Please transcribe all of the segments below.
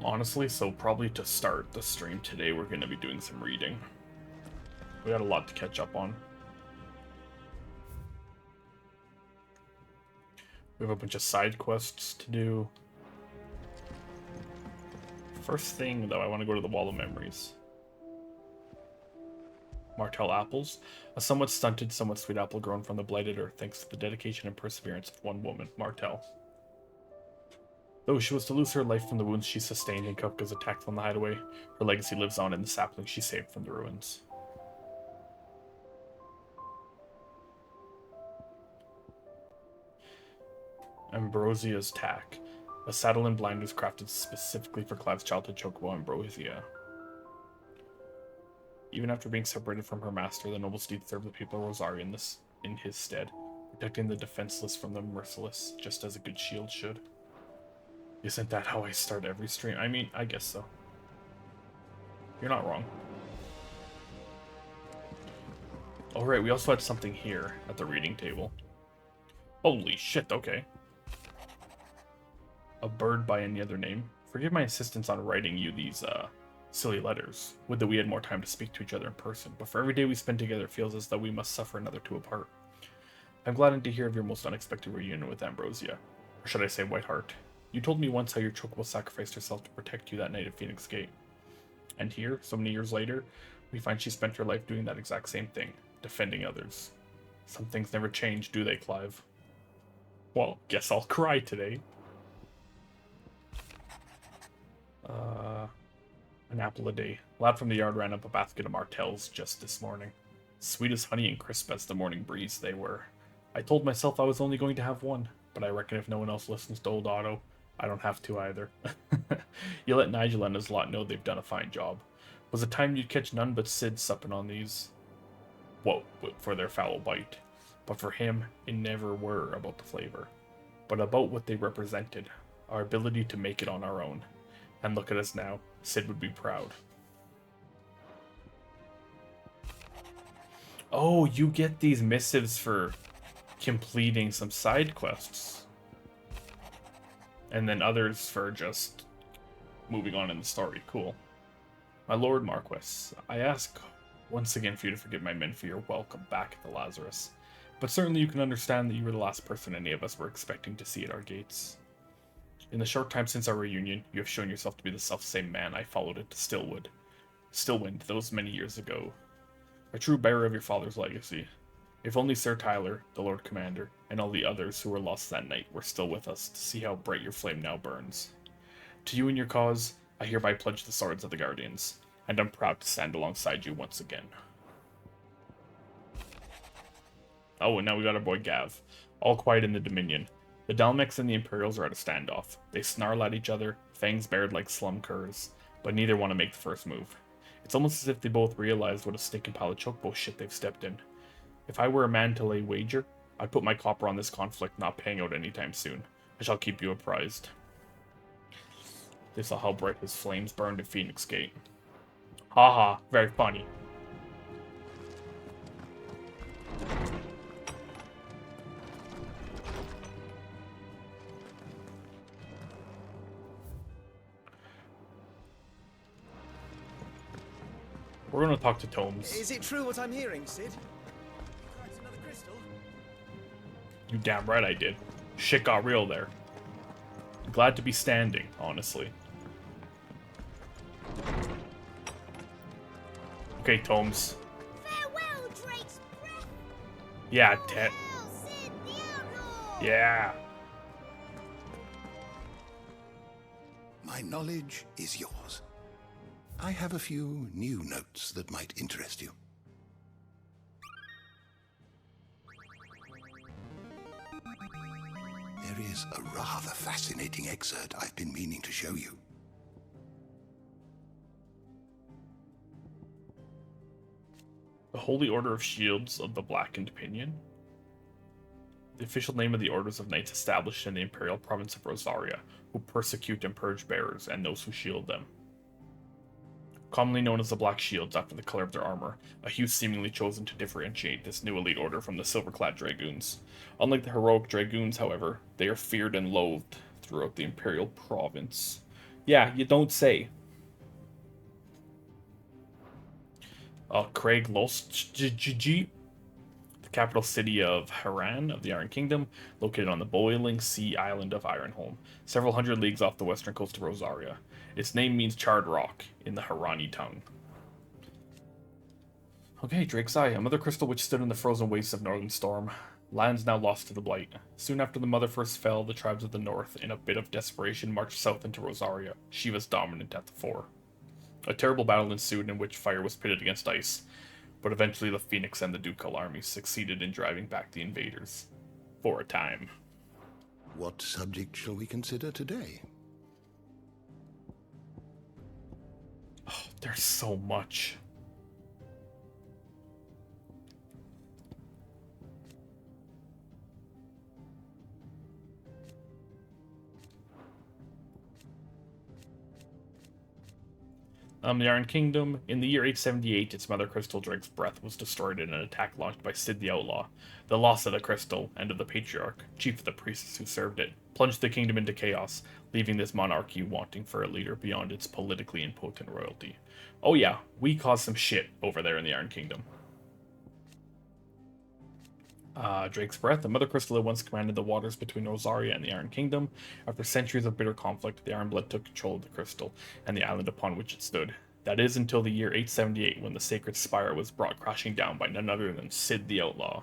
Honestly, so probably to start the stream today, we're going to be doing some reading. We got a lot to catch up on. We have a bunch of side quests to do. First thing, though, I want to go to the Wall of Memories. Martell apples. A somewhat stunted, somewhat sweet apple grown from the blighted earth thanks to the dedication and perseverance of one woman, Martell. Though she was to lose her life from the wounds she sustained in Kafka's attacks on the hideaway, her legacy lives on in the sapling she saved from the ruins. Ambrosia's Tack. A saddle and blinders crafted specifically for Clive's childhood chocobo Ambrosia. Even after being separated from her master, the noble steed served the people of Rosaria in his stead, protecting the defenseless from the merciless, just as a good shield should. Isn't that how I start every stream? I mean, I guess so. You're not wrong. Oh right, we also had something here at the reading table. Holy shit, okay. A bird by any other name. Forgive my insistence on writing you these, silly letters. Would that we had more time to speak to each other in person, but for every day we spend together it feels as though we must suffer another two apart. I'm gladdened to hear of your most unexpected reunion with Ambrosia, or should I say Whiteheart. You told me once how your chocobo sacrificed herself to protect you that night at Phoenix Gate. And here, so many years later, we find she spent her life doing that exact same thing, defending others. Some things never change, do they, Clive? Well, guess I'll cry today. An apple a day. A lad from the yard ran up a basket of martels just this morning. Sweet as honey and crisp as the morning breeze they were. I told myself I was only going to have one, but I reckon if no one else listens to old Otto, I don't have to either. You let Nigel and his lot know they've done a fine job. Was it time you'd catch none but Sid supping on these? Whoa, for their foul bite. But for him, it never were about the flavor, but about what they represented, our ability to make it on our own. And look at us now. Sid would be proud. Oh, you get these missives for completing some side quests. And then others for just moving on in the story. Cool. My Lord Marquis, I ask once again for you to forgive my men for your welcome back at the Lazarus. But certainly you can understand that you were the last person any of us were expecting to see at our gates. In the short time since our reunion, you have shown yourself to be the self-same man I followed into Stillwind those many years ago. A true bearer of your father's legacy. If only Sir Tyler, the Lord Commander, and all the others who were lost that night were still with us to see how bright your flame now burns. To you and your cause, I hereby pledge the swords of the Guardians, and I'm proud to stand alongside you once again. Oh, and now we got our boy Gav. All quiet in the Dominion. The Dalmecs and the Imperials are at a standoff. They snarl at each other, fangs bared like slum curs, but neither want to make the first move. It's almost as if they both realized what a stinking pile of chocobo shit they've stepped in. If I were a man to lay wager, I'd put my copper on this conflict not paying out anytime soon. I shall keep you apprised. They saw how bright his flames burned at Phoenix Gate. Haha, very funny. We're gonna talk to Tomes. Is it true what I'm hearing, Sid? You cracked another crystal? You damn right I did. Shit got real there. Glad to be standing, honestly. Okay, Tomes. Farewell, Drake's breath. Yeah, Ted. Farewell, Sid the Outlaw. Yeah. My knowledge is yours. I have a few new notes that might interest you. There is a rather fascinating excerpt I've been meaning to show you. The Holy Order of Shields of the Blackened Pinion. The official name of the orders of knights established in the imperial province of Rosaria, who persecute and purge bearers and those who shield them. Commonly known as the Black Shields after the color of their armor, a hue seemingly chosen to differentiate this new elite order from the silver-clad dragoons. Unlike the heroic dragoons, however, they are feared and loathed throughout the imperial province. Yeah, you don't say. Craig Lost, the capital city of Haran of the Iron Kingdom, located on the boiling sea island of Ironholm, several hundred leagues off the western coast of Rosaria. Its name means charred rock in the Harani tongue. Okay, Drake's Eye, a mother crystal which stood in the frozen wastes of Northern Storm. Lands now lost to the Blight. Soon after the mother first fell, the tribes of the north, in a bit of desperation, marched south into Rosaria, Shiva's dominant at the fore. A terrible battle ensued in which fire was pitted against ice, but eventually the Phoenix and the Ducal armies succeeded in driving back the invaders. For a time. What subject shall we consider today? Oh, there's so much. The Iron Kingdom. In the year 878, its mother crystal, Drake's Breath, was destroyed in an attack launched by Sid the Outlaw. The loss of the crystal, and of the Patriarch, chief of the priests who served it, plunged the kingdom into chaos, leaving this monarchy wanting for a leader beyond its politically impotent royalty. Oh yeah, we caused some shit over there in the Iron Kingdom. Drake's Breath, the mother crystal that once commanded the waters between Rosaria and the Iron Kingdom. After centuries of bitter conflict, the Iron Blood took control of the crystal and the island upon which it stood. That is until the year 878, when the sacred spire was brought crashing down by none other than Sid the Outlaw.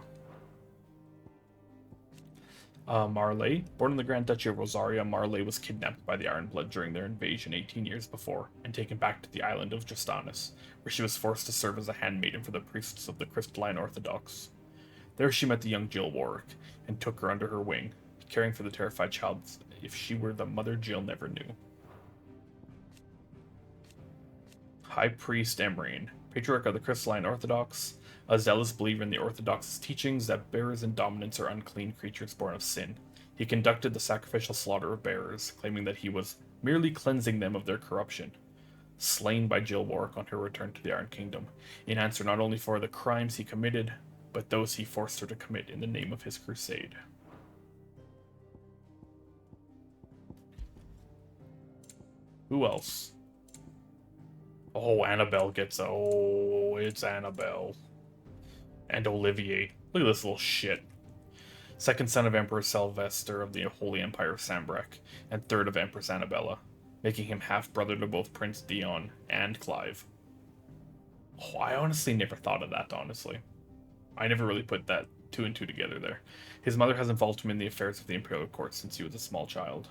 Marley. Born in the Grand Duchy of Rosaria, Marley was kidnapped by the Iron Blood during their invasion 18 years before, and taken back to the island of Justanis, where she was forced to serve as a handmaiden for the priests of the Crystalline Orthodox. There she met the young Jill Warwick, and took her under her wing, caring for the terrified child if she were the mother Jill never knew. High Priest Emrine, Patriarch of the Crystalline Orthodox, a zealous believer in the Orthodox's teachings that bearers and dominants are unclean creatures born of sin. He conducted the sacrificial slaughter of bearers, claiming that he was merely cleansing them of their corruption. Slain by Jill Warwick on her return to the Iron Kingdom, in answer not only for the crimes he committed, but those he forced her to commit in the name of his crusade. Who else? Oh, Annabelle gets... Oh, it's Annabelle. And Olivier. Look at this little shit. Second son of Emperor Sylvester of the Holy Empire of Sambrec, and third of Empress Annabella, making him half-brother to both Prince Dion and Clive. Oh, I honestly never thought of that, honestly. I never really put that two and two together there. His mother has involved him in the affairs of the imperial court since he was a small child.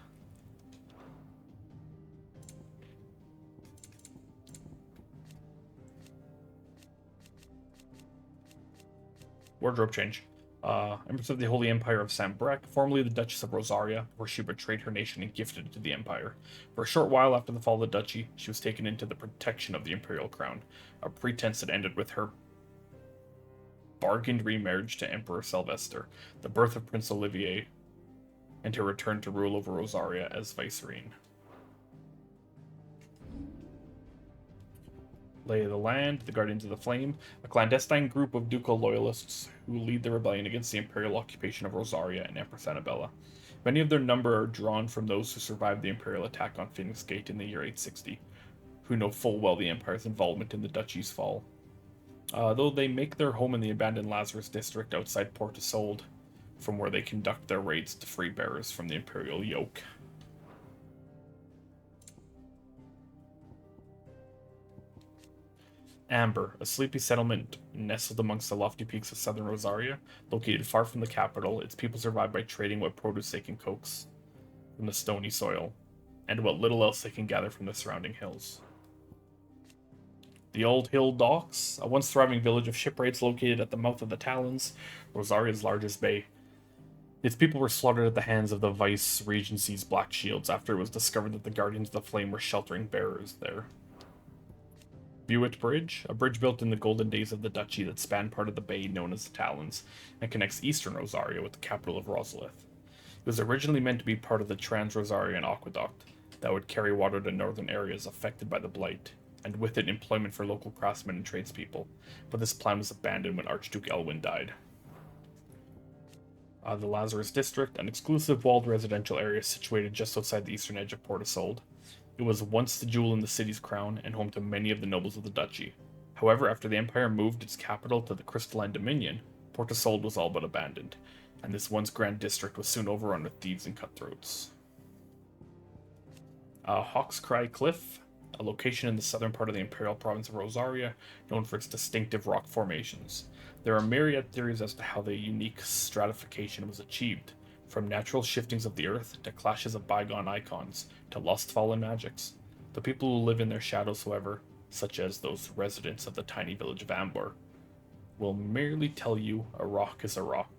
Wardrobe change. Empress of the Holy Empire of Sambrec, formerly the Duchess of Rosaria, where she betrayed her nation and gifted it to the Empire. For a short while after the fall of the duchy, she was taken into the protection of the imperial crown, a pretense that ended with her bargained remarriage to Emperor Sylvester, the birth of Prince Olivier, and her return to rule over Rosaria as vicereine. Lay of the Land, the Guardians of the Flame, a clandestine group of ducal loyalists who lead the rebellion against the imperial occupation of Rosaria and Empress Annabella. Many of their number are drawn from those who survived the imperial attack on Phoenix Gate in the year 860, who know full well the Empire's involvement in the duchy's fall. Though they make their home in the abandoned Lazarus district outside Port Isolde, from where they conduct their raids to free bearers from the imperial yoke. Amber, a sleepy settlement nestled amongst the lofty peaks of southern Rosaria, located far from the capital. Its people survive by trading what produce they can coax from the stony soil, and what little else they can gather from the surrounding hills. The Old Hill Docks, a once thriving village of shipwrights located at the mouth of the Talons, Rosaria's largest bay. Its people were slaughtered at the hands of the Vice Regency's Black Shields after it was discovered that the Guardians of the Flame were sheltering bearers there. Buet Bridge, a bridge built in the golden days of the duchy that spanned part of the bay known as the Talons, and connects eastern Rosaria with the capital of Rosalith. It was originally meant to be part of the Trans-Rosarian Aqueduct that would carry water to northern areas affected by the Blight, and with it employment for local craftsmen and tradespeople, but this plan was abandoned when Archduke Elwin died. The Lazarus District, an exclusive walled residential area situated just outside the eastern edge of Port Isolde. It was once the jewel in the city's crown and home to many of the nobles of the duchy. However, after the Empire moved its capital to the Crystalline Dominion, Portasold was all but abandoned, and this once grand district was soon overrun with thieves and cutthroats. Hawk's Cry Cliff, a location in the southern part of the imperial province of Rosaria, known for its distinctive rock formations. There are myriad theories as to how the unique stratification was achieved, from natural shiftings of the earth to clashes of bygone icons to lost fallen magics. The people who live in their shadows, however, such as those residents of the tiny village of Amber, will merely tell you a rock is a rock.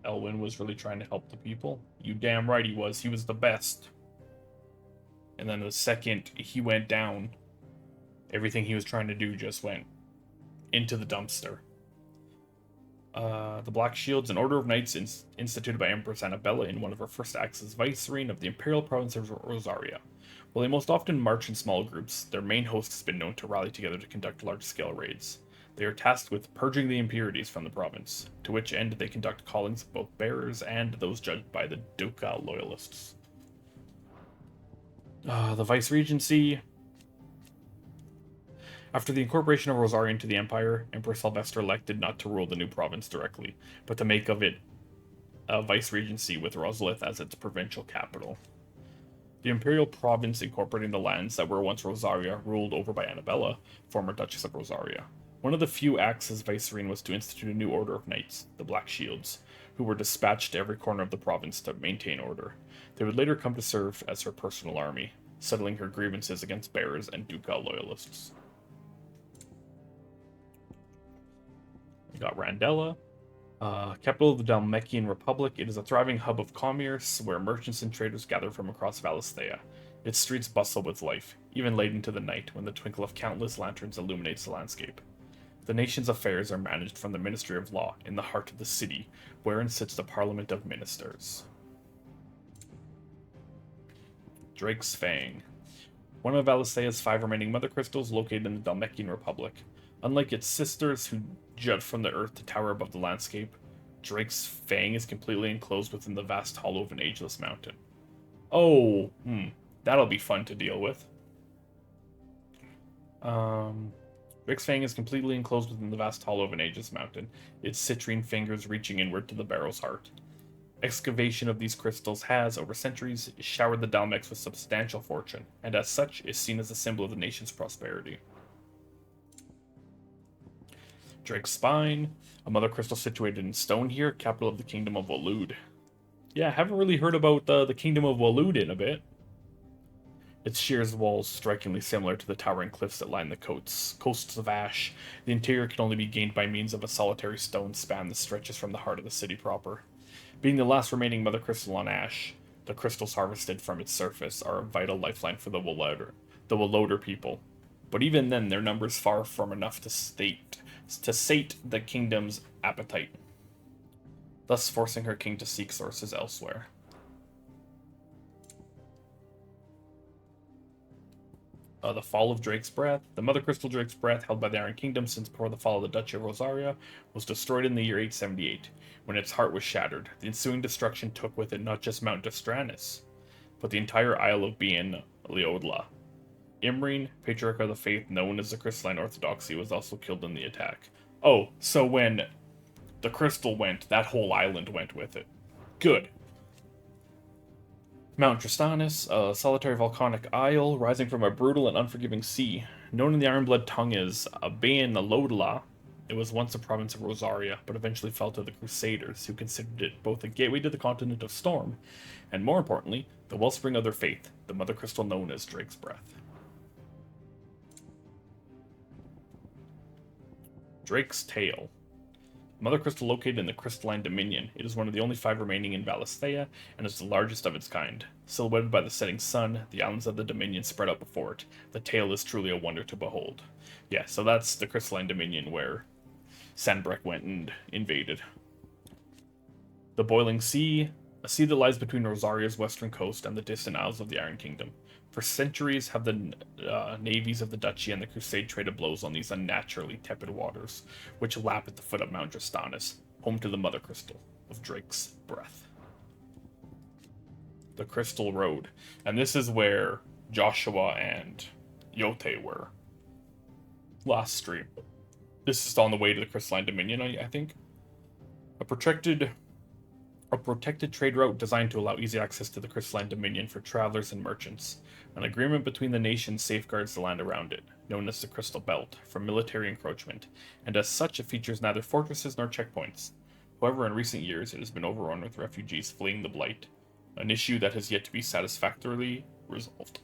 Elwyn was really trying to help the people. You damn right he was. He was the best. And then the second he went down, everything he was trying to do just went into the dumpster. The Black Shields, an order of knights instituted by Empress Annabella in one of her first acts as vicereine of the imperial province of Rosaria. While they most often march in small groups, their main host has been known to rally together to conduct large-scale raids. They are tasked with purging the impurities from the province, to which end they conduct callings of both bearers and those judged by the ducal loyalists. The Viceregency. After the incorporation of Rosaria into the Empire, Emperor Sylvester elected not to rule the new province directly, but to make of it a viceregency with Rosalith as its provincial capital. The imperial province incorporating the lands that were once Rosaria, ruled over by Annabella, former Duchess of Rosaria. One of the few acts as vicereine was to institute a new order of knights, the Black Shields, who were dispatched to every corner of the province to maintain order. They would later come to serve as her personal army, settling her grievances against bearers and ducal loyalists. We got Randella, capital of the Dalmekian Republic. It is a thriving hub of commerce where merchants and traders gather from across Valisthea. Its streets bustle with life, even late into the night when the twinkle of countless lanterns illuminates the landscape. The nation's affairs are managed from the Ministry of Law in the heart of the city, wherein sits the Parliament of Ministers. Drake's Fang. One of Valisthea's 5 remaining mother crystals located in the Dalmekian Republic. Unlike its sisters, who jut from the earth to tower above the landscape, Drake's Fang is completely enclosed within the vast hollow of an ageless mountain. Oh, that'll be fun to deal with. Drake's Fang is completely enclosed within the vast hollow of an ageless mountain, its citrine fingers reaching inward to the barrow's heart. Excavation of these crystals has, over centuries, showered the Dalmex with substantial fortune, and as such is seen as a symbol of the nation's prosperity. Drake's Spine, a mother crystal situated in stone here, capital of the Kingdom of Waloed. Yeah, haven't really heard about the Kingdom of Waloed in a bit. Its shears walls strikingly similar to the towering cliffs that line the coasts of Ash. The interior can only be gained by means of a solitary stone span that stretches from the heart of the city proper. Being the last remaining mother crystal on Ash, the crystals harvested from its surface are a vital lifeline for the Waloeder people. But even then, their numbers far from enough to sate the kingdom's appetite, thus forcing her king to seek sources elsewhere. The Fall of Drake's Breath. The Mother Crystal Drake's Breath, held by the Iron Kingdom since before the fall of the Duchy of Rosaria, was destroyed in the year 878, when its heart was shattered. The ensuing destruction took with it not just Mount Destranis, but the entire Isle of Bien Leodla. Imrine, Patriarch of the Faith known as the Crystalline Orthodoxy, was also killed in the attack. Oh, so when the crystal went, that whole island went with it. Good. Mount Tristanis, a solitary volcanic isle rising from a brutal and unforgiving sea. Known in the Ironblood tongue as Bain Lodla, it was once a province of Rosaria, but eventually fell to the Crusaders, who considered it both a gateway to the continent of Storm, and more importantly, the wellspring of their faith, the mother crystal known as Drake's Breath. Drake's Tail. Mother crystal located in the Crystalline Dominion. It is one of the only 5 remaining in Valisthea, and is the largest of its kind. Silhouetted by the setting sun, the islands of the Dominion spread out before it. The tail is truly a wonder to behold. Yeah, so that's the Crystalline Dominion where Sanbreque went and invaded. The Boiling Sea. a sea that lies between Rosaria's western coast and the distant isles of the Iron Kingdom. For centuries have the navies of the Duchy and the Crusade traded blows on these unnaturally tepid waters, which lap at the foot of Mount Drastanis, home to the Mother Crystal of Drake's Breath. The Crystal Road. And this is where Joshua and Yote were last stream. This is on the way to the Crystalline Dominion, I think. A protected trade route designed to allow easy access to the Crystalline Dominion for travelers and merchants. An agreement between the nations safeguards the land around it, known as the Crystal Belt, from military encroachment, and as such it features neither fortresses nor checkpoints. However, in recent years it has been overrun with refugees fleeing the Blight, an issue that has yet to be satisfactorily resolved.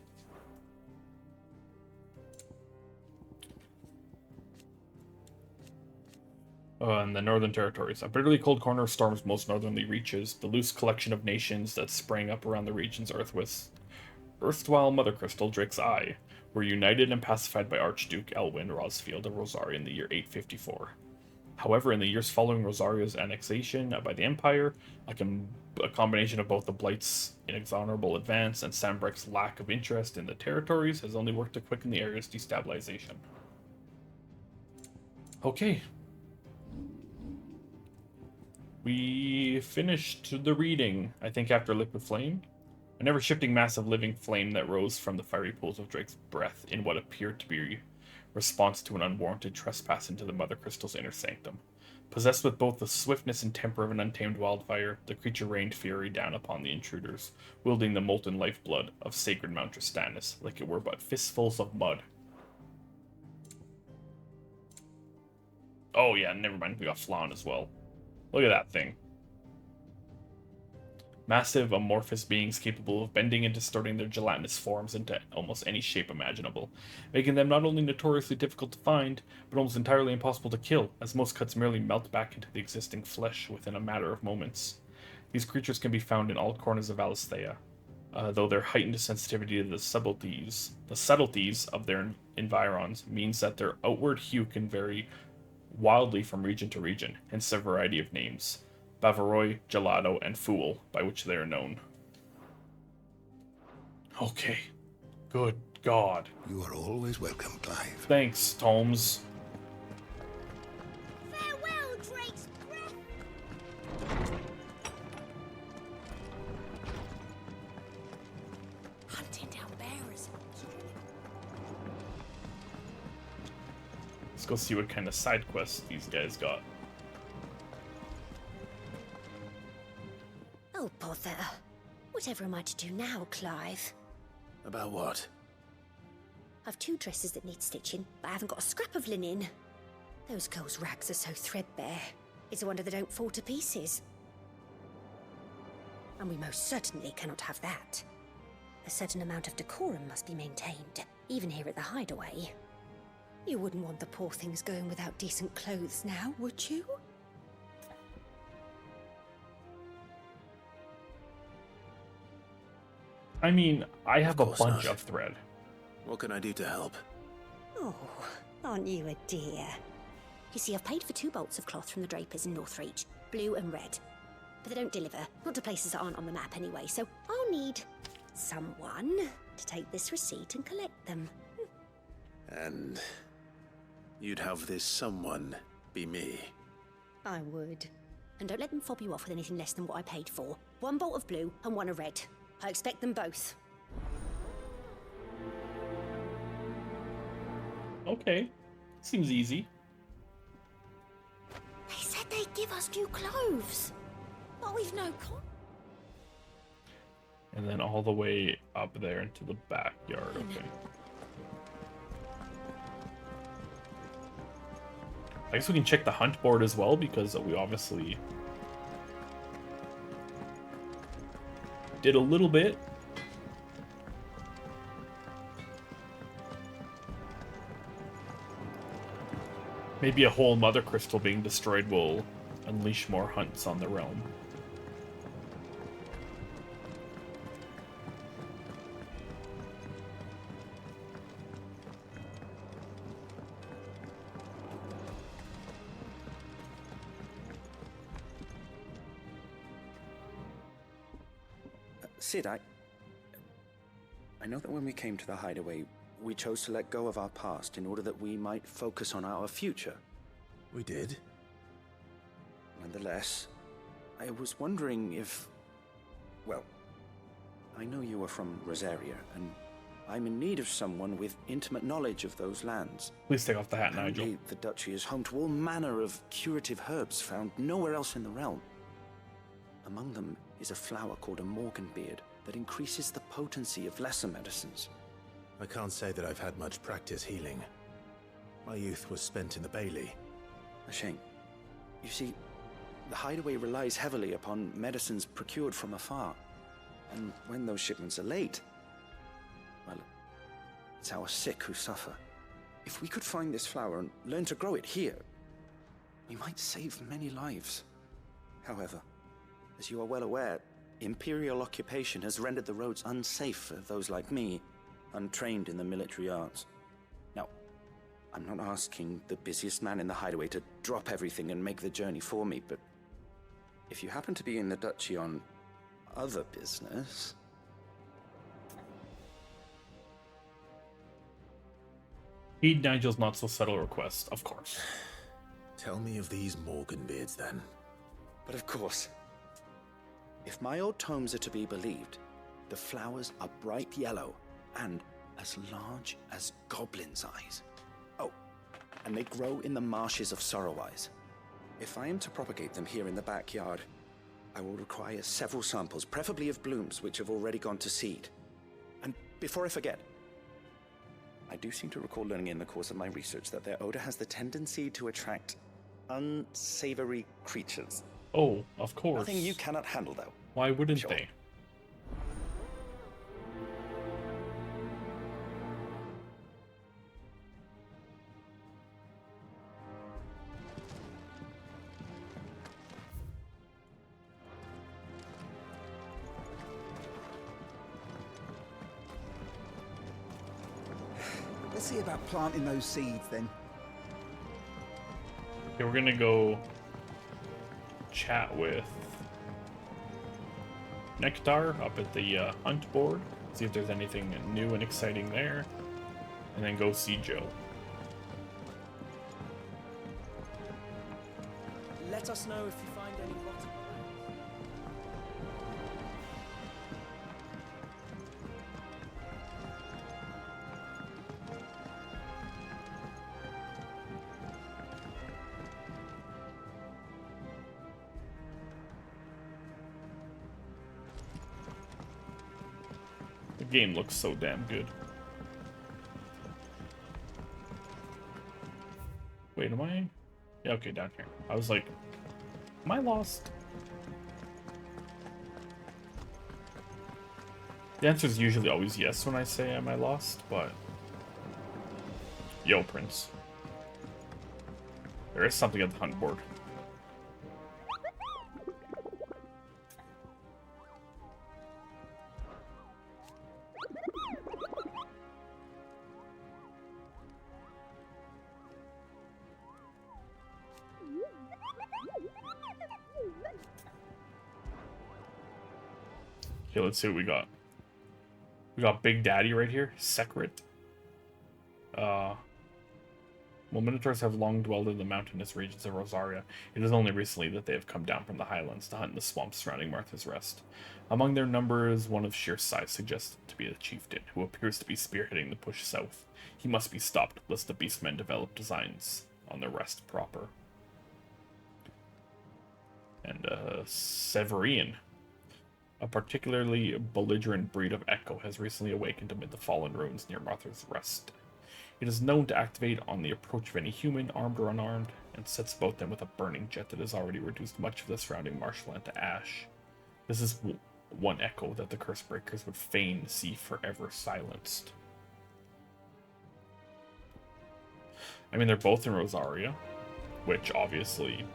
In the Northern Territories, a bitterly cold corner of Storm's most northerly reaches, the loose collection of nations that sprang up around the region's erstwhile Mother Crystal, Drake's Eye, were united and pacified by Archduke Elwin Rosfield of Rosaria in the year 854. However, in the years following Rosaria's annexation by the Empire, a combination of both the Blight's inexorable advance and Sanbreque's lack of interest in the territories has only worked to quicken the area's destabilization. Okay. We finished the reading, I think, after Liquid Flame. An ever-shifting mass of living flame that rose from the fiery pools of Drake's breath in what appeared to be response to an unwarranted trespass into the Mother Crystal's inner sanctum. Possessed with both the swiftness and temper of an untamed wildfire, the creature rained fury down upon the intruders, wielding the molten lifeblood of sacred Mount Drastanis like it were but fistfuls of mud. Oh yeah, never mind, we got Flan as well. Look at that thing. Massive, amorphous beings capable of bending and distorting their gelatinous forms into almost any shape imaginable, making them not only notoriously difficult to find, but almost entirely impossible to kill, as most cuts merely melt back into the existing flesh within a matter of moments. These creatures can be found in all corners of Alisthea, though their heightened sensitivity to the subtleties of their environs means that their outward hue can vary wildly from region to region, hence a variety of names. Bavaroi, Gelato, and Fool, by which they are known. Okay. Good God. You are always welcome, Clive. Thanks, Tomes. Farewell, Drake's breath! Hunting down bearers. Let's go see what kind of side quests these guys got. Oh, bother. Whatever am I to do now, Clive? About what? I've 2 dresses that need stitching, but I haven't got a scrap of linen. Those girls' rags are so threadbare. It's a wonder they don't fall to pieces. And we most certainly cannot have that. A certain amount of decorum must be maintained, even here at the hideaway. You wouldn't want the poor things going without decent clothes now, would you? I mean, I have a course bunch not. of thread. What can I do to help? Oh, aren't you a dear? You see, I've paid for 2 bolts of cloth from the drapers in Northreach, blue and red. But they don't deliver, not to places that aren't on the map anyway, so I'll need someone to take this receipt and collect them. And you'd have this someone be me. I would. And don't let them fob you off with anything less than what I paid for. 1 bolt of blue and 1 of red. I expect them both. Okay. Seems easy. They said they'd give us new clothes. But we've no And then all the way up there into the backyard. Okay. I guess we can check the hunt board as well, because we obviously did a little bit. Maybe a whole Mother Crystal being destroyed will unleash more hunts on the realm. Cid, I know that when we came to the hideaway, we chose to let go of our past in order that we might focus on our future. We did? Nonetheless, I was wondering if... Well, I know you are from Rosaria, and I'm in need of someone with intimate knowledge of those lands. Please take off the hat, Nigel. Apparently, the duchy is home to all manner of curative herbs found nowhere else in the realm. Among them is a flower called a morganbeard that increases the potency of lesser medicines. I can't say that I've had much practice healing. My youth was spent in the Bailey. A shame. You see, the hideaway relies heavily upon medicines procured from afar. And when those shipments are late, well, it's our sick who suffer. If we could find this flower and learn to grow it here, we might save many lives. However, as you are well aware, Imperial occupation has rendered the roads unsafe for those like me, untrained in the military arts. Now, I'm not asking the busiest man in the hideaway to drop everything and make the journey for me, but if you happen to be in the duchy on other business... Heed Nigel's not so subtle request, of course. Tell me of these morganbeards, then. But of course. If my old tomes are to be believed, the flowers are bright yellow and as large as goblins' eyes. Oh, and they grow in the marshes of Sorrowwise. If I am to propagate them here in the backyard, I will require several samples, preferably of blooms which have already gone to seed. And before I forget, I do seem to recall learning in the course of my research that their odor has the tendency to attract unsavory creatures. Oh, of course. Nothing you cannot handle, though. Why wouldn't Sure. they? Let's see about planting those seeds then. Okay, we're gonna go chat with Nectar up at the hunt board, see if there's anything new and exciting there, and then go see Joe. Let us know if you find any rotten plants. The game looks so damn good. Wait, am I? Yeah, okay, down here. I was like, am I lost? The answer is usually always yes when I say am I lost, but... Yo, Prince. There is something at the hunt board. Okay, let's see what we got. We got Big Daddy right here. Secret. Well, Minotaurs have long dwelled in the mountainous regions of Rosaria. It is only recently that they have come down from the highlands to hunt in the swamps surrounding Martha's Rest. Among their number is one of sheer size, suggested to be a chieftain, who appears to be spearheading the push south. He must be stopped, lest the beastmen develop designs on the rest proper. And, Severian. A particularly belligerent breed of echo has recently awakened amid the fallen ruins near Martha's Rest. It is known to activate on the approach of any human, armed or unarmed, and sets about them with a burning jet that has already reduced much of the surrounding marshland to ash. This is one echo that the Curse Breakers would fain see forever silenced. I mean, they're both in Rosaria, which obviously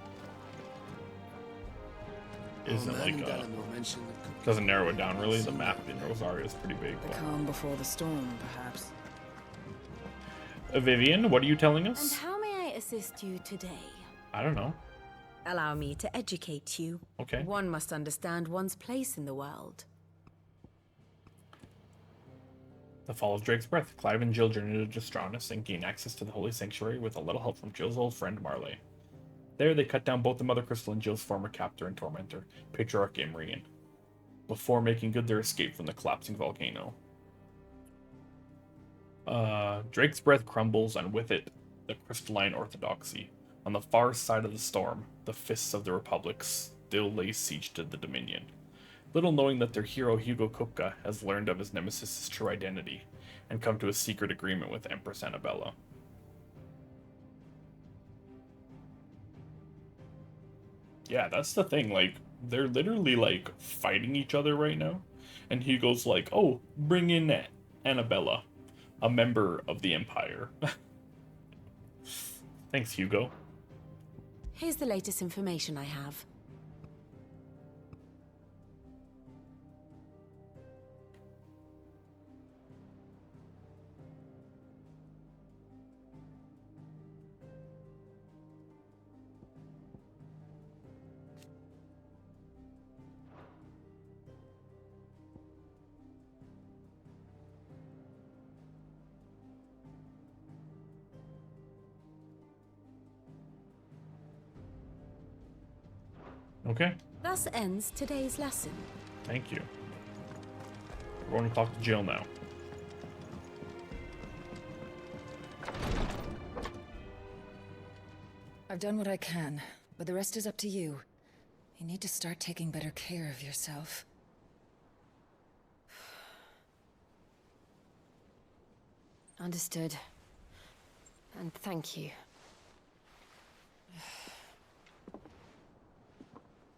isn't like a... doesn't narrow it down really. The map in Rosaria is pretty big. The But... calm before the storm, perhaps. Vivian, what are you telling And us? how may I assist you today? I don't know. Allow me to educate you. Okay. One must understand one's place in the world. The fall of Drake's Breath, Clive and Jill journey to Destranus and gain access to the Holy Sanctuary with a little help from Jill's old friend Marley. There, they cut down both the Mother Crystal and Jill's former captor and tormentor, Patriarch Amrian, before making good their escape from the collapsing volcano. Drake's Breath crumbles, and with it, the crystalline orthodoxy. On the far side of the storm, the fists of the Republic still lay siege to the Dominion, little knowing that their hero Hugo Kupka has learned of his nemesis' true identity, and come to a secret agreement with Empress Annabella. Yeah, that's the thing, like, they're literally, like, fighting each other right now, and Hugo's like, oh, bring in Annabella, a member of the Empire. Thanks, Hugo. Here's the latest information I have. Okay, Thus ends today's lesson. thank you. We're going to talk to Jill now. I've done what I can, but the rest is up to you. You need to start taking better care of yourself. Understood. And thank you.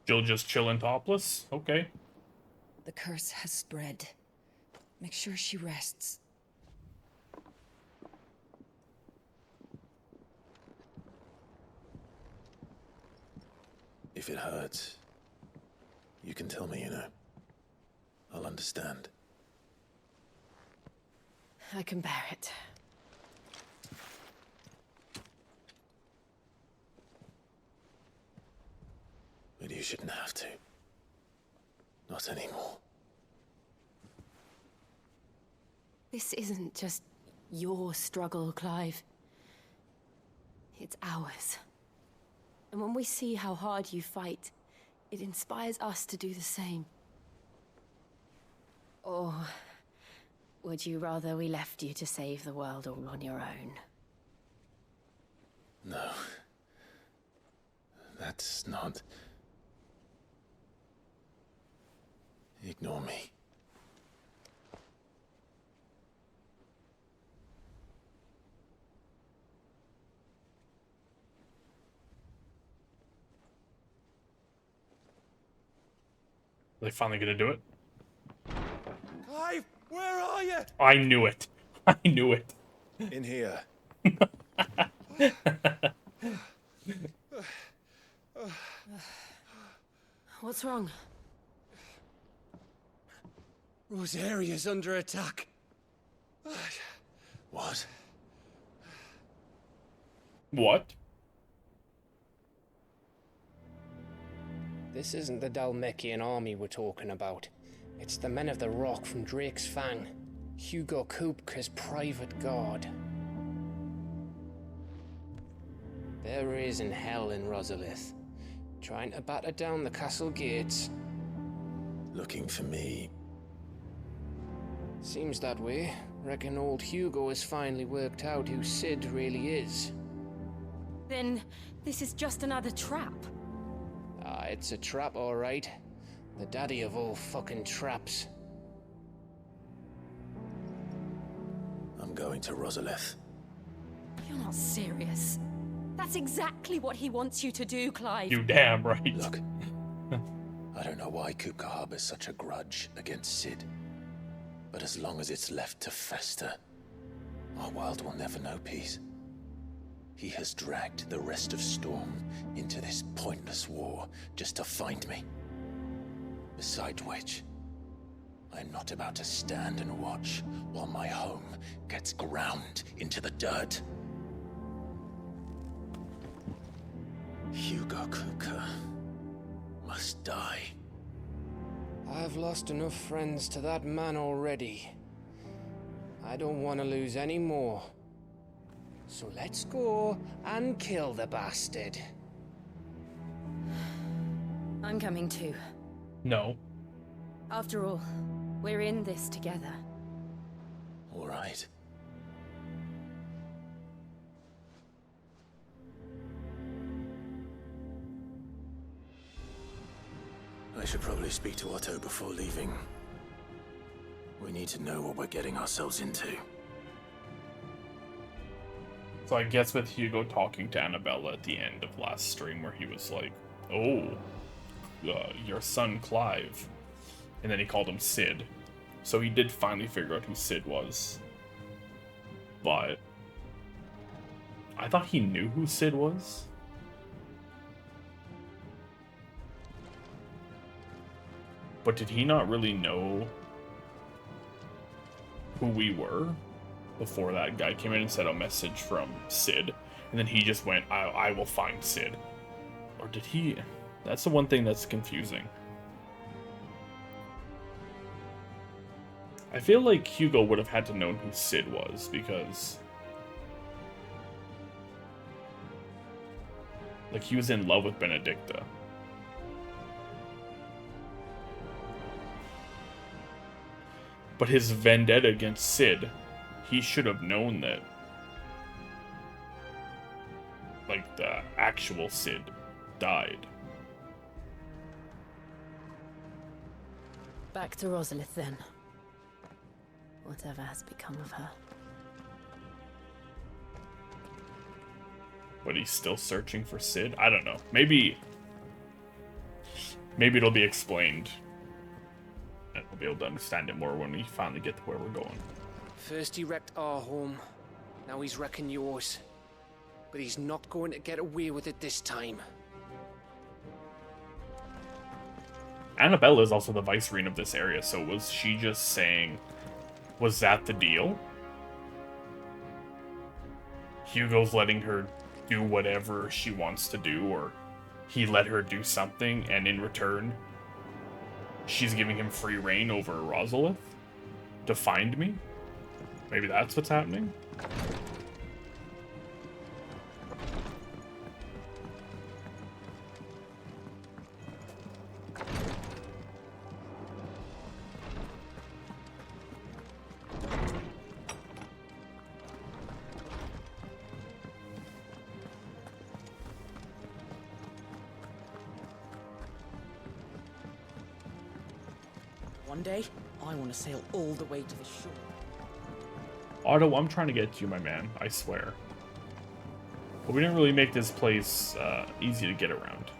Jill just chilling topless? Okay. The curse has spread. Make sure she rests. If it hurts, you can tell me, I'll understand. I can bear it. But you shouldn't have to. Not anymore. This isn't just your struggle, Clive. It's ours. And when we see how hard you fight, it inspires us to do the same. Or would you rather we left you to save the world all on your own? No. That's not... Ignore me. Are they finally gonna do it? Clive, where are you? I knew it. I knew it. In here. What's wrong? Rosaria's under attack. What? What? This isn't the Dalmekian army we're talking about. It's the men of the Rock from Drake's Fang. Hugo Kupka's private guard. They're raising hell in Rosalith, trying to batter down the castle gates. Looking for me. Seems that way. Reckon old Hugo has finally worked out who Sid really is. Then this is just another trap. Ah, it's a trap, all right. The daddy of all fucking traps. I'm going to Rosalith. You're not serious. That's exactly what he wants you to do, Clive. You damn right. Look, I don't know why Kupka harbors such a grudge against Sid. But as long as it's left to fester, our world will never know peace. He has dragged the rest of Storm into this pointless war just to find me. Besides which, I'm not about to stand and watch while my home gets ground into the dirt. Hugo Kupka must die. I've lost enough friends to that man already. I don't want to lose any more. So let's go and kill the bastard. I'm coming too. No. After all, we're in this together. All right. I should probably speak to Otto before leaving. We need to know what we're getting ourselves into. So I guess with Hugo talking to Annabella at the end of last stream where he was like, oh, your son Clive. And then he called him Sid. So he did finally figure out who Sid was. But I thought he knew who Sid was. But did he not really know who we were before that guy came in and said a message from Sid? And then he just went, I will find Sid. Or did he? That's the one thing that's confusing. I feel like Hugo would have had to know who Sid was, because like he was in love with Benedicta. But his vendetta against Sid, he should have known that, like, the actual Sid died. Back to Rosalith then. Whatever has become of her. But he's still searching for Sid? I don't know. Maybe it'll be explained. And we'll be able to understand it more when we finally get to where we're going. First he wrecked our home, now he's wrecking yours. But he's not going to get away with it this time. Annabella is also the vice-regent of this area, so was she just saying, was that the deal? Hugo's letting her do whatever she wants to do, or he let her do something, and in return, she's giving him free reign over Rosalith to find me? Maybe that's what's happening? One day, I want to sail all the way to the shore. Otto, I'm trying to get to you, my man. I swear. But we didn't really make this place easy to get around.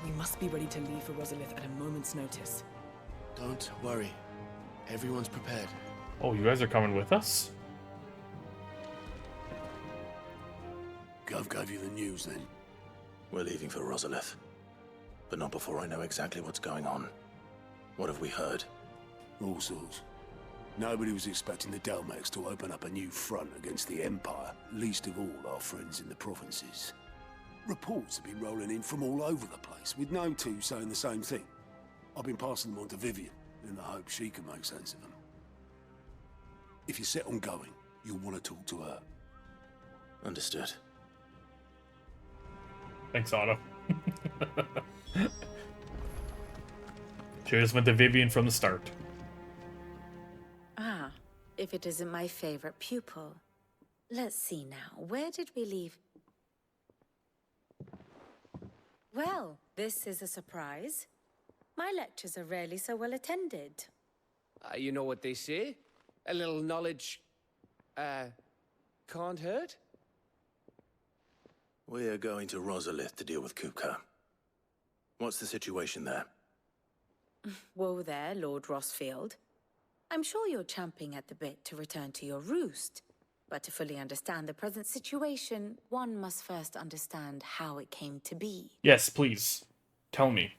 We must be ready to leave for Rosalith at a moment's notice. Don't worry. Everyone's prepared. Oh, you guys are coming with us? Gov gave you the news then? We're leaving for Rosalith. But not before I know exactly what's going on. What have we heard? All sorts. Nobody was expecting the Dalmex to open up a new front against the Empire, least of all our friends in the provinces. Reports have been rolling in from all over the place, with no two saying the same thing. I've been passing them on to Vivian, in the hope she can make sense of them. If you're set on going, you'll want to talk to her. Understood. Thanks, Otto. Cheers went to Vivian from the start. Ah, if it isn't my favorite pupil. Let's see now, where did we leave? Well, this is a surprise. My lectures are rarely so well attended. You know what they say? A little knowledge, can't hurt? We're going to Rosalith to deal with Kupka. What's the situation there? Whoa there, Lord Rossfield. I'm sure you're champing at the bit to return to your roost. But to fully understand the present situation, one must first understand how it came to be. Yes, please. Tell me.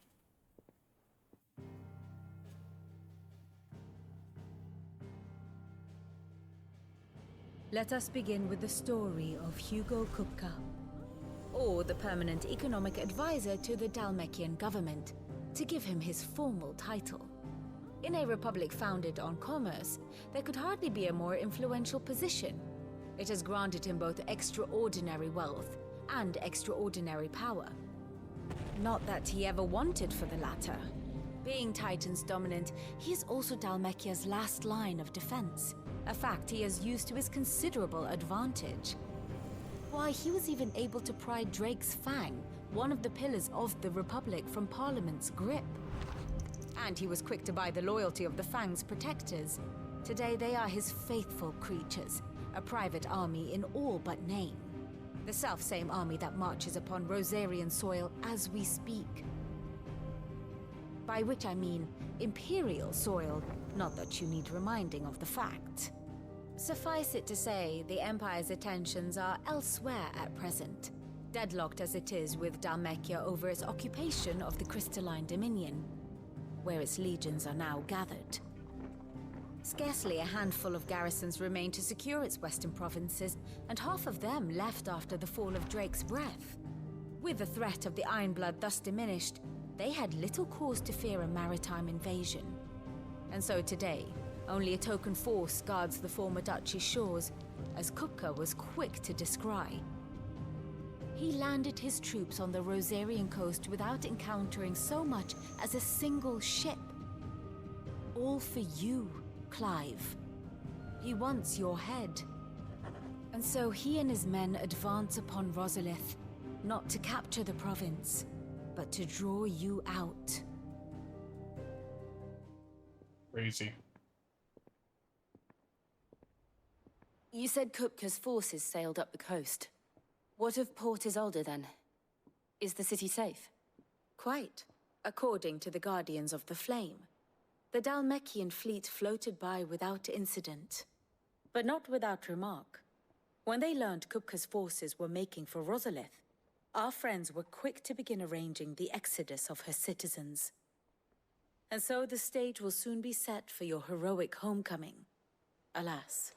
Let us begin with the story of Hugo Kupka, or the permanent economic advisor to the Dalmekian government, to give him his formal title. In a republic founded on commerce, there could hardly be a more influential position. It has granted him both extraordinary wealth and extraordinary power. Not that he ever wanted for the latter. Being Titan's dominant, he is also Dhalmekia's last line of defense, a fact he has used to his considerable advantage. Why, he was even able to pry Drake's Fang, one of the pillars of the Republic, from Parliament's grip. And he was quick to buy the loyalty of the Fang's protectors. Today they are his faithful creatures, a private army in all but name. The self-same army that marches upon Rosarian soil as we speak. By which I mean Imperial soil, not that you need reminding of the fact. Suffice it to say, the Empire's attentions are elsewhere at present, deadlocked as it is with Dhalmekia over its occupation of the Crystalline Dominion, where its legions are now gathered. Scarcely a handful of garrisons remain to secure its western provinces, and half of them left after the fall of Drake's Breath. With the threat of the Ironblood thus diminished, they had little cause to fear a maritime invasion. And so today, only a token force guards the former duchy's shores, as Kupka was quick to descry. He landed his troops on the Rosarian coast without encountering so much as a single ship. All for you, Clive. He wants your head. And so he and his men advance upon Rosalith, not to capture the province, but to draw you out. Crazy. You said Kupka's forces sailed up the coast. What of Port Isolde then? Is the city safe? Quite, according to the Guardians of the Flame. The Dhalmekian fleet floated by without incident. But not without remark. When they learned Kupka's forces were making for Rosalith, our friends were quick to begin arranging the exodus of her citizens. And so the stage will soon be set for your heroic homecoming. Alas,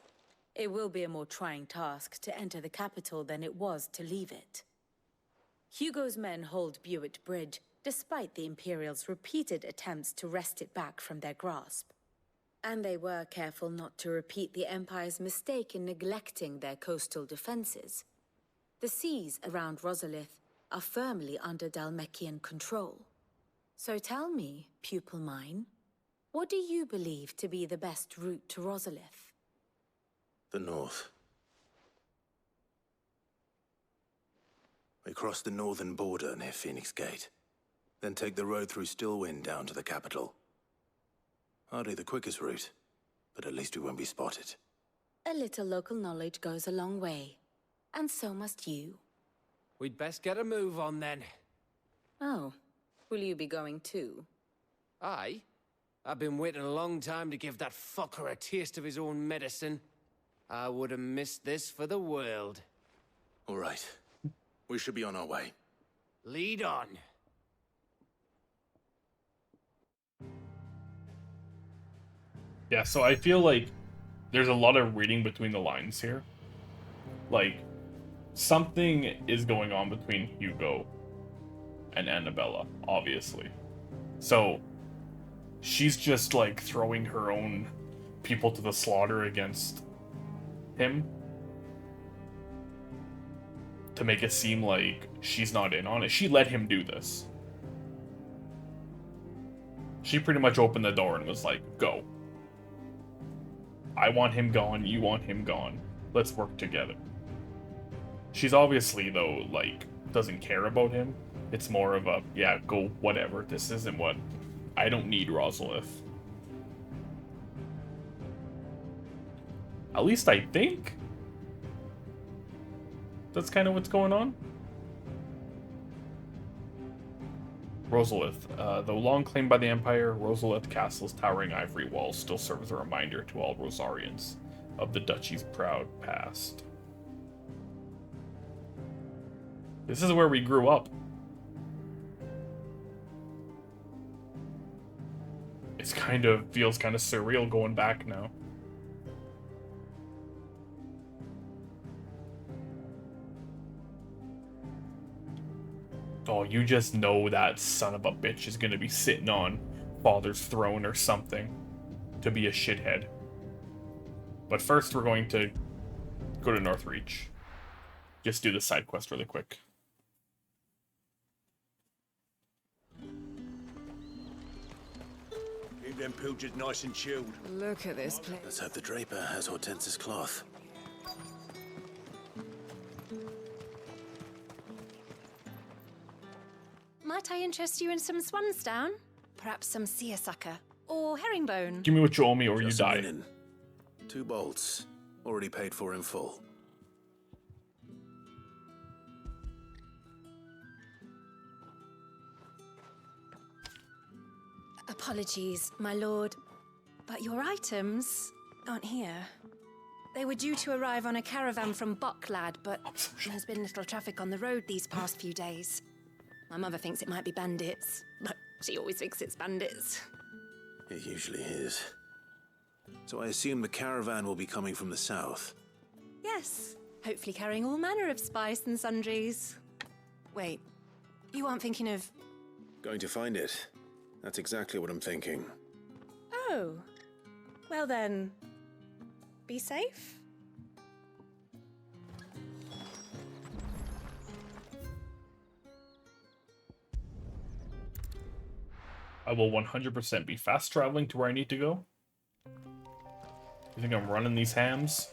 it will be a more trying task to enter the capital than it was to leave it. Hugo's men hold Buett Bridge, despite the Imperials' repeated attempts to wrest it back from their grasp. And they were careful not to repeat the Empire's mistake in neglecting their coastal defenses. The seas around Rosalith are firmly under Dhalmekian control. So tell me, pupil mine, what do you believe to be the best route to Rosalith? The north. We cross the northern border near Phoenix Gate, then take the road through Stillwind down to the capital. Hardly the quickest route, but at least we won't be spotted. A little local knowledge goes a long way, and so must you. We'd best get a move on then. Oh, will you be going too? Aye. I've been waiting a long time to give that fucker a taste of his own medicine. I would have missed this for the world. All right. We should be on our way. Lead on. Yeah, so I feel like there's a lot of reading between the lines here. Like, something is going on between Hugo and Annabella, obviously. So, she's just, like, throwing her own people to the slaughter against him to make it seem like she's not in on it. She let him do this. She pretty much opened the door and was like, go. I want him gone, you want him gone. Let's work together. She's obviously, though, like, doesn't care about him. It's more of a, yeah, go, whatever. This isn't what... I don't need Rosalith. At least I think that's kind of what's going on. Rosalith. Though long claimed by the Empire, Rosalith Castle's towering ivory walls still serve as a reminder to all Rosarians of the Duchy's proud past. This is where we grew up. It's feels kind of surreal going back now. Oh, you just know that son of a bitch is gonna be sitting on father's throne or something to be a shithead. But first, we're going to go to Northreach. Just do the side quest really quick. Keep them pilchers nice and chilled. Look at this place. Let's hope the Draper has Hortense's cloth. Might I interest you in some swansdown? Perhaps some seersucker or herringbone? Give me what you owe me or Just you a die. linen. 2 bolts. Already paid for in full. Apologies, my lord, but your items aren't here. They were due to arrive on a caravan from Bocklad, but there's been little traffic on the road these past few days. My mother thinks it might be bandits, but she always thinks it's bandits. It usually is. So I assume the caravan will be coming from the south. Yes, hopefully carrying all manner of spice and sundries. Wait, you aren't thinking of... Going to find it. That's exactly what I'm thinking. Oh, well then, be safe. I will 100% be fast traveling to where I need to go. You think I'm running these hams?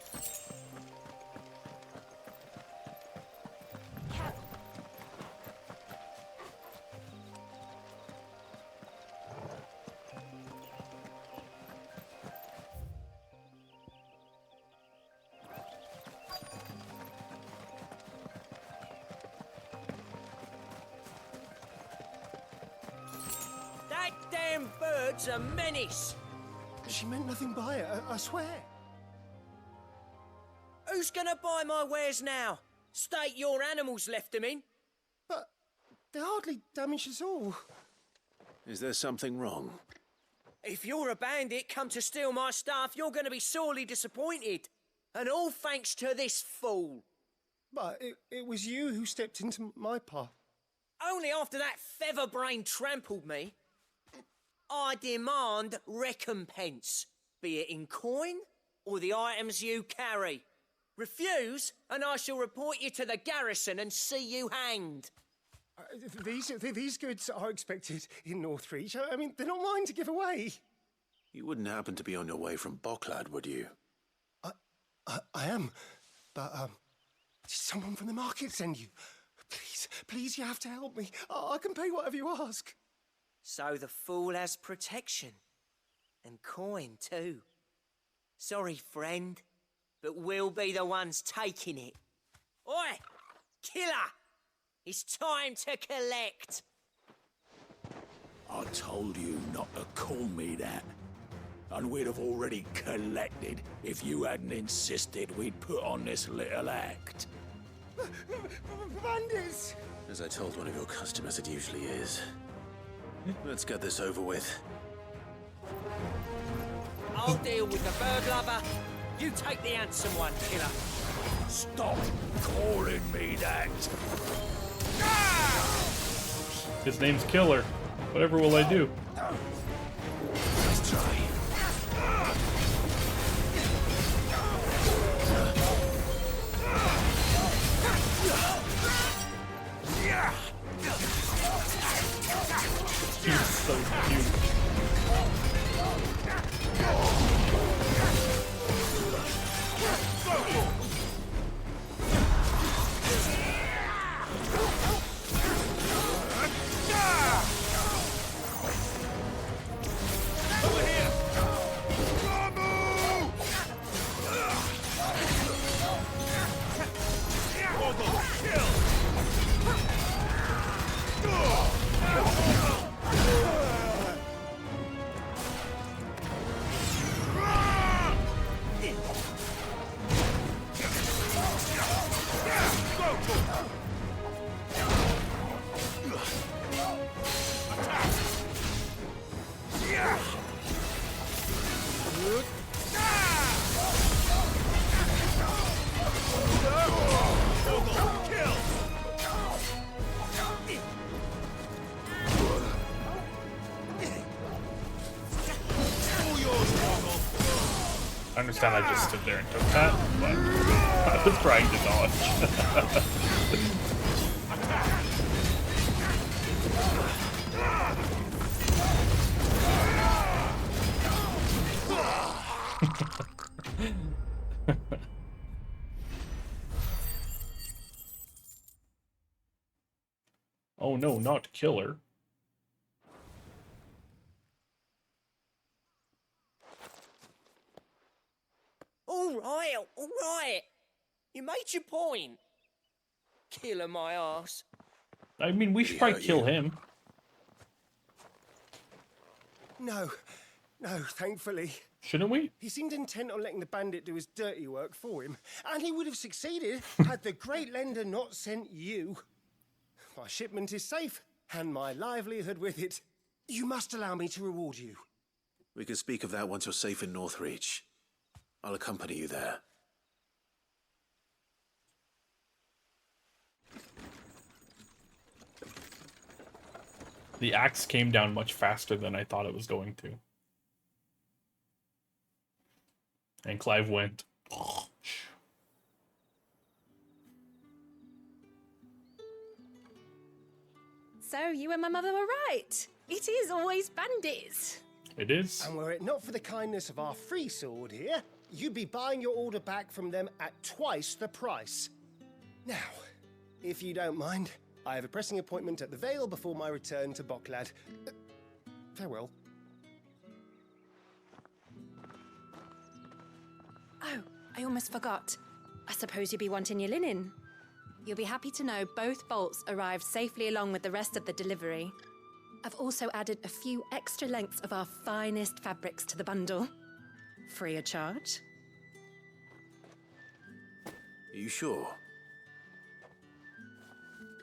That damn bird's a menace. She meant nothing by it, I swear. Who's gonna buy my wares now? State your animals left them in. But they hardly damaged us all. Is there something wrong? If you're a bandit come to steal my stuff, you're gonna be sorely disappointed. And all thanks to this fool. But it was you who stepped into my path. Only after that featherbrain trampled me. I demand recompense, be it in coin or the items you carry. Refuse, and I shall report you to the garrison and see you hanged. These goods are expected in Northreach. I mean, they're not mine to give away. You wouldn't happen to be on your way from Bocklad, would you? I am, but did someone from the market send you? Please, you have to help me. I can pay whatever you ask. So the fool has protection. And coin, too. Sorry, friend, but we'll be the ones taking it. Oi! Killer! It's time to collect! I told you not to call me that. And we'd have already collected if you hadn't insisted we'd put on this little act. Bandits! As I told one of your customers, it usually is. Let's get this over with. I'll deal with the bird lover. You take the handsome one, killer. Stop calling me that. His name's Killer. Whatever will I do? Let's try. He's so cute. understand I just stood there and took that, but I was trying to dodge. Oh no, not killer. All right. You made your point. Killer my ass. I mean, we should probably kill him. No, thankfully. Shouldn't we? He seemed intent on letting the bandit do his dirty work for him, and he would have succeeded had the great lender not sent you. My shipment is safe, and my livelihood with it. You must allow me to reward you. We can speak of that once you're safe in Northreach. I'll accompany you there. The axe came down much faster than I thought it was going to. And Clive went. So you and my mother were right. It is always bandits. It is. And were it not for the kindness of our free sword here, you'd be buying your order back from them at twice the price. Now, if you don't mind, I have a pressing appointment at the Vale before my return to Boklad. Farewell. Oh, I almost forgot. I suppose you'll be wanting your linen. You'll be happy to know both bolts arrived safely along with the rest of the delivery. I've also added a few extra lengths of our finest fabrics to the bundle. Free of charge. Are you sure?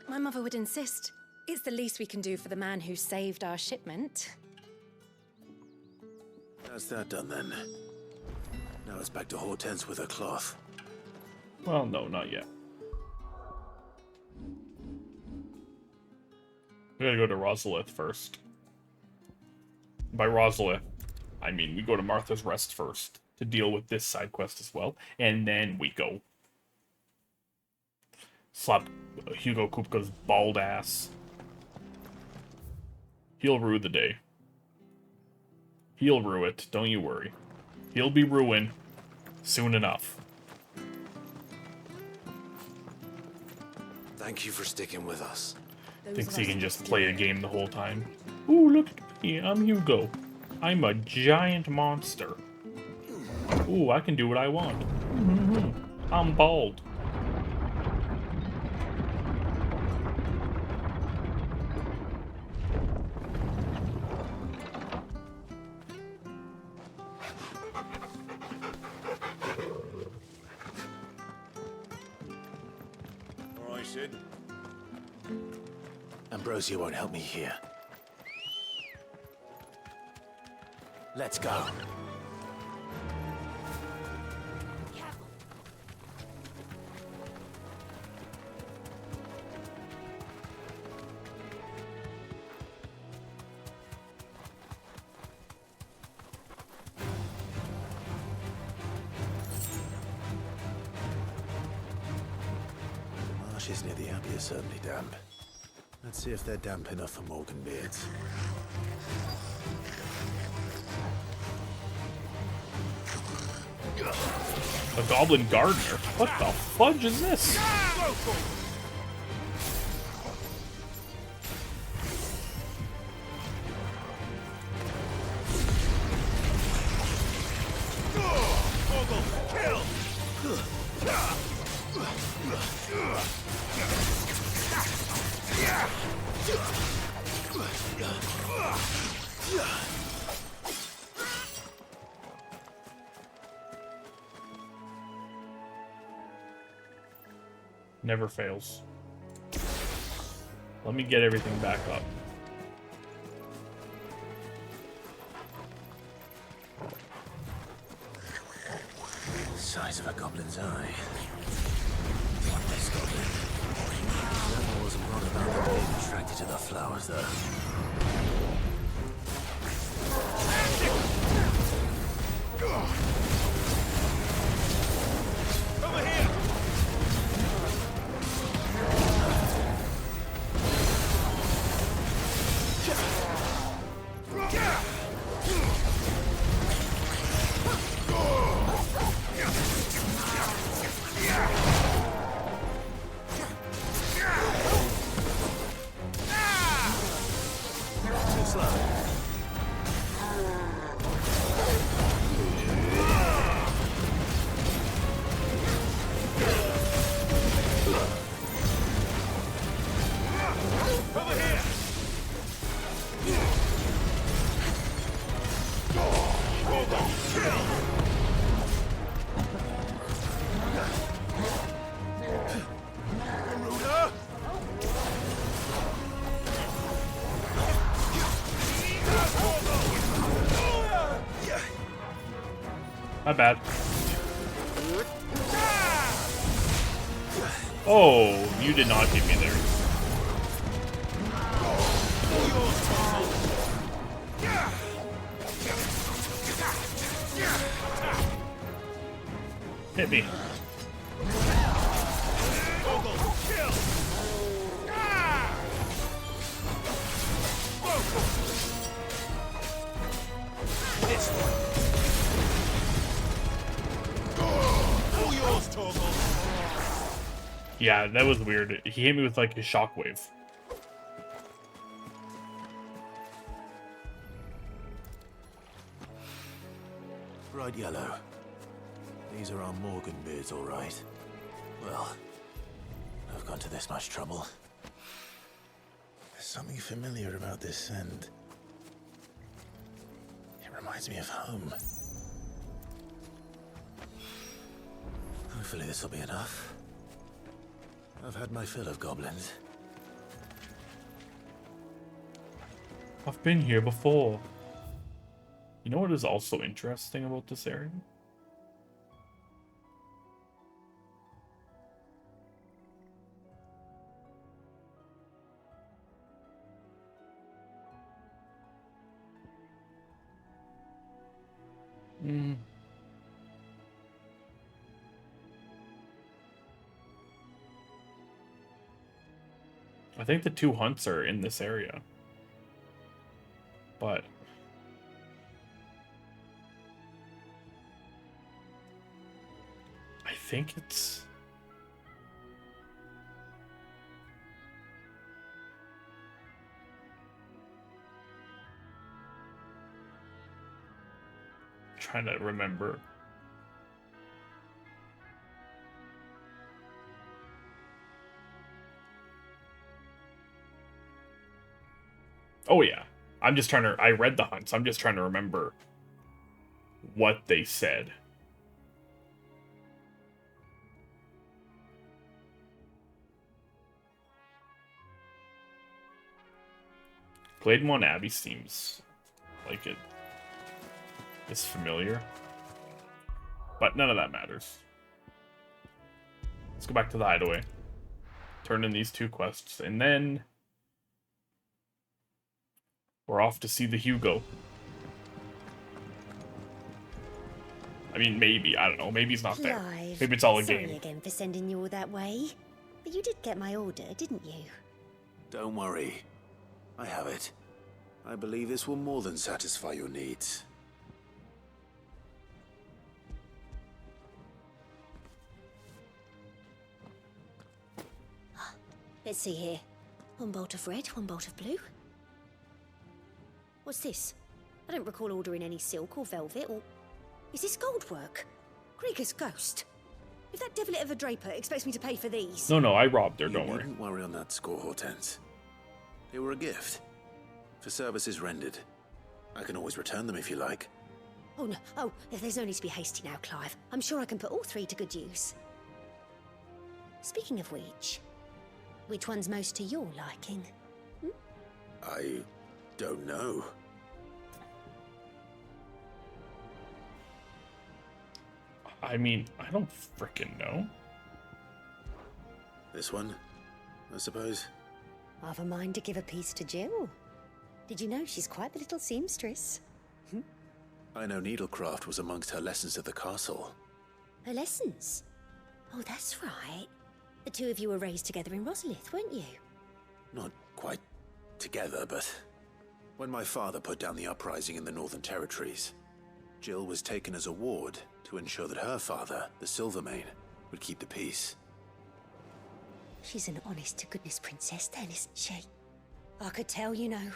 My mother would insist. It's the least we can do for the man who saved our shipment. That's that done then. Now it's back to Hortense with her cloth. Well, no, not yet. We gotta go to Rosalith first. By Rosalith, I mean we go to Martha's Rest first to deal with this side quest as well, and then we go slap Hugo Kupka's bald ass. He'll rue the day. He'll rue it, don't you worry. He'll be ruined soon enough. Thank you for sticking with us. Thinks he can just play a game the whole time. Ooh, look at me, I'm Hugo. I'm a giant monster. Ooh, I can do what I want. I'm bald. All right, Sid. Ambrosia won't help me here. Let's go. Marshes near the Abbey are certainly damp. Let's see if they're damp enough for Morgan beards. A goblin gardener? What the fudge is this? Never fails. Let me get everything back up. Size of a goblin's eye. This goblin. That wasn't wrong about them being attracted to the flowers, though. My bad. Oh, you did not hit me there. Hit me. Yeah, that was weird. He hit me with like a shockwave. Bright yellow. These are our Morgan beards, all right. Well, I've gone to this much trouble. There's something familiar about this scent. It reminds me of home. Hopefully this will be enough. I've had my fill of goblins. I've been here before. You know what is also interesting about this area? I think the two hunts are in this area. But I think it's trying to remember. Oh yeah. I'm just trying to I read the hunts. I'm just trying to remember what they said. Glademoon Abbey seems like it is familiar. But none of that matters. Let's go back to the hideaway. Turn in these two quests, and then we're off to see the Hugo. I mean, maybe. I don't know. Maybe he's not there. Maybe it's all a game. Sorry again for sending you all that way. But you did get my order, didn't you? Don't worry. I have it. I believe this will more than satisfy your needs. Let's see here. One bolt of red, one bolt of blue. What's this? I don't recall ordering any silk or velvet or... Is this gold work? Krieger's ghost. If that devilet of a draper expects me to pay for these... No, I robbed her, don't worry. Don't worry on that score, Hortense. They were a gift. For services rendered. I can always return them if you like. Oh, no. Oh, there's no need to be hasty now, Clive. I'm sure I can put all three to good use. Speaking of which one's most to your liking? I don't know. I mean, I don't frickin' know. This one, I suppose. I've a mind to give a piece to Jill. Did you know she's quite the little seamstress? I know needlecraft was amongst her lessons at the castle. Her lessons? Oh, that's right. The two of you were raised together in Rosalith, weren't you? Not quite together, but when my father put down the uprising in the Northern Territories, Jill was taken as a ward to ensure that her father, the Silvermane, would keep the peace. She's an honest-to-goodness princess then, isn't she? I could tell, you know.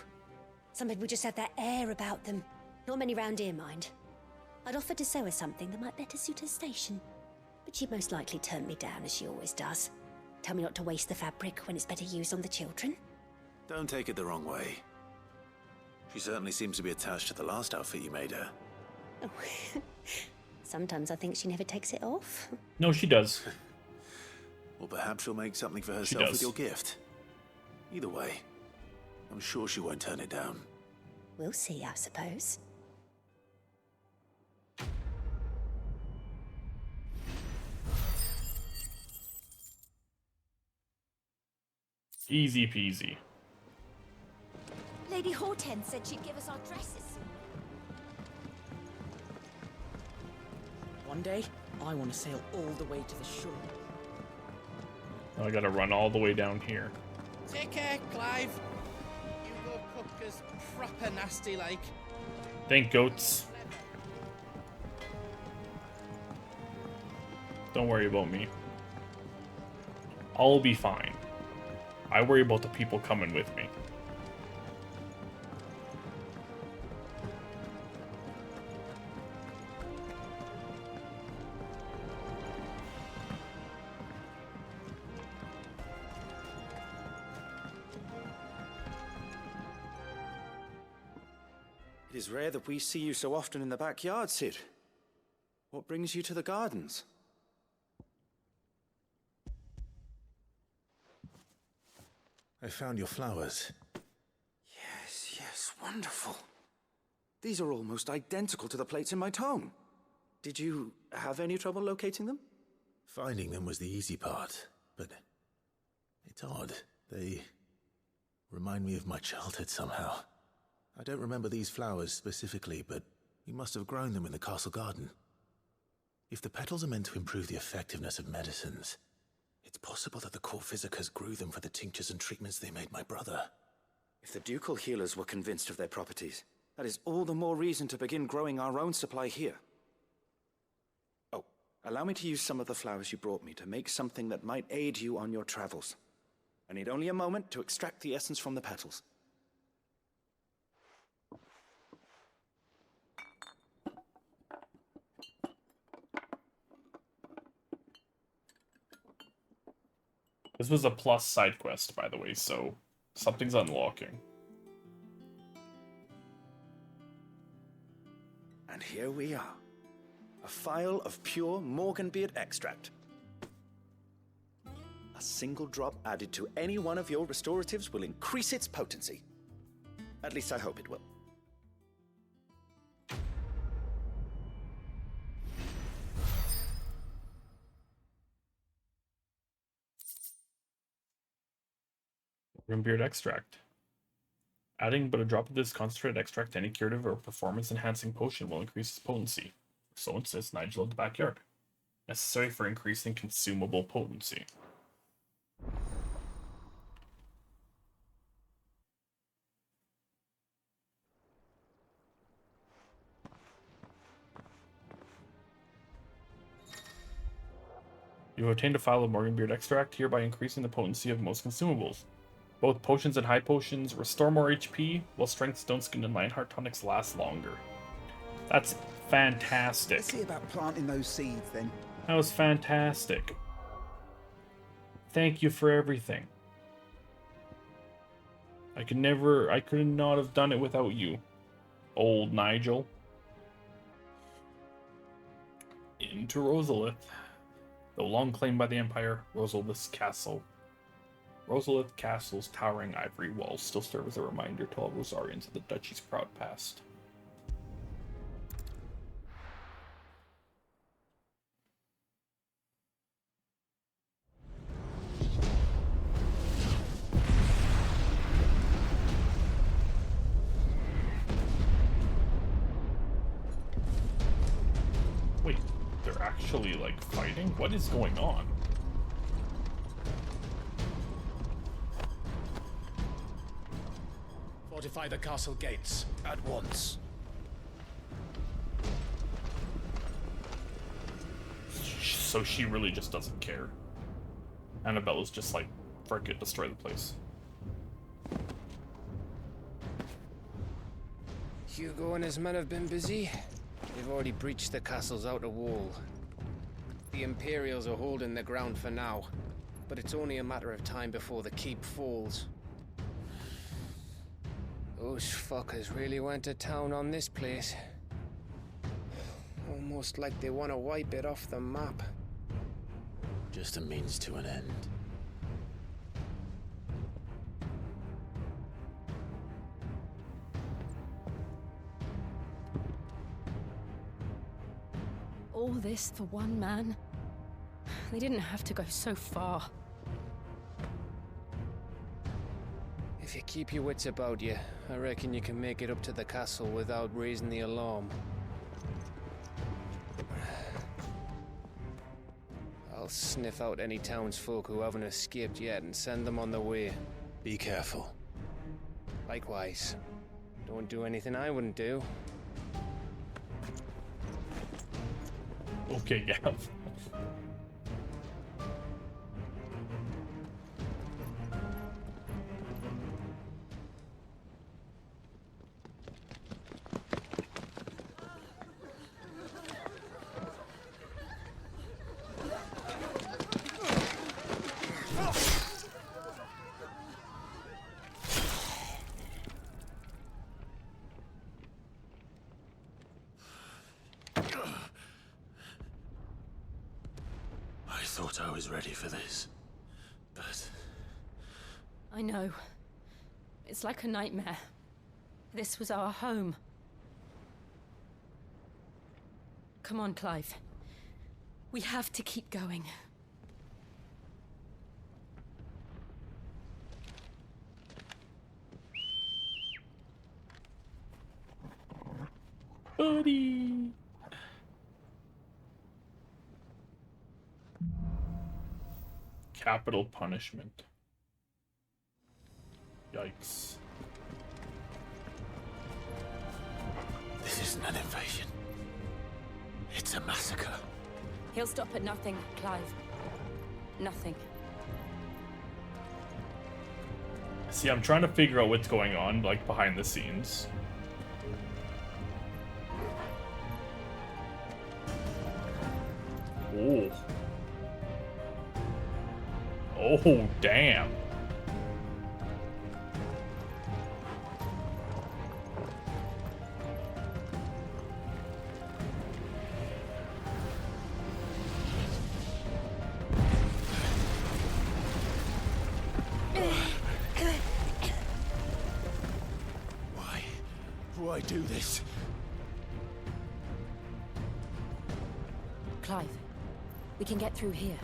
Some people just have that air about them. Not many round here, mind. I'd offered to sew her something that might better suit her station. But she'd most likely turn me down, as she always does. Tell me not to waste the fabric when it's better used on the children. Don't take it the wrong way. She certainly seems to be attached to the last outfit you made her. Oh. Sometimes I think she never takes it off. No, she does. Or perhaps she'll make something for herself with your gift. Either way, I'm sure she won't turn it down. We'll see, I suppose. Easy peasy. Lady Hortense said she'd give us our dresses. One day, I want to sail all the way to the shore. Oh, I gotta run all the way down here. Take care, Clive. You go cook is proper nasty like. Thank goats. Don't worry about me. I'll be fine. I worry about the people coming with me. It is rare that we see you so often in the backyard, Cid. What brings you to the gardens? I found your flowers. Yes, wonderful. These are almost identical to the plates in my tome. Did you have any trouble locating them? Finding them was the easy part, but it's odd. They remind me of my childhood somehow. I don't remember these flowers specifically, but we must have grown them in the castle garden. If the petals are meant to improve the effectiveness of medicines, it's possible that the court visitors grew them for the tinctures and treatments they made my brother. If the ducal healers were convinced of their properties, that is all the more reason to begin growing our own supply here. Oh, allow me to use some of the flowers you brought me to make something that might aid you on your travels. I need only a moment to extract the essence from the petals. This was a plus side quest, by the way, so something's unlocking. And here we are. A phial of pure Morganbeard extract. A single drop added to any one of your restoratives will increase its potency. At least I hope it will. Morganbeard extract. Adding but a drop of this concentrated extract to any curative or performance-enhancing potion will increase its potency. So insists Nigel in the backyard. Necessary for increasing consumable potency. You have obtained a phial of Morganbeard extract, hereby increasing the potency of most consumables. Both potions and high potions restore more HP, while Strength, Stone Skin, and Lionheart tonics last longer. That's fantastic. Let's see about planting those seeds then. That was fantastic. Thank you for everything. I could not have done it without you, old Nigel. Into Rosalith. Though long claimed by the Empire, Rosalith's Castle's towering ivory walls still serve as a reminder to all Rosarians of the duchy's proud past. Wait, they're actually, like, fighting? What is going on? Fortify the castle gates at once. So she really just doesn't care. Annabella's just like, frick it, destroy the place. Hugo and his men have been busy. They've already breached the castle's outer wall. The Imperials are holding the ground for now, but it's only a matter of time before the keep falls. Those fuckers really went to town on this place. Almost like they want to wipe it off the map. Just a means to an end. All this for one man? They didn't have to go so far. If you keep your wits about you, I reckon you can make it up to the castle without raising the alarm. I'll sniff out any townsfolk who haven't escaped yet and send them on their way. Be careful. Likewise. Don't do anything I wouldn't do. Okay, Gav. I thought I was ready for this, but... I know. It's like a nightmare. This was our home. Come on, Clive. We have to keep going. Buddy! Capital punishment. Yikes. This isn't an invasion. It's a massacre. He'll stop at nothing, Clive. Nothing. See, I'm trying to figure out what's going on, like, behind the scenes. Oh. Oh, damn. Why do this? Clive, we can get through here.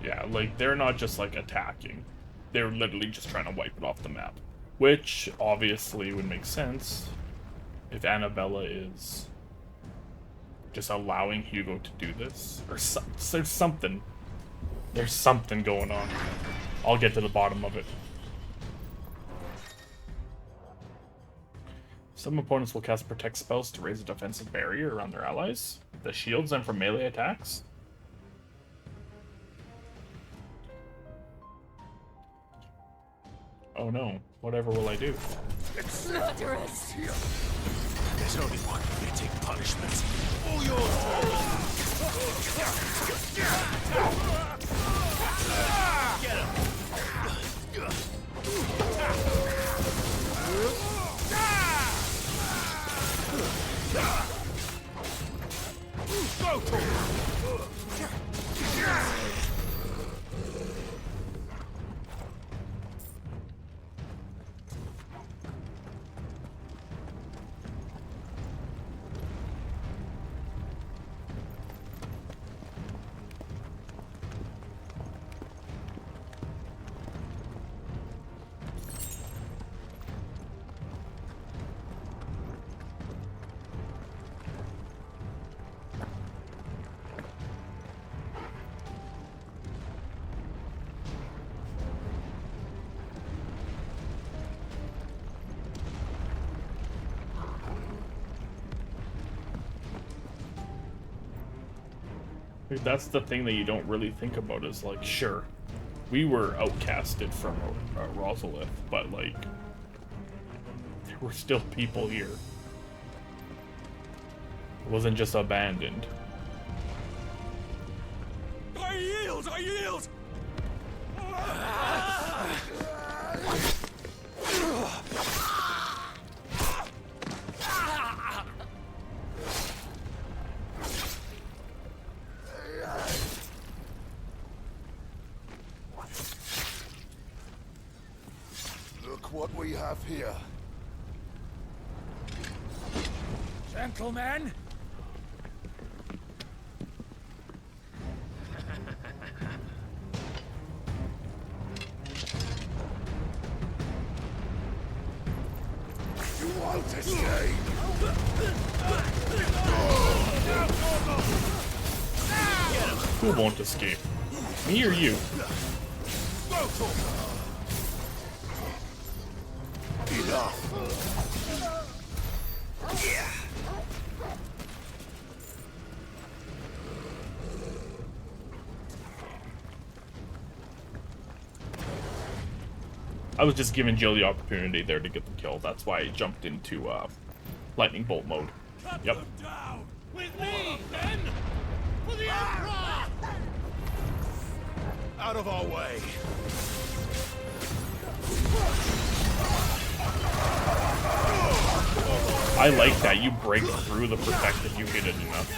Yeah, like, they're not just, like, attacking. They're literally just trying to wipe it off the map. Which, obviously, would make sense if Annabella is just allowing Hugo to do this. Or there's something. There's something going on. I'll get to the bottom of it. Some opponents will cast protect spells to raise a defensive barrier around their allies. The shields them from melee attacks. Oh no, whatever will I do? It's murderous! There's only one fitting punishment. All your Get him! Go for it! That's the thing that you don't really think about is, like, sure, we were outcasted from Rosalith, but, like, there were still people here. It wasn't just abandoned. I yield! I yield! Look what we have here. Gentlemen! You won't escape! Who won't escape? Me or you? Enough! I was just giving Jill the opportunity there to get the kill. That's why I jumped into lightning bolt mode. Yep. With me, then! For the Emperor! Out of our way! I like that. You break through the protected, you hit it enough.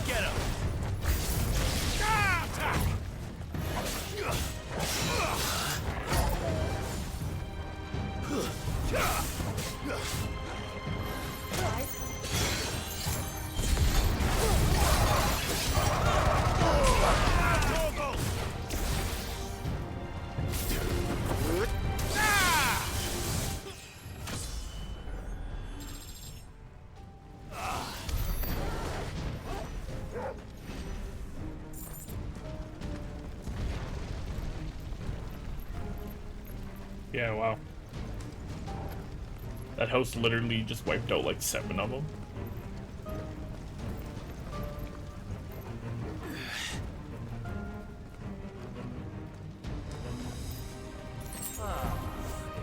Get him! Yeah, wow. That house literally just wiped out like 7 of them.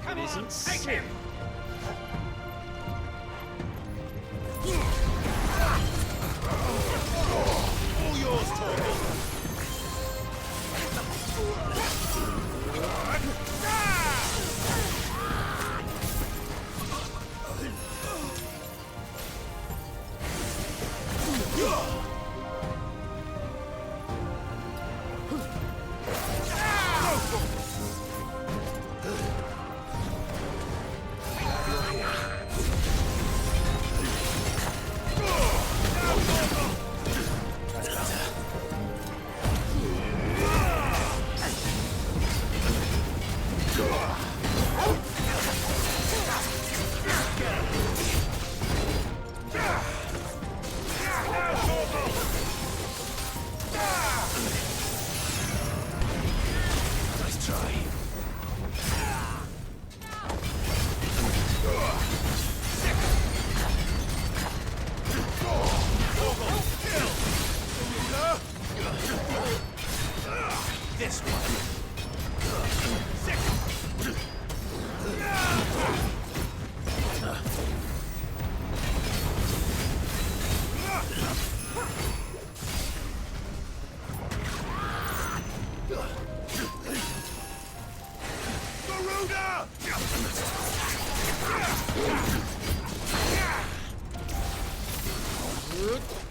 Come on, take him! All yours, Torgal!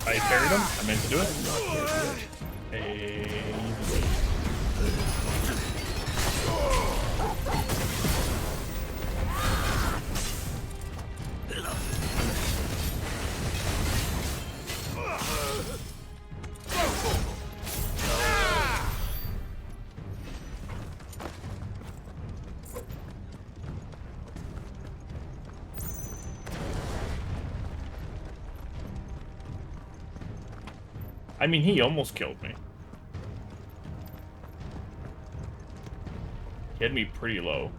I parried him. I meant to do it. Hey. I mean, he almost killed me. He had me pretty low.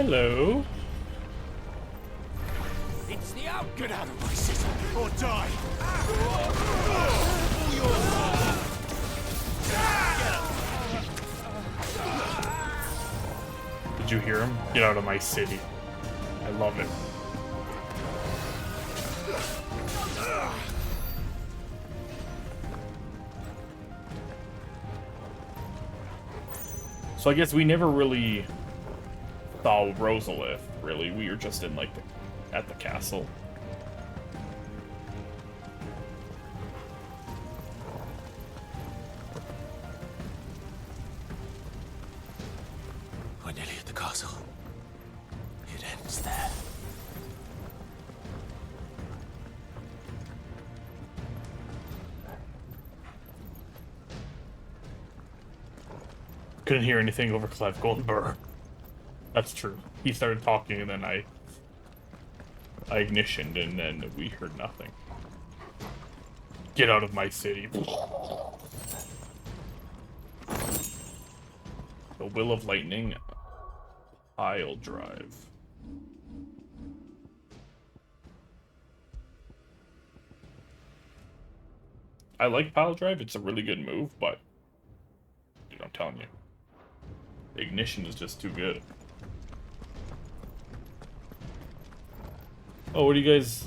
Hello. It's the out. Get out of my city or die. Did you hear him? Get out of my city. I love it. So I guess we never really saw Rosalith, really. We were just in, like, at the castle. We're nearly at the castle. It ends there. Couldn't hear anything over Clef Golden Burr. That's true. He started talking and then I ignitioned and then we heard nothing. Get out of my city. The Will of Lightning pile drive. I like pile drive. It's a really good move, but dude, I'm telling you, the ignition is just too good. Oh, what are you guys?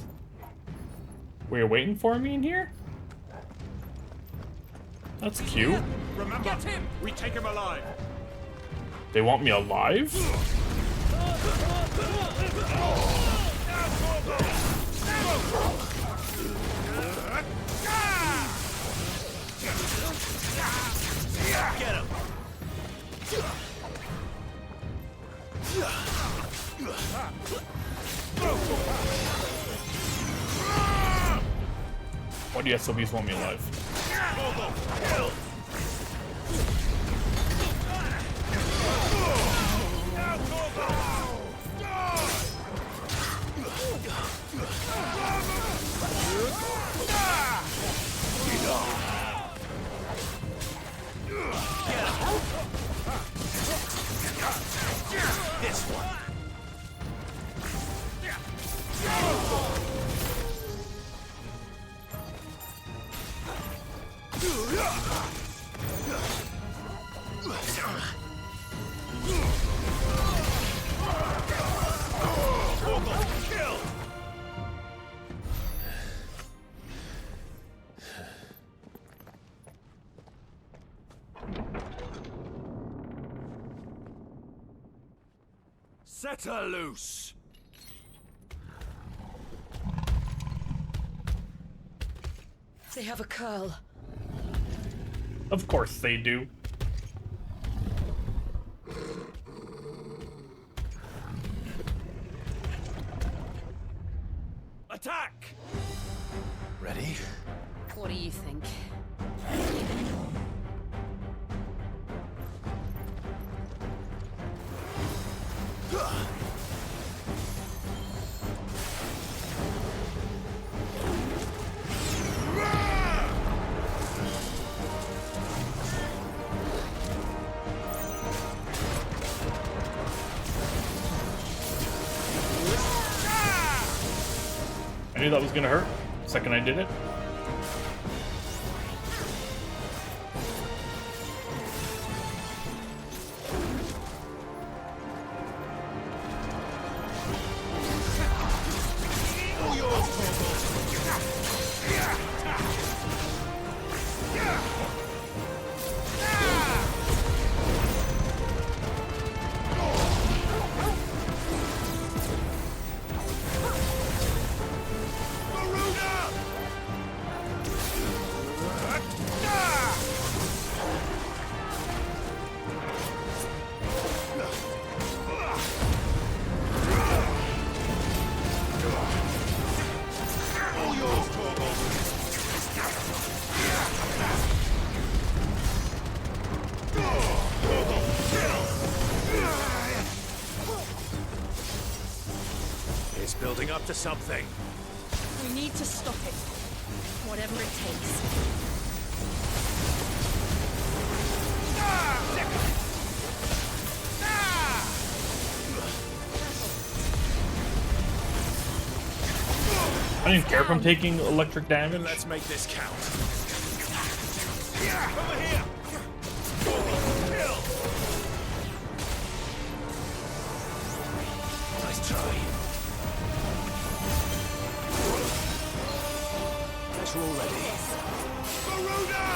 Were you waiting for me in here? That's cute. Remember, get him. We take him alive. They want me alive? Get him. Why do you SOBs want me alive? This one. Set her loose. They have a curl. Of course they do. Attack! Ready? What do you think? I knew that was gonna hurt the second I did it. It's building up to something. We need to stop it. Whatever it takes. I didn't care if I'm taking electric damage. Let's make this count. Over here. Kill. Nice try. Guess we're all ready. Garuda!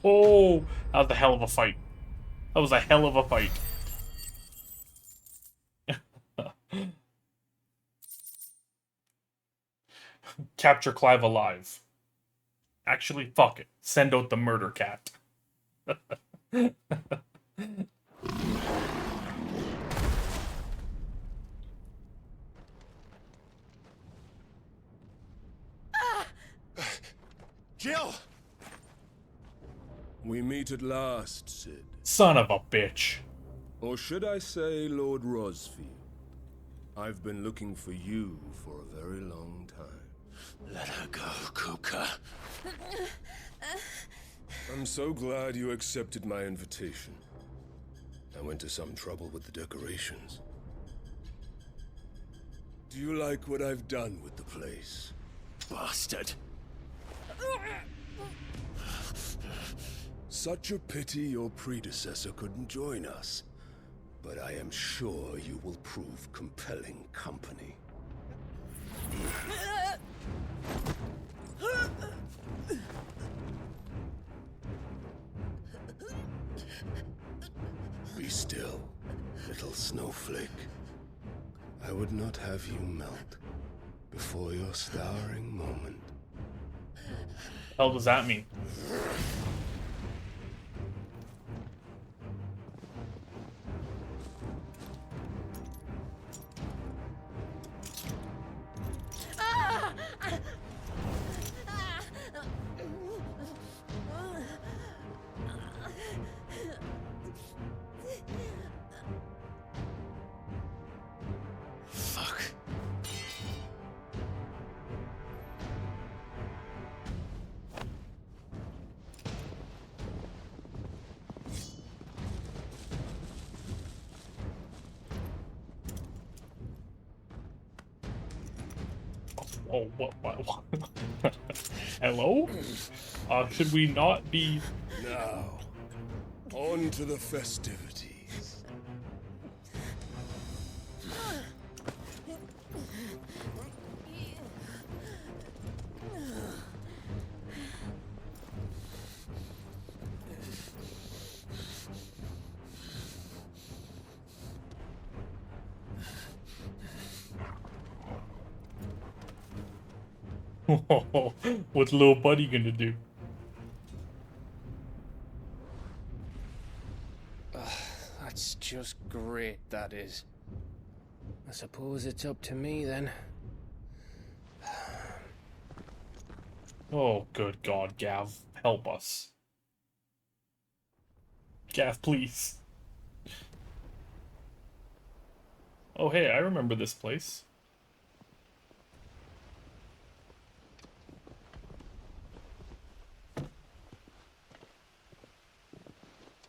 Oh, that was a hell of a fight. That was a hell of a fight. Capture Clive alive. Actually, fuck it. Send out the murder cat. Jill! We meet at last, Sid. Son of a bitch. Or should I say, Lord Rosfield? I've been looking for you for a very long time. Let her go, Kuka. I'm so glad you accepted my invitation. I went to some trouble with the decorations. Do you like what I've done with the place? Bastard. Such a pity your predecessor couldn't join us. But I am sure you will prove compelling company. Be still, little snowflake. I would not have you melt before your starring moment. Hell does that mean? Fuck. Oh, what? Hello? Should we not be... Now, on to the festivities. What's little buddy gonna do? That's just great, that is. I suppose it's up to me then. Oh, good God, Gav. Help us. Gav, please. Oh, hey, I remember this place.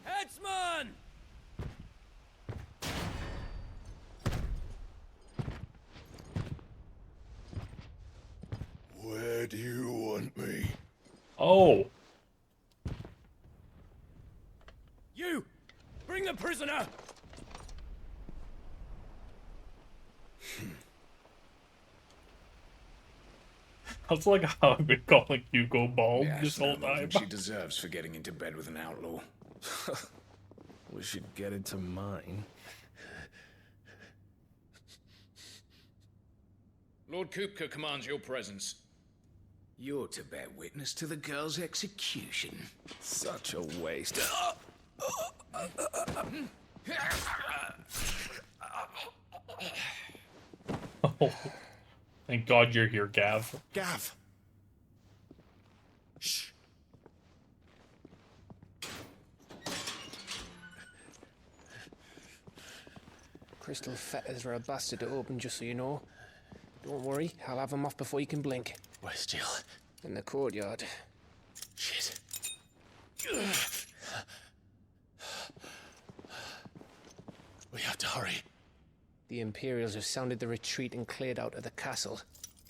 Headsman! Where do you want me? Oh. You! Bring the prisoner! That's like how I've been calling Hugo bald this whole That's nothing time. she deserves for getting into bed with an outlaw. We should get into mine. Lord Kupka commands your presence. You're to bear witness to the girl's execution. Such a waste. Oh, thank God you're here, Gav. Gav! Shh. Crystal fetters are a bastard to open, just so you know. Don't worry, I'll have them off before you can blink. Where's Jill? In the courtyard. Shit. We have to hurry. The Imperials have sounded the retreat and cleared out of the castle,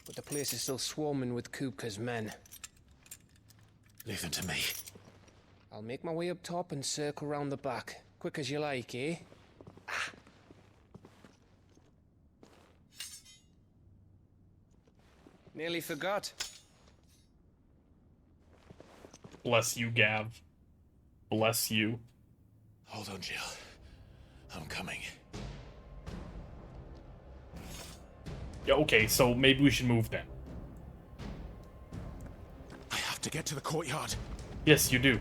but the place is still swarming with Kupka's men. Leave them to me. I'll make my way up top and circle round the back. Quick as you like, eh? Nearly forgot. Bless you, Gav. Bless you. Hold on, Jill. I'm coming. Yeah, okay, so maybe we should move then. I have to get to the courtyard. Yes, you do.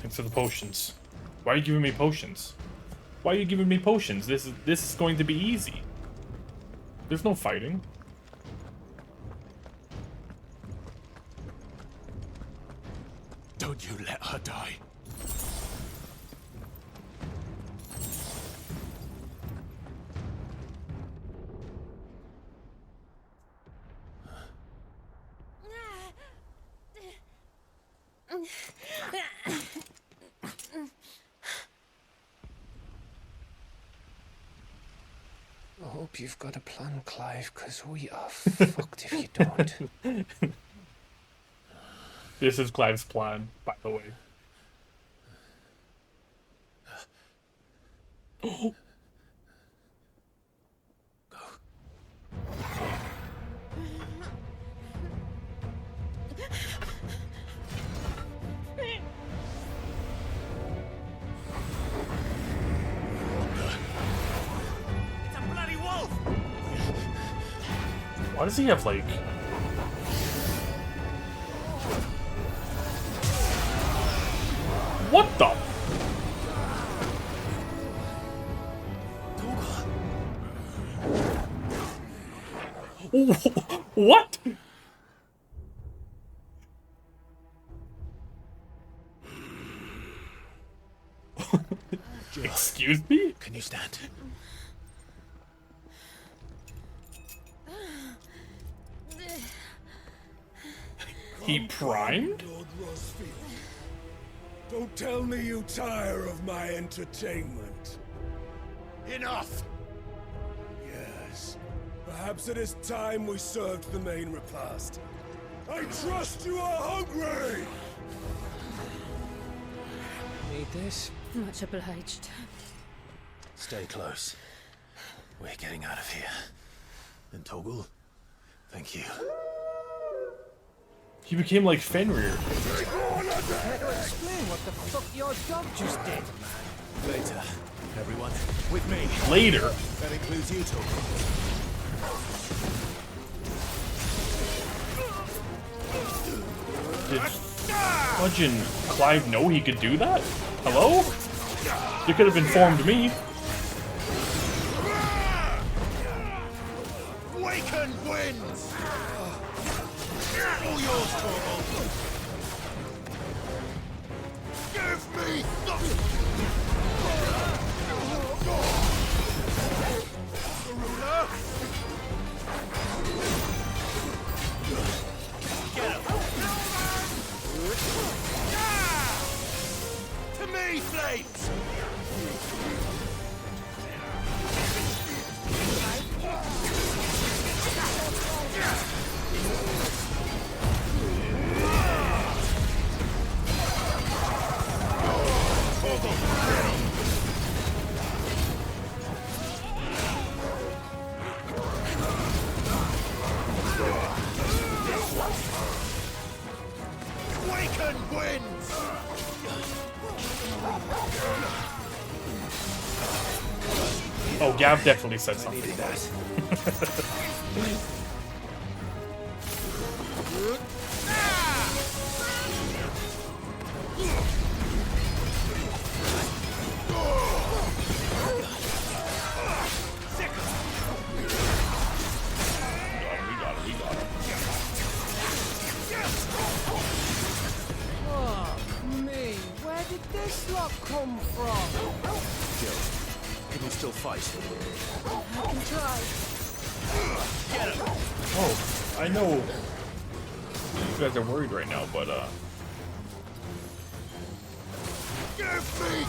Thanks for the potions. Why are you giving me potions? Why are you giving me potions? This is going to be easy. There's no fighting. Don't you let her die. I hope you've got a plan, Clive, because we are fucked if you don't. This is Clive's plan, by the way. Oh. It's a bloody wolf! Why does he have, like... What the? What? Excuse me? Can you stand? He primed? Lord Rosfield. Don't tell me you tire of my entertainment. Enough! Yes. Perhaps it is time we served the main repast. I trust you are hungry! Need this? Much obliged. Stay close. We're getting out of here. And Toggle, thank you. He became like Fenrir. Care to explain what the fuck your dog just did? Later, everyone. With me. Later? That includes you, Toggle. Did... Fudgin' Clive know he could do that? Hello? You could have informed me. Waken winds! All yours, Torvald! Give me the... Garuda! Get him! To me, Flames! Waken winds! Oh, Gav definitely said something. Oh, me, where did this lot come from? Jill, can you still fight? I can try. Get him! Oh, I know you guys are worried right now, but Give me!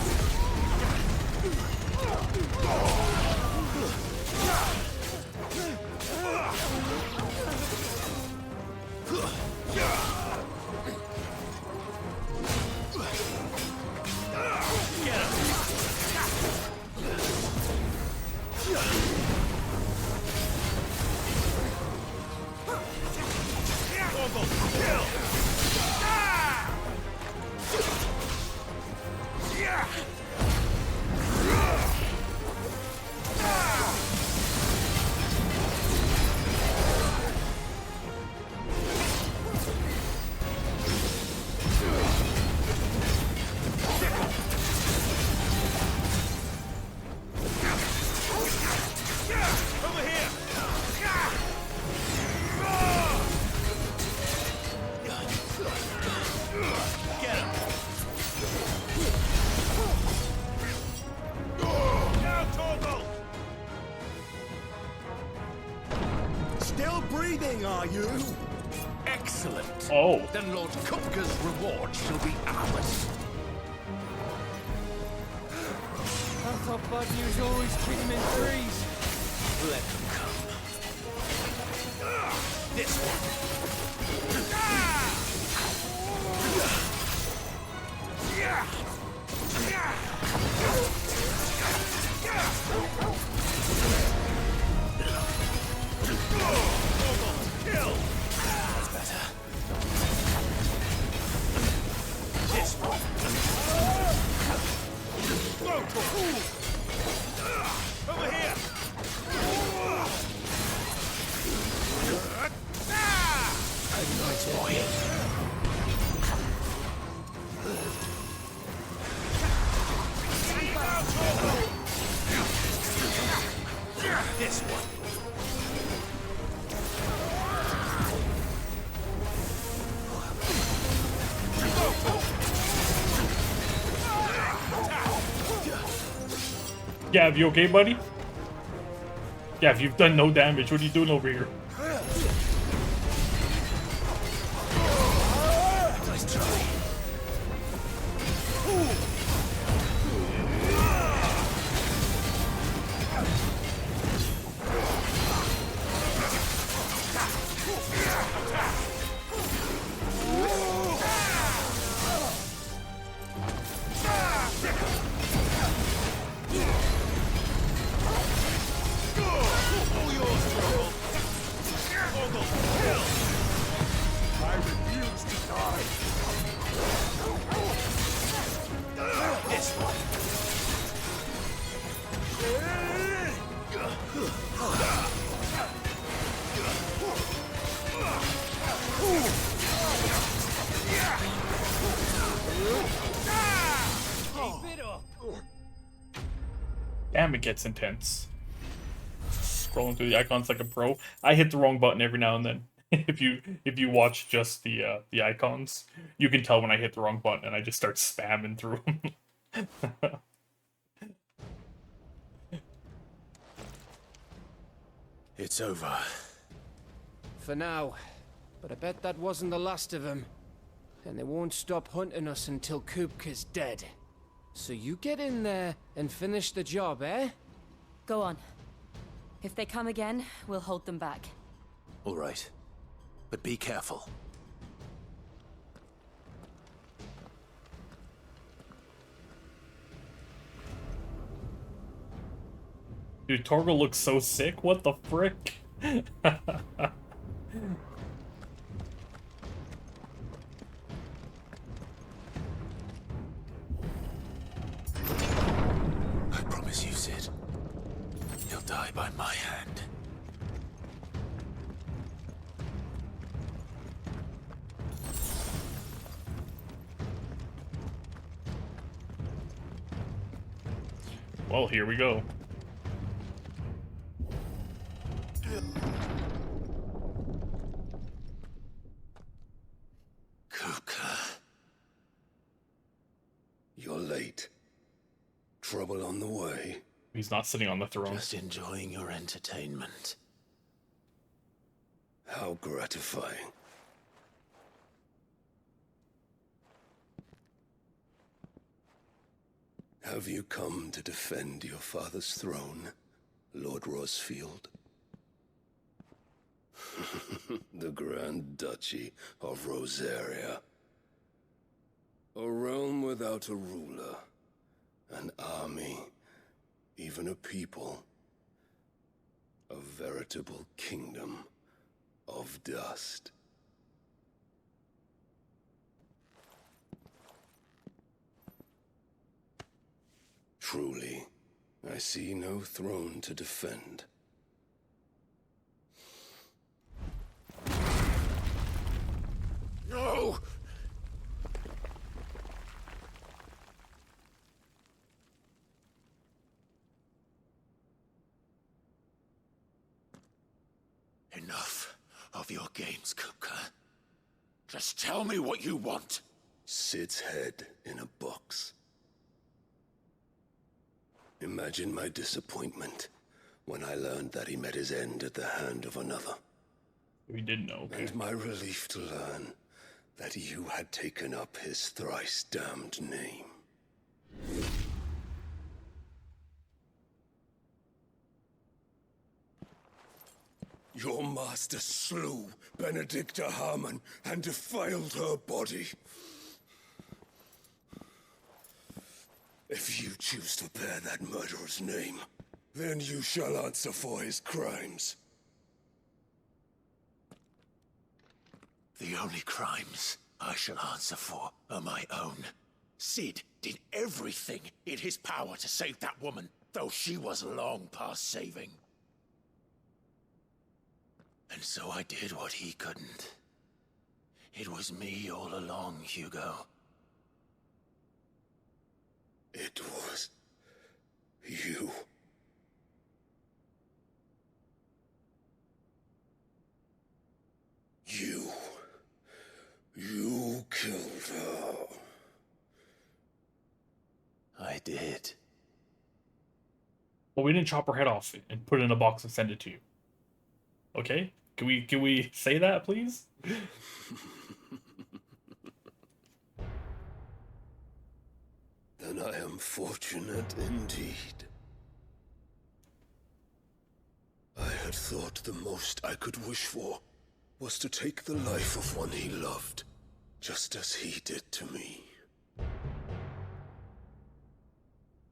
Still breathing, are you? Excellent. Oh. Then Lord Kupka's reward shall be ours. I thought bad news always came in threes. Let them come. This one. Kill! That's better. This one. Over here! A nice boy. This one. Gav, you okay, buddy? Gav, you've done no damage. What are you doing over here? Nice try. Damn, it gets intense. Scrolling through the icons like a pro. I hit the wrong button every now and then. If you watch just the icons, you can tell when I hit the wrong button and I just start spamming through them. It's over. For now. But I bet that wasn't the last of them. And they won't stop hunting us until Kupka's dead. So you get in there and finish the job, eh? Go on. If they come again, we'll hold them back. All right. But be careful. Dude, Torgal looks so sick. What the frick? I promise you, Sid. He'll die by my hand. Well, here we go. Kupka. You're late. Trouble on the way. He's not sitting on the throne. Just enjoying your entertainment. How gratifying. Have you come to defend your father's throne, Lord Rosfield? The Grand Duchy of Rosaria. A realm without a ruler, an army, even a people. A veritable kingdom of dust. Truly, I see no throne to defend. No! Enough of your games, Kupka. Just tell me what you want. Sid's head in a box. Imagine my disappointment when I learned that he met his end at the hand of another. We didn't know. Okay. And my relief to learn that you had taken up his thrice damned name. Your master slew Benedicta Harmon and defiled her body. If you choose to bear that murderer's name, then you shall answer for his crimes. The only crimes I shall answer for are my own. Sid did everything in his power to save that woman, though she was long past saving. And so I did what he couldn't. It was me all along, Hugo. It was you. You killed her. I did. Well, we didn't chop her head off and put it in a box and send it to you. Okay? Can we say that, please? Then I am fortunate indeed. I had thought the most I could wish for was to take the life of one he loved, just as he did to me.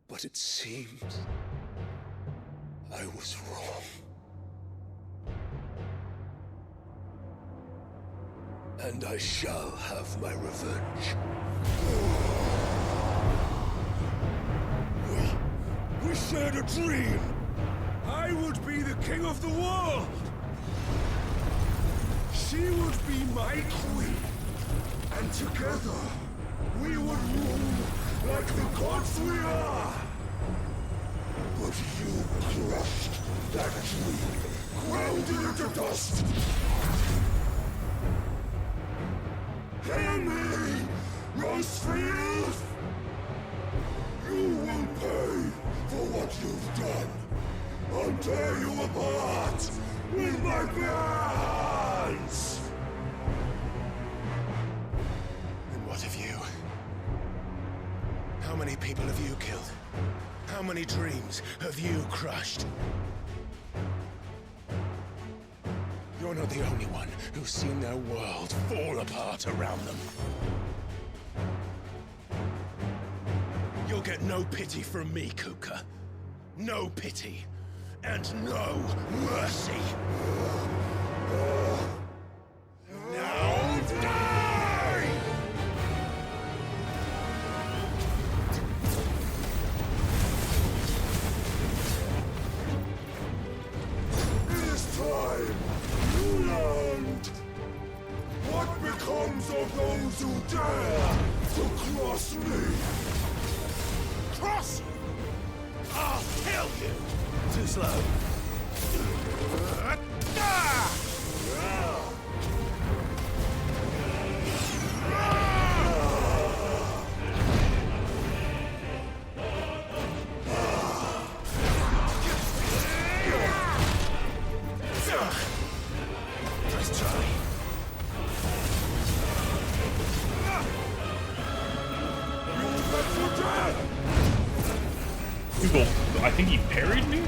But it seems I was wrong. And I shall have my revenge. We shared a dream! I would be the king of the world! She would be my queen! And together, we would rule like the gods we are! But lost! Hear me, Rosefield! You will pay for what you've done. I'll tear you apart with my hands! And what of you? How many people have you killed? How many dreams have you crushed? You're not the only one who's seen their world fall apart around them. You'll get no pity from me, Kuka. No pity. And no mercy. Now die! It is time you learned what becomes of those who dare to cross me. Cross! I'll kill you! Too slow. Nice try. Hugo, I think he parried me?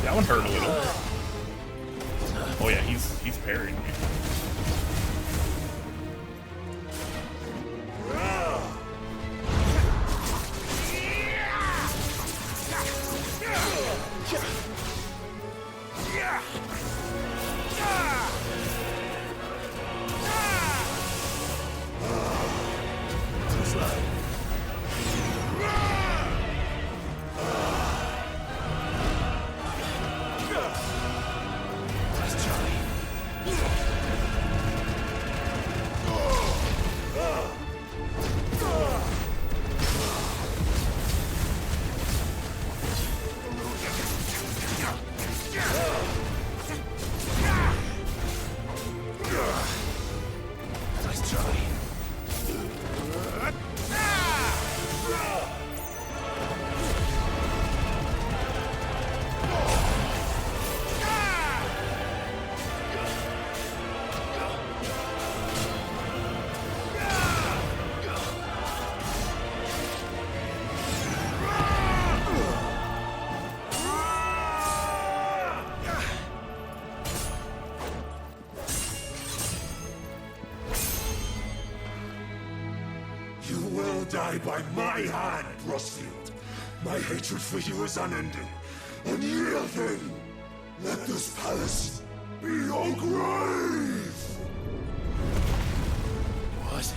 That one hurt a little. Oh yeah, he's parried me. Die by my hand, Rossfield. My hatred for you is unending, unyielding. Let this palace be your grave! What?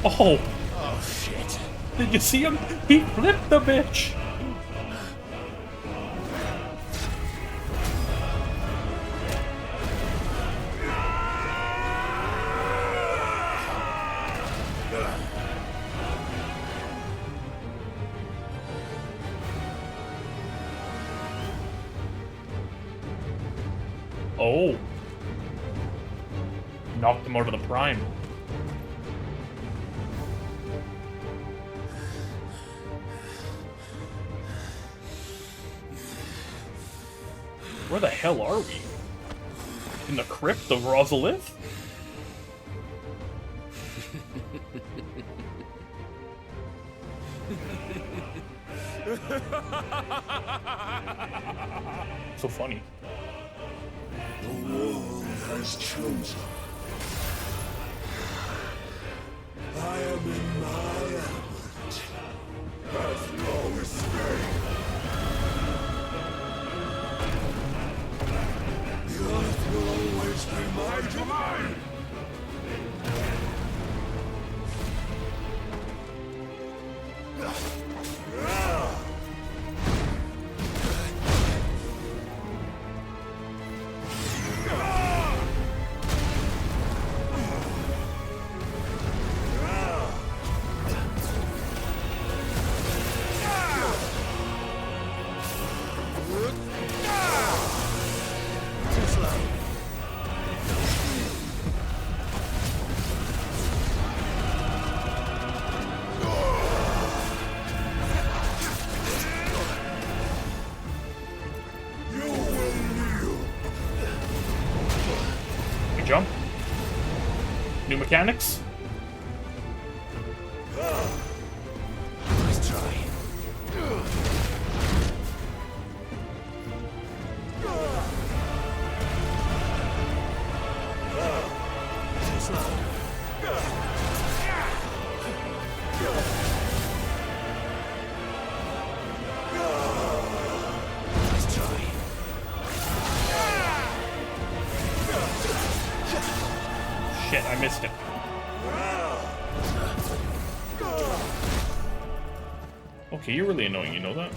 Oh! Oh, shit. Did you see him? He flipped the bitch! Oh. Knocked him out of the prime. Where the hell are we? In the crypt of Rosalith? So funny. The world has chosen. I am in my element. There's no escape. The earth will always be my domain. mechanics. Nice try. Too slow. Nice try. Shit, I missed it. Okay, you're really annoying, you know that?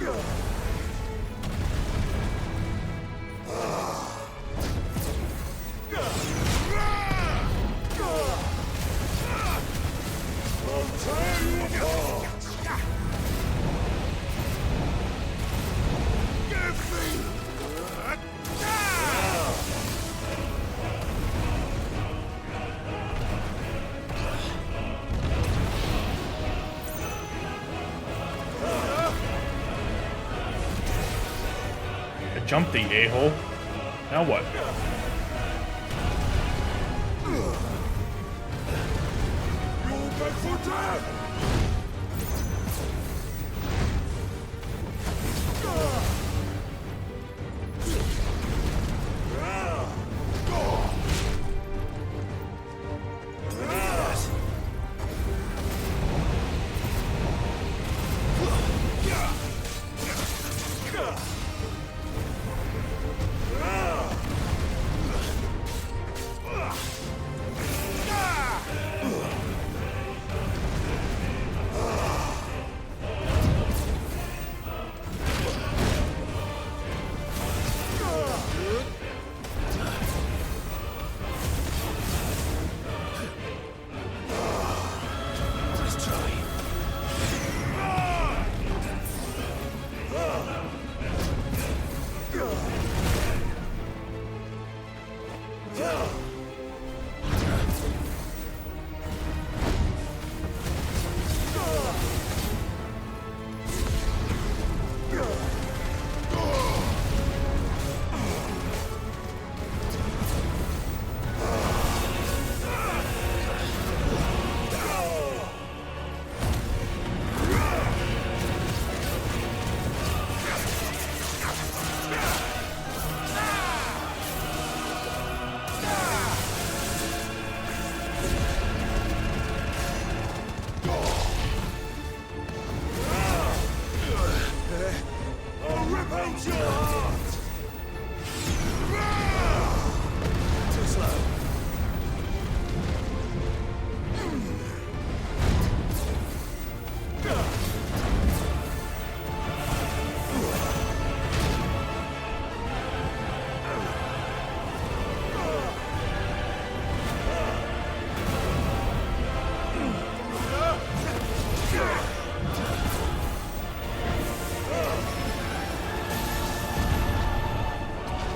Jump the a-hole. Now what? You'll beg for death!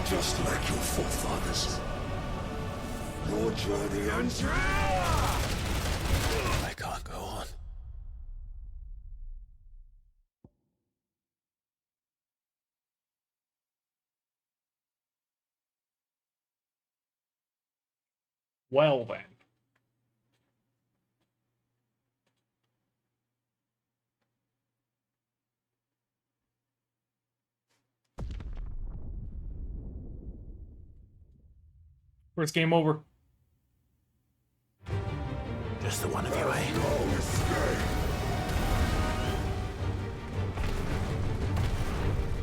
Just like your forefathers. Your journey ends here! I can't go on. Well then. First game over. Just the one of you, eh? No escape!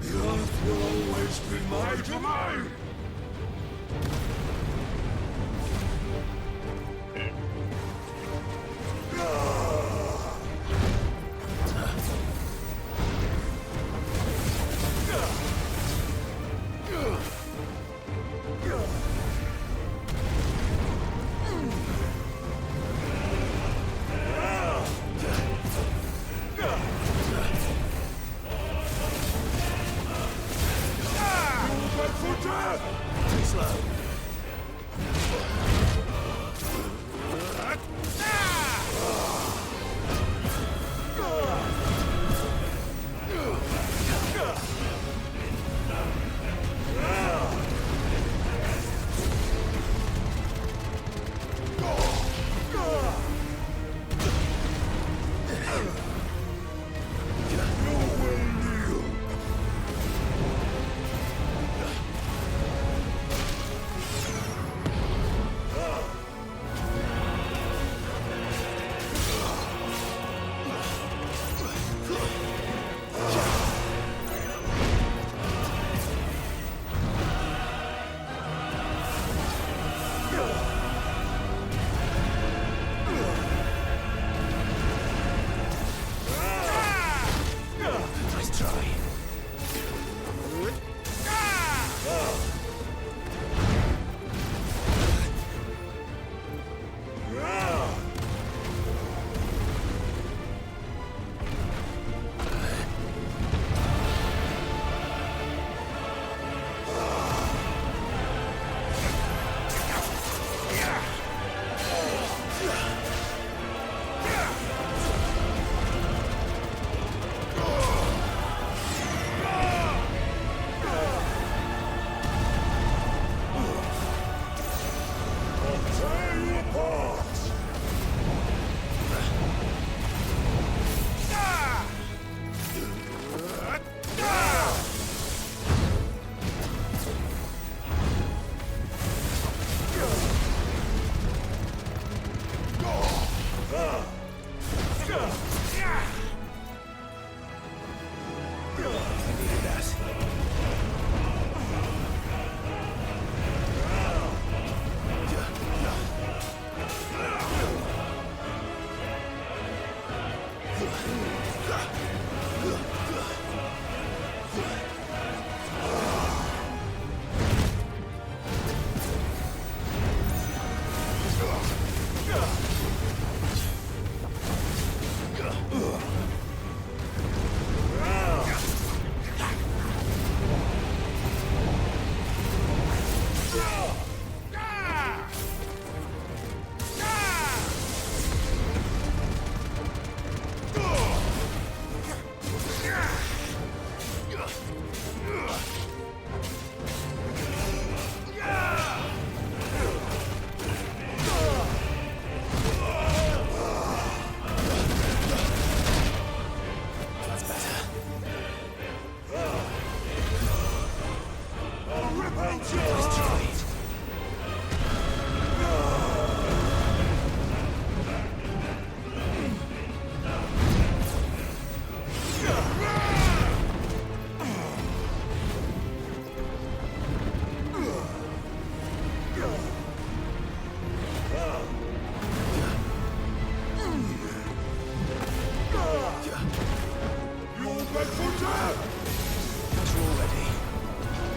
The Earth will always be my domain! For death!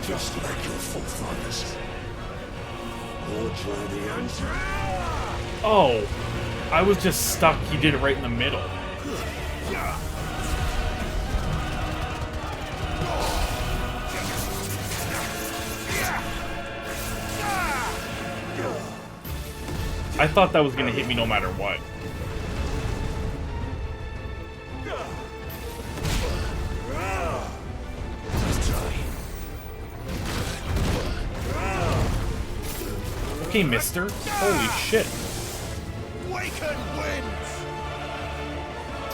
Just like your forefathers. Oh, I was just stuck. He did it right in the middle. I thought that was gonna hit me no matter what. Okay, mister. Holy shit. Waken winds!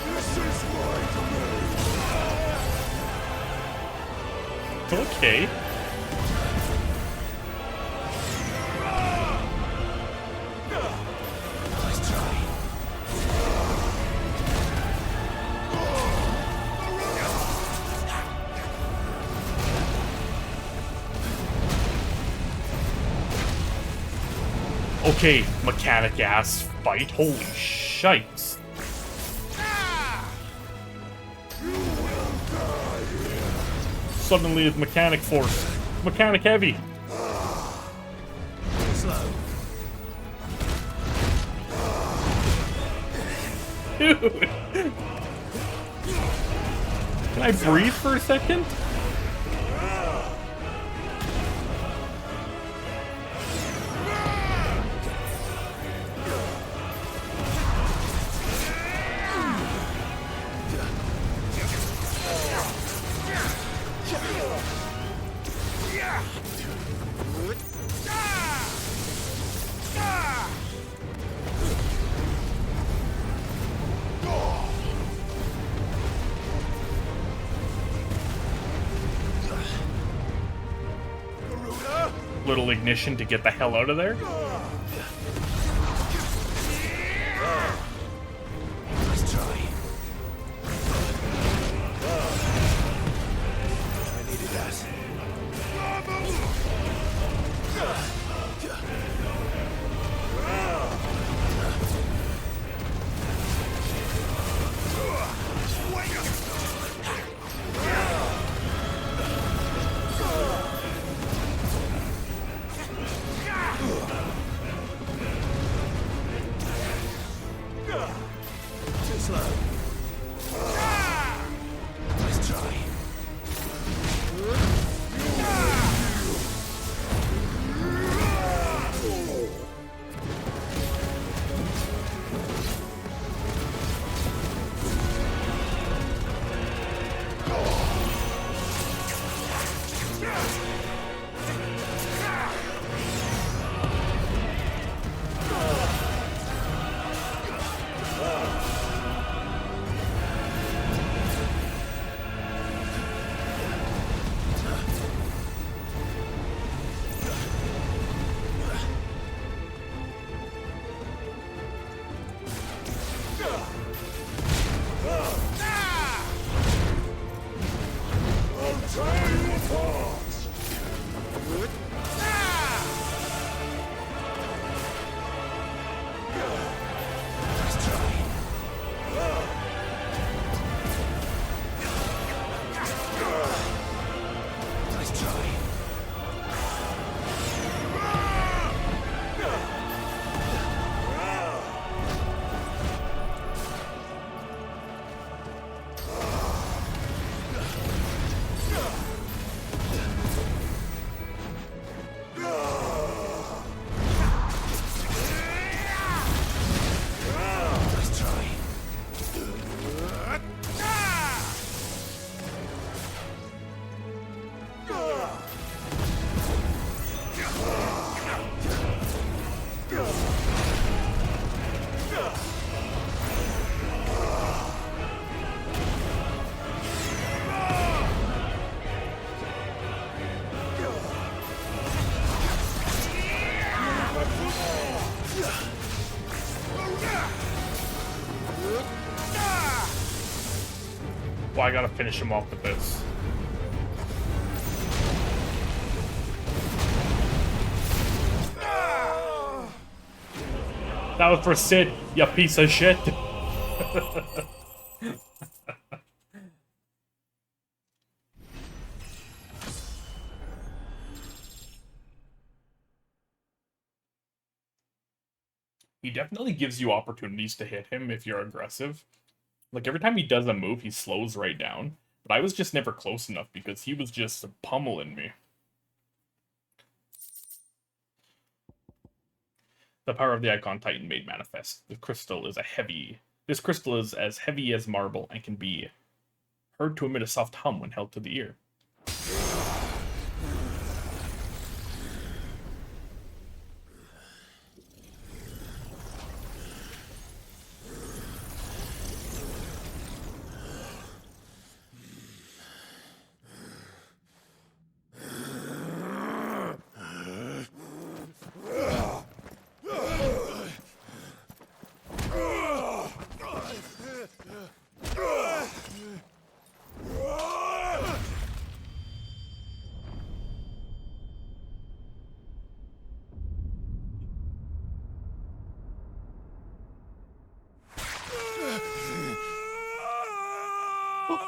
This is my domain! Okay. Nice try. Okay, mechanic ass fight. Holy shites. Suddenly it's mechanic force. Mechanic heavy. Slow. Dude. Can I breathe for a second? Little ignition to get the hell out of there. Nice try. I needed that. Too slow. Nice try. Well, I gotta finish him off with this. That was for Sid, you piece of shit. He definitely gives you opportunities to hit him if you're aggressive. Like, every time he does a move, he slows right down. But I was just never close enough because he was just pummeling me. The power of the Icon Titan made manifest. This crystal is as heavy as marble and can be heard to emit a soft hum when held to the ear.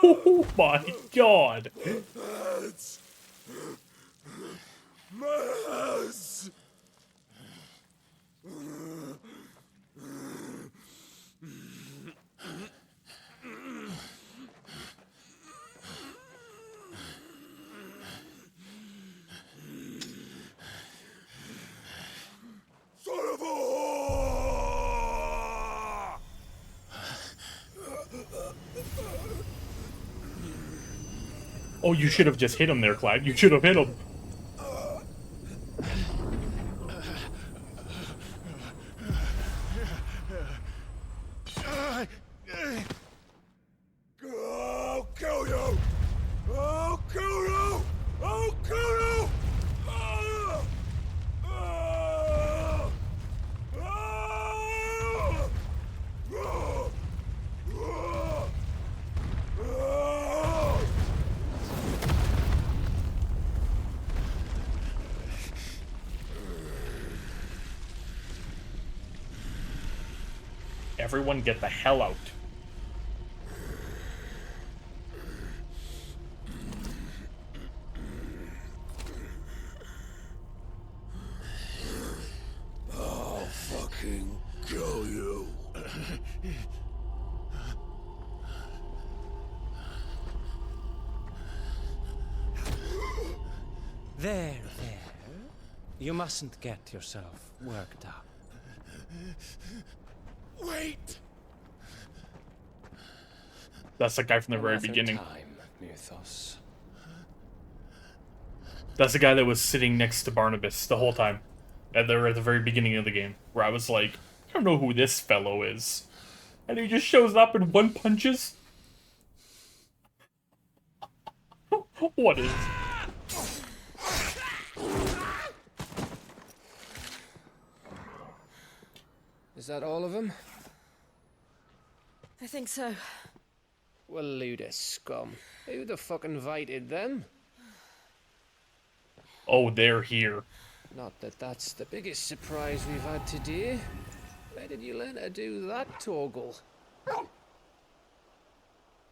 Oh my god! That's my house. Son of a whore! Oh, you should have just hit him there, Clyde. You should have hit him. I'll kill you! I'll kill you! I'll kill you! Everyone get the hell out. I'll fucking kill you. There. You mustn't get yourself worked up. Wait! That's the guy from the very beginning. Time, Mythos. That's the guy that was sitting next to Barnabas the whole time. At the very beginning of the game. Where I was like, I don't know who this fellow is. And he just shows up and one punches. What is... Is that all of them? I think so. Well, Luda scum. Who the fuck invited them? Oh, they're here. Not that that's the biggest surprise we've had today. Where did you learn to do that, Torgal?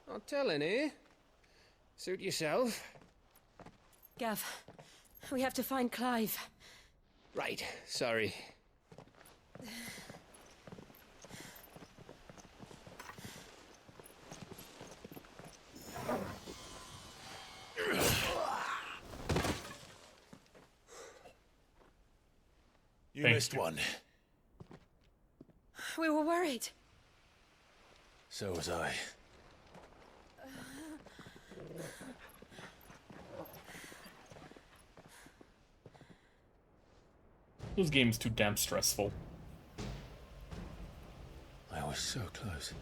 Not telling, eh? Suit yourself. Gav, we have to find Clive. Right, sorry. You missed one. We were worried. So was I. This game's too damn stressful. I was so close.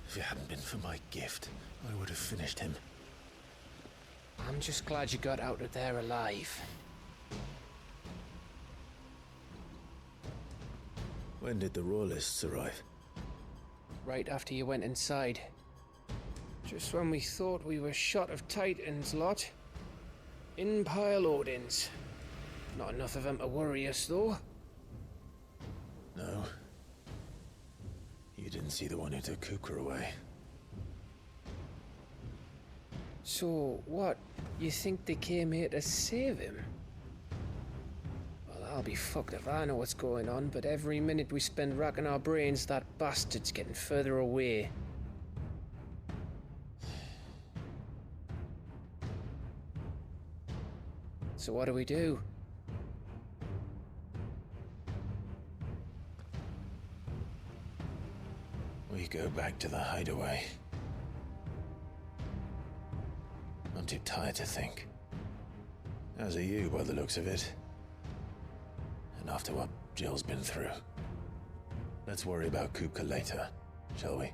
If it hadn't been for my gift, I would have finished him. I'm just glad you got out of there alive. When did the Royalists arrive? Right after you went inside. Just when we thought we were shot of Titans, lot. In pile Odins. Not enough of them to worry us, though. No. You didn't see the one who took Kupka away. So, what? You think they came here to save him? Well, I'll be fucked if I know what's going on, but every minute we spend racking our brains, that bastard's getting further away. So what do we do? We go back to the hideaway. I'm too tired to think. As are you, by the looks of it. And after what Jill's been through. Let's worry about Kupka later, shall we?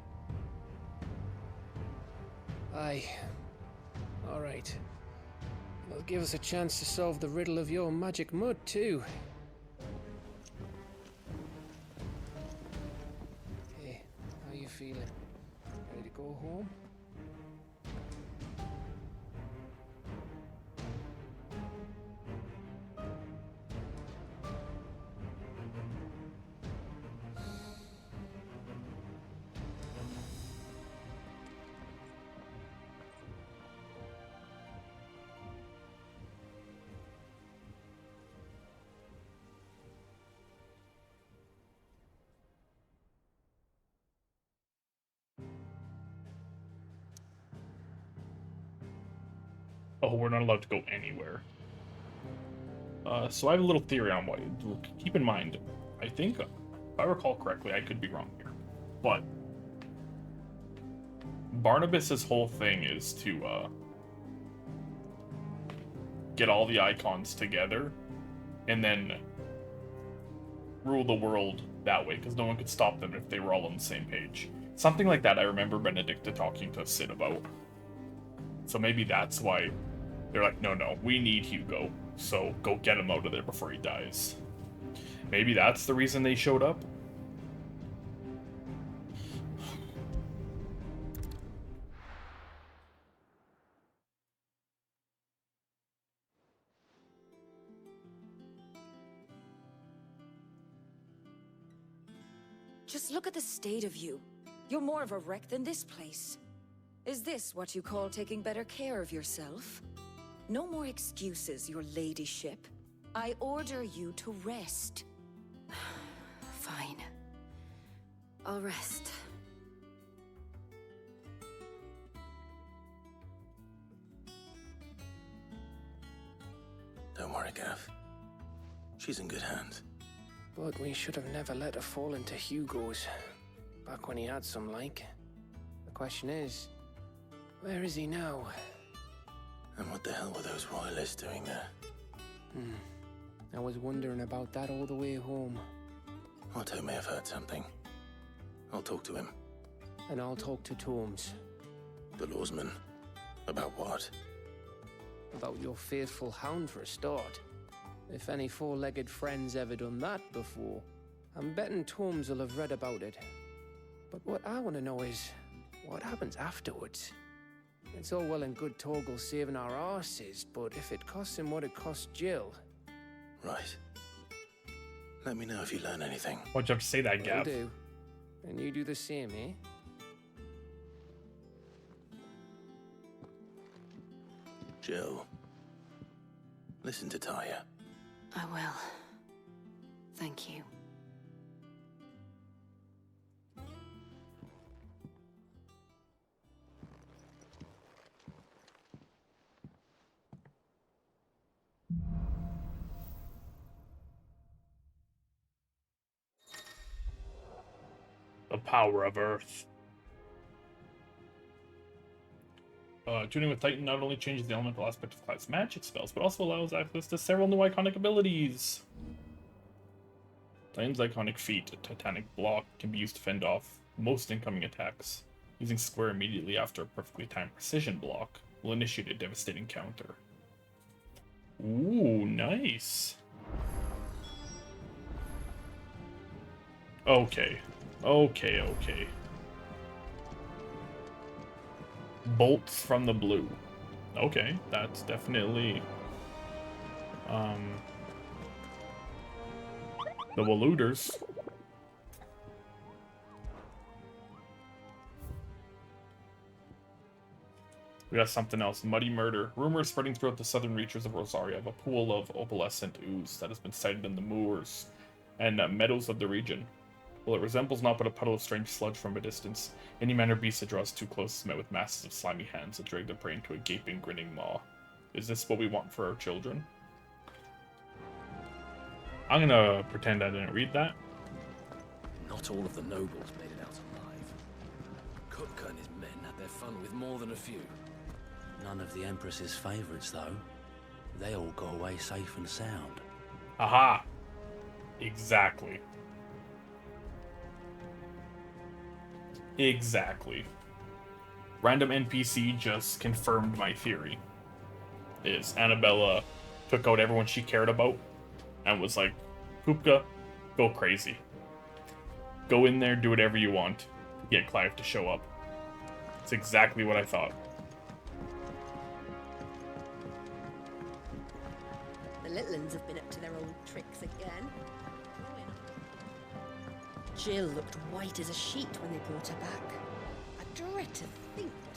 Aye. All right. It'll give us a chance to solve the riddle of your magic mud, too. Hey, how you feeling? Ready to go home? Oh, we're not allowed to go anywhere. So I have a little theory on what. Keep in mind, I think, if I recall correctly, I could be wrong here, but Barnabas's whole thing is to get all the icons together and then rule the world that way, because no one could stop them if they were all on the same page. Something like that I remember Benedicta talking to Sid about. So maybe that's why they're like, no, we need Hugo, so go get him out of there before he dies. Maybe that's the reason they showed up? Just look at the state of you. You're more of a wreck than this place. Is this what you call taking better care of yourself? No more excuses, your ladyship. I order you to rest. Fine. I'll rest. Don't worry, Gav. She's in good hands. But we should have never let her fall into Hugo's. Back when he had some like. The question is, where is he now? And what the hell were those royalists doing there? I was wondering about that all the way home. Otto may have heard something. I'll talk to him. And I'll talk to Torms. The lawsman. About what? About your faithful hound for a start. If any four-legged friend's ever done that before, I'm betting Torms will have read about it. But what I want to know is, what happens afterwards? It's all well and good Torgal saving our arses, but if it costs him what it cost Jill... Right. Let me know if you learn anything. Why'd you have to say that, Gav? Will do. And you do the same, eh? Jill. Listen to Taya. I will. Thank you. The power of Earth. Tuning with Titan not only changes the elemental aspect of Clive's magic spells, but also allows access to several new iconic abilities. Titan's iconic feat, a Titanic block, can be used to fend off most incoming attacks. Using Square immediately after a perfectly timed precision block will initiate a devastating counter. Ooh, nice. Okay. Bolts from the blue. Okay, that's definitely the Waluders. We got something else. Muddy murder. Rumors spreading throughout the southern reaches of Rosaria of a pool of opalescent ooze that has been sighted in the moors and meadows of the region. While it resembles naught but a puddle of strange sludge from a distance, any man or beast that draws too close is met with masses of slimy hands that drag their prey into a gaping, grinning maw. Is this what we want for our children? I'm gonna pretend I didn't read that. Not all of the nobles made it out alive. Kupka and his men had their fun with more than a few. None of the Empress's favorites, though. They all got away safe and sound. Aha! Exactly. Exactly. Random NPC just confirmed my theory. Is Annabella took out everyone she cared about and was like, Kupka, go crazy. Go in there, do whatever you want. Get Clive to show up. It's exactly what I thought. The little uns have been up to their old tricks again. Jill looked white as a sheet when they brought her back. I dread to think what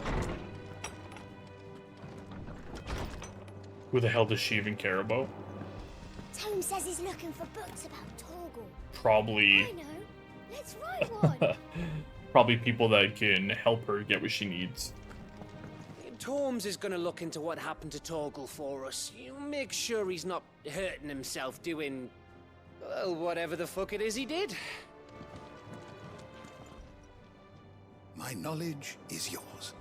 happened. Who the hell does she even care about? Tome says he's looking for books about Torgal. Probably. I know. Let's write one. Probably people that can help her get what she needs. Torms is gonna look into what happened to Torgal for us. You make sure he's not hurting himself doing, well, whatever the fuck it is he did. My knowledge is yours.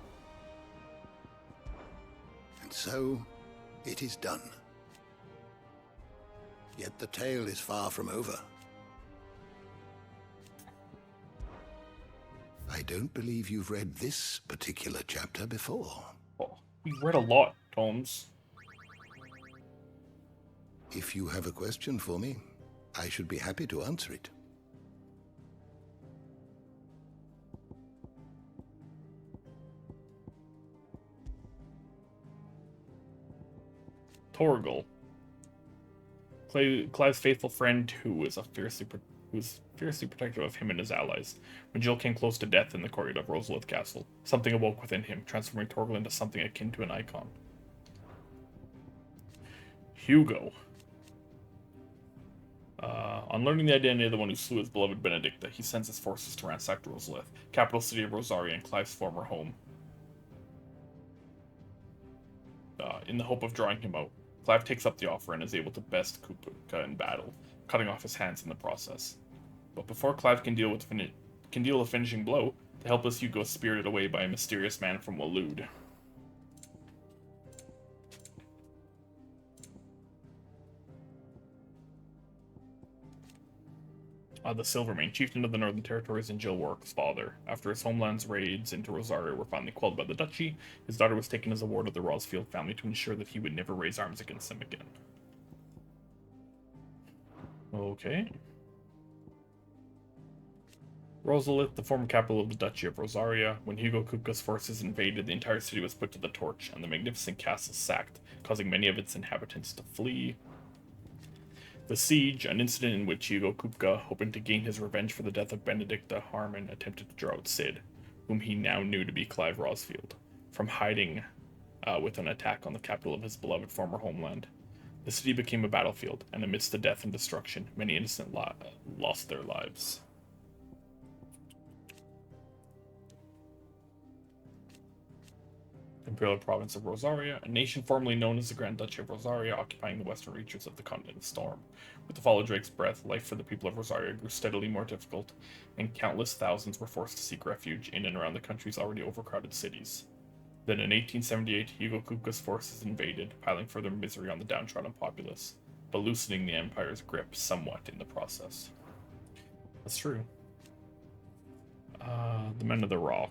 And so, it is done. Yet the tale is far from over. I don't believe you've read this particular chapter before. Oh, we read a lot, Holmes. If you have a question for me, I should be happy to answer it. Torgal. Clive's faithful friend who was fiercely protective of him and his allies. When Jill came close to death in the courtyard of Rosalith Castle, something awoke within him, transforming Torgal into something akin to an icon. Hugo. On learning the identity of the one who slew his beloved Benedicta, he sends his forces to ransack Rosalith, capital city of Rosaria and Clive's former home. In the hope of drawing him out, Clive takes up the offer and is able to best Kupka in battle, cutting off his hands in the process. But before Clive can deal a finishing blow, the helpless Hugo is spirited away by a mysterious man from Walud. The Silvermane, chieftain of the Northern Territories and Jill Warwick's father. After his homeland's raids into Rosaria were finally quelled by the Duchy, his daughter was taken as a ward of the Rosfield family to ensure that he would never raise arms against them again. Okay. Rosalith, the former capital of the Duchy of Rosaria. When Hugo Kupka's forces invaded, the entire city was put to the torch, and the magnificent castle sacked, causing many of its inhabitants to flee. The siege, an incident in which Hugo Kupka, hoping to gain his revenge for the death of Benedicta Harmon, attempted to draw out Cid, whom he now knew to be Clive Rosfield, from hiding with an attack on the capital of his beloved former homeland. The city became a battlefield, and amidst the death and destruction, many innocent lost their lives. Imperial Province of Rosaria, a nation formerly known as the Grand Duchy of Rosaria, occupying the western reaches of the Continent of Storm. With the fall of Drake's breath, life for the people of Rosaria grew steadily more difficult, and countless thousands were forced to seek refuge in and around the country's already overcrowded cities. Then in 1878, Hugo Kupka's forces invaded, piling further misery on the downtrodden populace, but loosening the Empire's grip somewhat in the process. That's true. The Men of the Rock.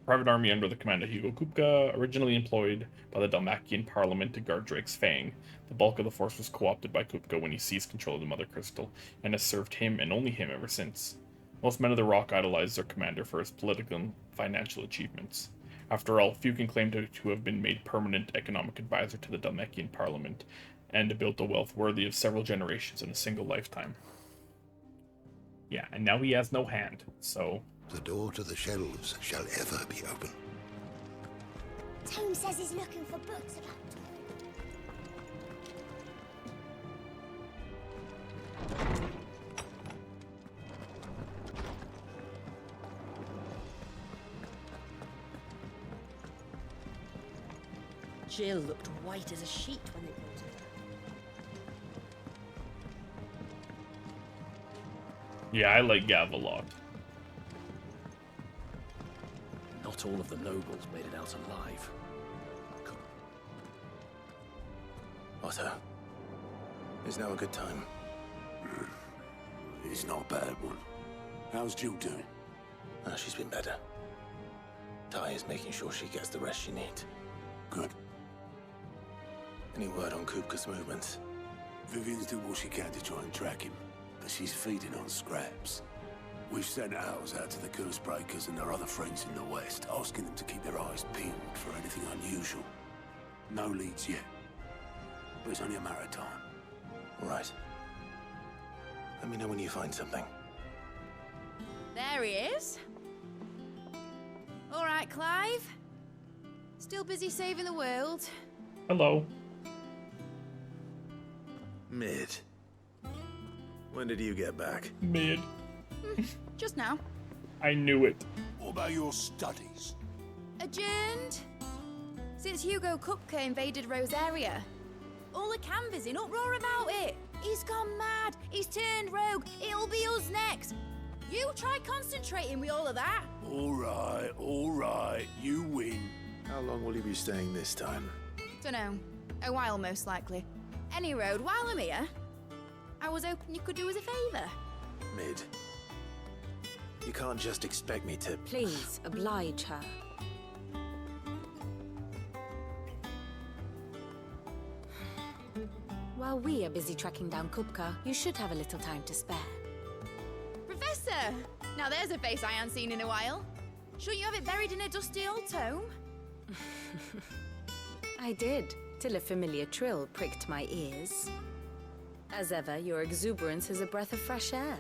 private army under the command of Hugo Kupka, originally employed by the Dalmakian Parliament to guard Drake's Fang. The bulk of the force was co-opted by Kupka when he seized control of the Mother Crystal, and has served him and only him ever since. Most men of the Rock idolize their commander for his political and financial achievements. After all, few can claim to have been made permanent economic advisor to the Dalmakian Parliament, and to build a wealth worthy of several generations in a single lifetime. Yeah, and now he has no hand, so... The door to the shelves shall ever be open. Tone says he's looking for books about Jill looked white as a sheet when they brought her. Yeah, I like Gav a lot. Not all of the nobles made it out alive. Otto, is now a good time? It's not a bad one. How's Jill doing? She's been better. Ty is making sure she gets the rest she needs. Good. Any word on Kupka's movements? Vivian's doing what she can to try and track him, but she's feeding on scraps. We've sent ours out to the Cursebreakers and their other friends in the west, asking them to keep their eyes peeled for anything unusual. No leads yet, but it's only a matter of time. All right. Let me know when you find something. There he is. All right, Clive. Still busy saving the world. Hello. Mid. When did you get back? Mid. Just now. I knew it. What about your studies? Adjourned. Since Hugo Kupka invaded Rosaria. All the canvas in uproar about it. He's gone mad. He's turned rogue. It'll be us next. You try concentrating with all of that. All right. You win. How long will you be staying this time? Dunno. A while, most likely. Any road, while I'm here, I was hoping you could do us a favour. Mid. You can't just expect me to... Please, oblige her. While we are busy tracking down Kupka, you should have a little time to spare. Professor! Now there's a face I haven't seen in a while. Shouldn't you have it buried in a dusty old tome? I did, till a familiar trill pricked my ears. As ever, your exuberance is a breath of fresh air,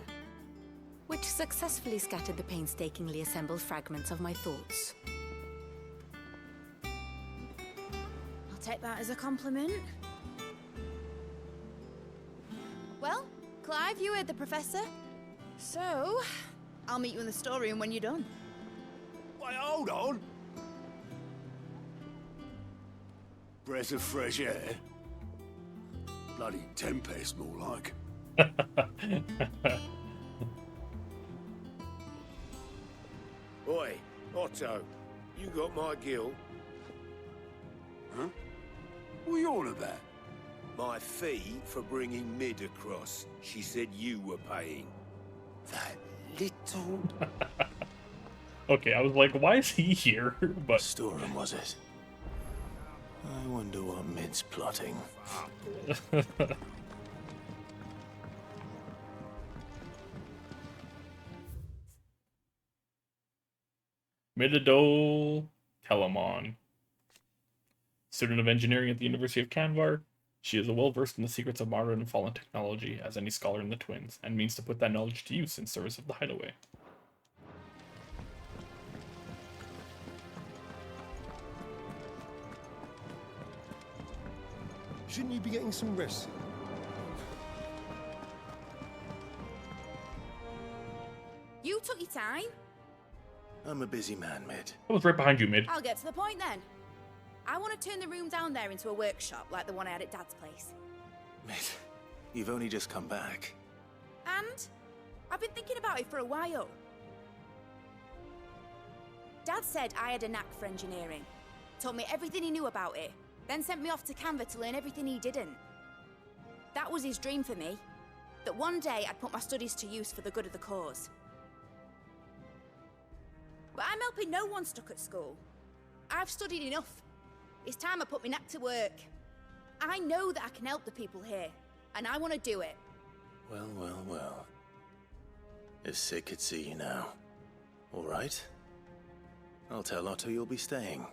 which successfully scattered the painstakingly assembled fragments of my thoughts. I'll take that as a compliment. Well, Clive, you heard the Professor. So, I'll meet you in the storeroom when you're done. Wait, hold on. Breath of fresh air? Bloody tempest, more like. Oi, Otto, you got my gill? Huh? What are you on about? My fee for bringing Mid across. She said you were paying. That little... Okay, I was like, why is he here? But storeroom, was it? I wonder what Mid's plotting. Midadol Telamon. Student of engineering at the University of Canvar, she is well versed in the secrets of modern and fallen technology as any scholar in the Twins, and means to put that knowledge to use in service of the Hideaway. Shouldn't you be getting some rest? You took your time. I'm a busy man, Mid. I was right behind you, Mid. I'll get to the point then. I want to turn the room down there into a workshop like the one I had at Dad's place. Mid, you've only just come back. And I've been thinking about it for a while. Dad said I had a knack for engineering. Told me everything he knew about it. Then sent me off to Canva to learn everything he didn't. That was his dream for me. That one day I'd put my studies to use for the good of the cause. But I'm helping no one stuck at school. I've studied enough. It's time I put my neck to work. I know that I can help the people here, and I want to do it. Well, well, well. If Sid could see you now. All right. I'll tell Otto you'll be staying.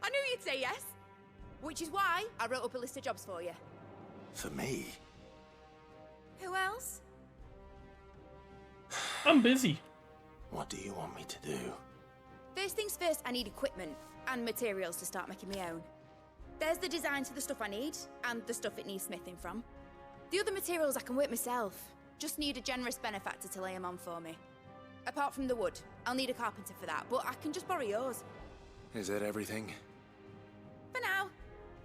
I knew you'd say yes. Which is why I wrote up a list of jobs for you. For me? Who else? I'm busy. What do you want me to do? First things first, I need equipment and materials to start making my own. There's the designs for the stuff I need, and the stuff it needs smithing from. The other materials I can work myself. Just need a generous benefactor to lay them on for me. Apart from the wood, I'll need a carpenter for that, but I can just borrow yours. Is that everything? For now.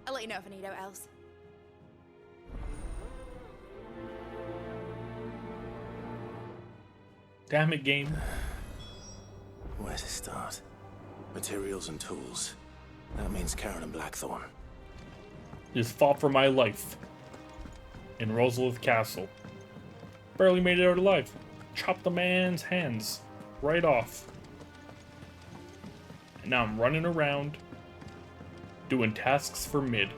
I'll let you know if I need out else. Damn it, game. Where to start? Materials and tools. That means Karen and Blackthorn. Just fought for my life. In Rosalith Castle. Barely made it out alive. Chopped the man's hands right off. And now I'm running around doing tasks for Mid.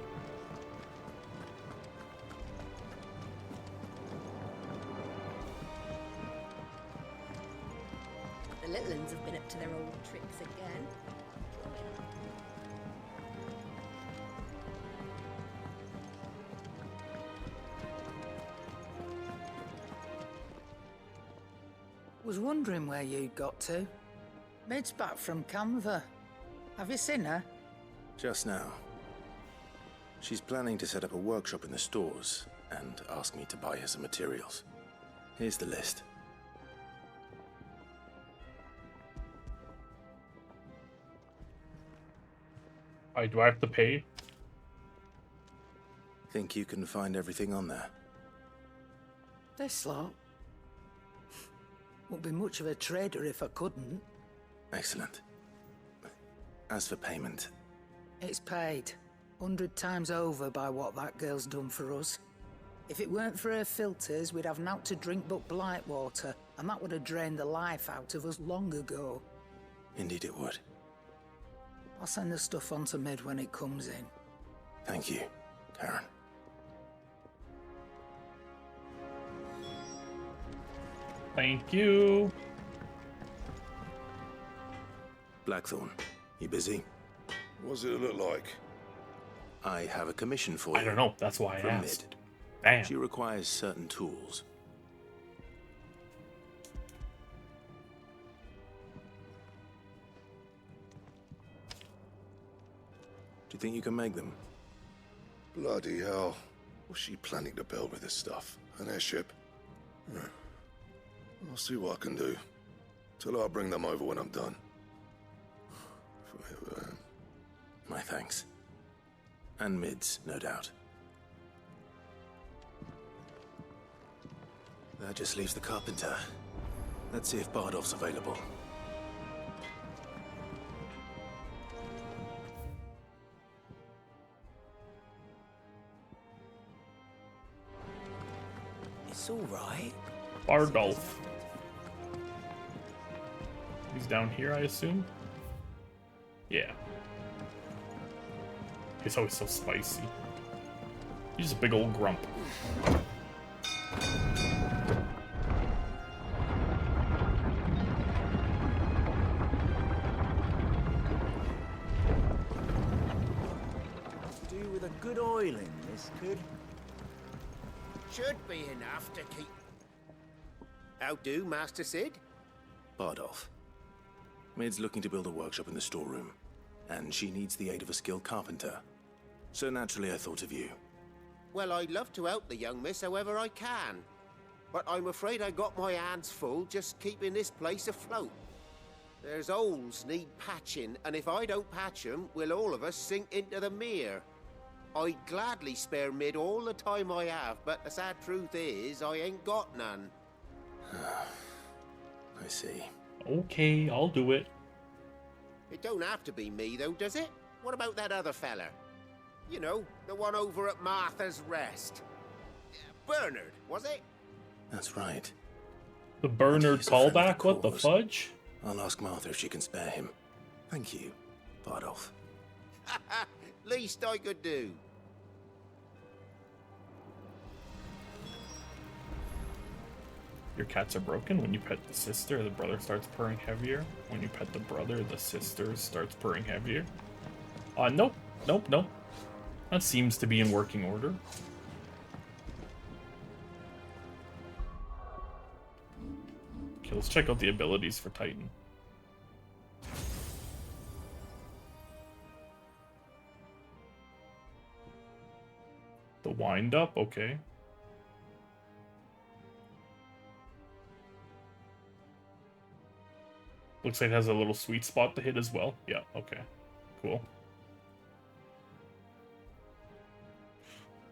The little uns have been up to their old tricks again. Was wondering where you'd got to. Mid's back from Canva. Have you seen her? Just now. She's planning to set up a workshop in the stores and ask me to buy her some materials. Here's the list. Do I have to pay? Think you can find everything on there? This lot. Wouldn't be much of a trader if I couldn't. Excellent. As for payment... It's paid 100 times over by what that girl's done for us. If it weren't for her filters, we'd have naught to drink but blight water, and that would have drained the life out of us long ago. Indeed it would. I'll send the stuff on to Mid when it comes in. Thank you, Karen. Thank you. Blackthorn, you busy? What's it look like? I have a commission for you. I don't know, that's why I from asked. Mid. Damn. She requires certain tools. Do you think you can make them? Bloody hell. What's she planning to build with this stuff? An airship? I'll see what I can do. Tell her I'll bring them over when I'm done. If I ever am. My thanks. And Mid's, no doubt. That just leaves the carpenter. Let's see if Bardolph's available. It's all right. Bardolph. He's down here, I assume? Yeah. He's always so spicy. He's just a big old grump. Do with a good oiling, this could. Should be enough to keep. How do, Master Sid? Bardolph. Mid's looking to build a workshop in the storeroom, and she needs the aid of a skilled carpenter. So naturally I thought of you. Well, I'd love to help the young miss however I can. But I'm afraid I got my hands full just keeping this place afloat. There's holes need patching, and if I don't patch them, we'll all of us sink into the mere. I'd gladly spare Mid all the time I have, but the sad truth is, I ain't got none. I see. Okay, I'll do it. It don't have to be me, though, does it? What about that other fella? You know, the one over at Martha's Rest. Bernard, was it? That's right. The Bernard He's a friend of callback? What the cause. fudge? I'll ask Martha if she can spare him. Thank you, Bardolph. Least I could do. Your cats are broken. When you pet the sister, the brother starts purring heavier. When you pet the brother, the sister starts purring heavier. Nope. That seems to be in working order. Okay, let's check out the abilities for Titan. The wind up, okay. Looks like it has a little sweet spot to hit as well. Yeah, okay. Cool.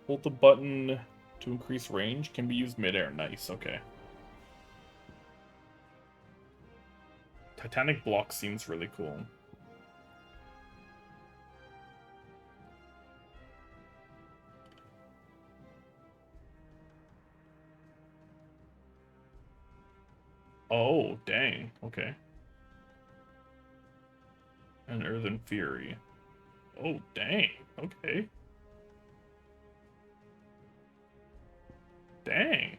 Hold the button to increase range. Can be used midair. Nice, okay. Titanic block seems really cool. Oh, dang. Okay. And Earthen Fury. Oh, dang. Okay. Dang.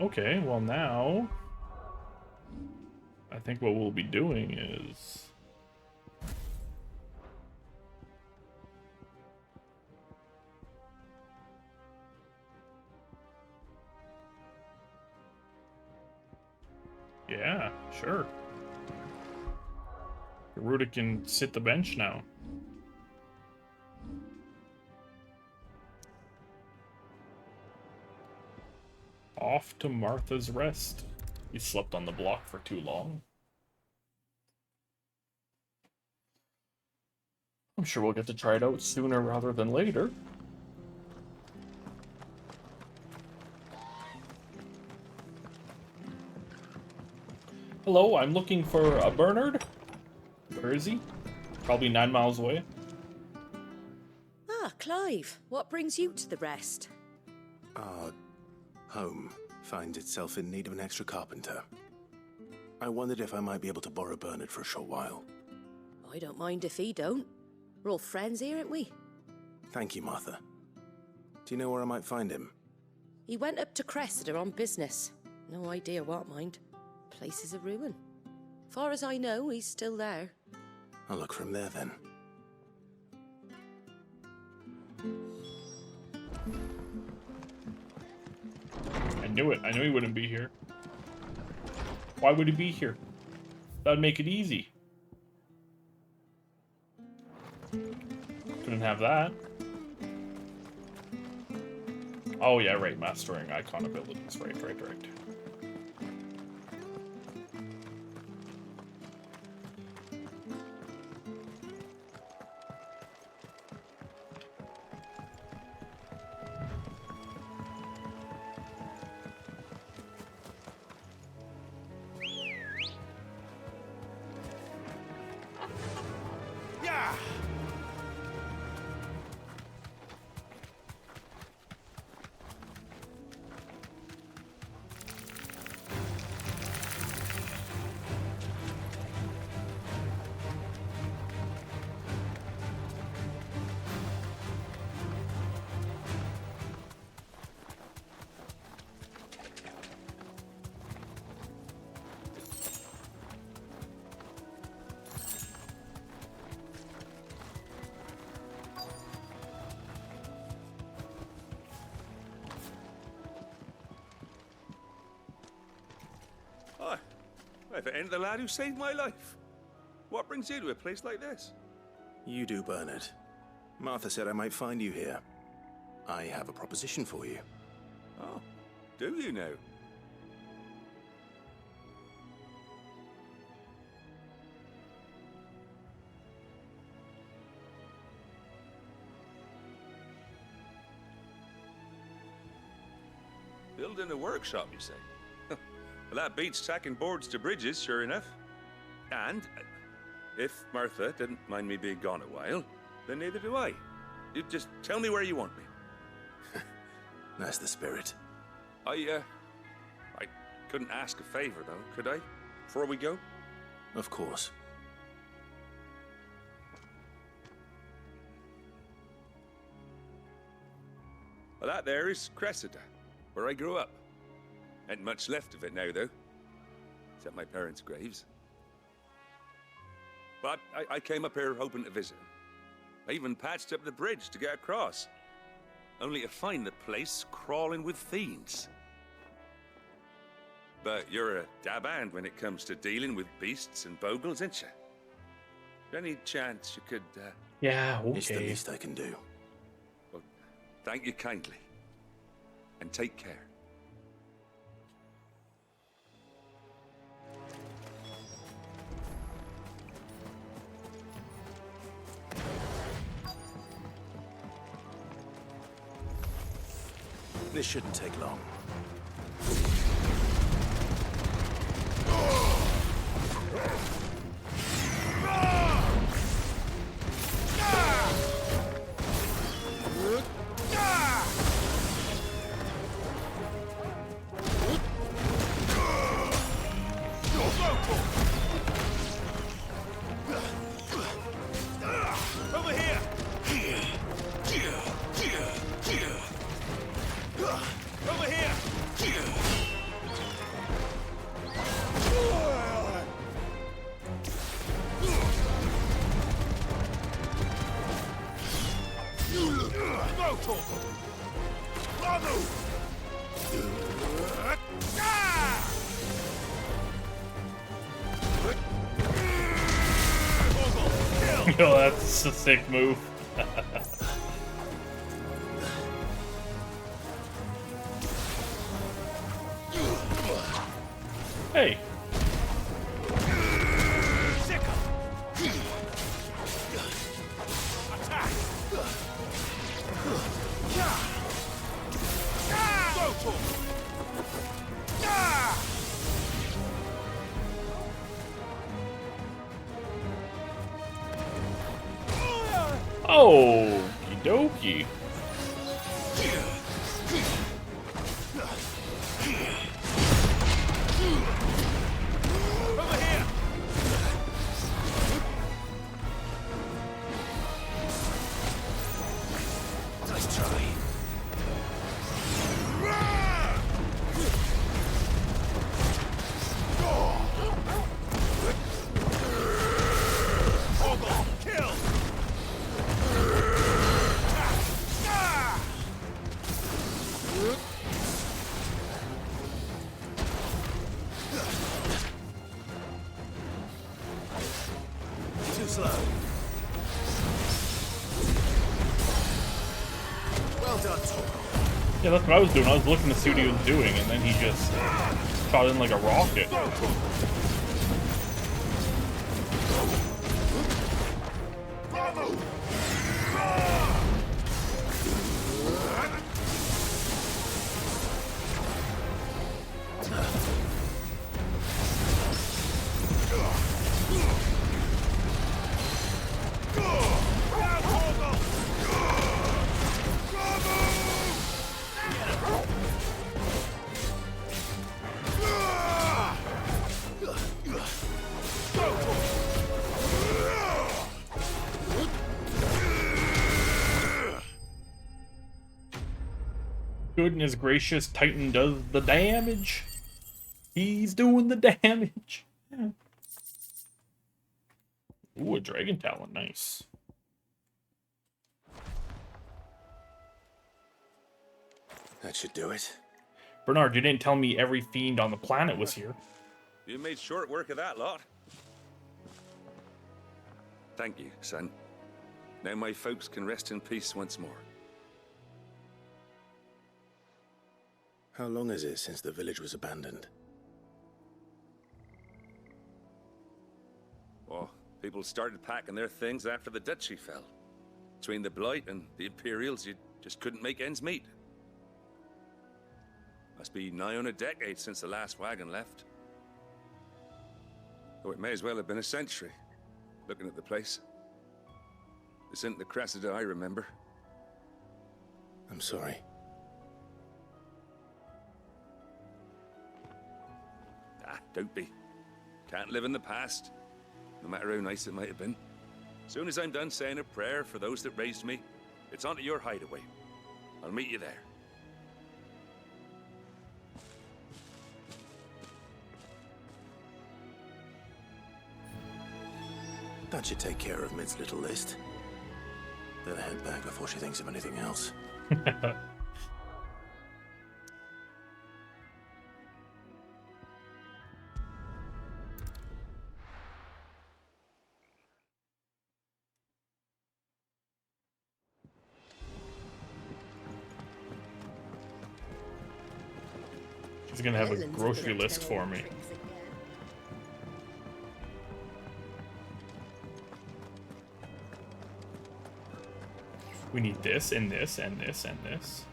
Okay, well now... I think what we'll be doing is... Yeah, sure. Garuda can sit the bench now. Off to Martha's Rest. He slept on the block for too long. I'm sure we'll get to try it out sooner rather than later. Hello, I'm looking for a Bernard. Where is he? Probably 9 miles away. Ah, Clive. What brings you to the Rest? Our home finds itself in need of an extra carpenter. I wondered if I might be able to borrow Bernard for a short while. I don't mind if he don't. We're all friends here, aren't we? Thank you, Martha. Do you know where I might find him? He went up to Cressida on business. No idea what, mind. Place is a ruin. Far as I know, he's still there. I'll look for him there, then. I knew it. I knew he wouldn't be here. Why would he be here? That'd make it easy. Couldn't have that. Oh yeah, right. Mastering icon abilities. Right. If it ain't the lad who saved my life. What brings you to a place like this? You do, Bernard. Martha said I might find you here. I have a proposition for you. Oh, do you now? Building a workshop, you say? Well, that beats tacking boards to bridges, sure enough. And if Martha didn't mind me being gone a while, then neither do I. You just tell me where you want me. That's the spirit. I couldn't ask a favor, though, could I? Before we go? Of course. Well, that there is Cressida, where I grew up. Ain't much left of it now, though. Except my parents' graves. But I came up here hoping to visit them. I even patched up the bridge to get across. Only to find the place crawling with fiends. But you're a dab hand when it comes to dealing with beasts and bogles, ain't you? Any chance you could, Yeah, okay. It's the least I can do. Well, thank you kindly. And take care. This shouldn't take long. Over here! Over here! Go, Torkel! Bravo! Yo, that's a sick move. Hey. Oh, dokie. Over here! Nice try. Kill! Too slow. Well done, Torkel. Yeah, that's what I was doing. I was looking to see what he was doing, and then he just shot in like a rocket. Goodness gracious, Titan does the damage. He's doing the damage. Ooh, a dragon talent, nice. That should do it. Bernard, you didn't tell me every fiend on the planet was here. You made short work of that lot. Thank you, son. Now my folks can rest in peace once more. How long is it since the village was abandoned? Well, people started packing their things after the duchy fell. Between the Blight and the Imperials, you just couldn't make ends meet. Must be nigh on a decade since the last wagon left. Oh, it may as well have been a century, looking at the place. This isn't the Cressida I remember. I'm sorry. Don't be. Can't live in the past, no matter how nice it might have been. Soon as I'm done saying a prayer for those that raised me, it's on to your hideaway. I'll meet you there. That should take care of Mid's little list. Better head back before she thinks of anything else. She's gonna have a grocery list for me. We need this and this and this and this.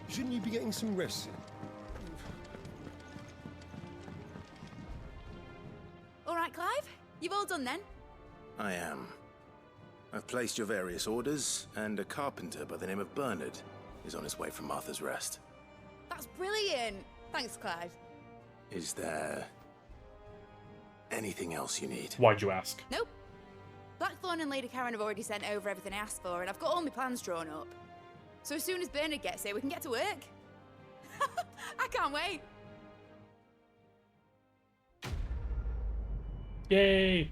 Shouldn't you be getting some rest? All right, Clive? You've all done then? I am. I've placed your various orders, and a carpenter by the name of Bernard is on his way from Martha's Rest. That's brilliant. Thanks, Clive. Is there anything else you need? Why'd you ask? Nope. Blackthorn and Lady Karen have already sent over everything I asked for, and I've got all my plans drawn up. So as soon as Bernard gets here, we can get to work. I can't wait. Yay!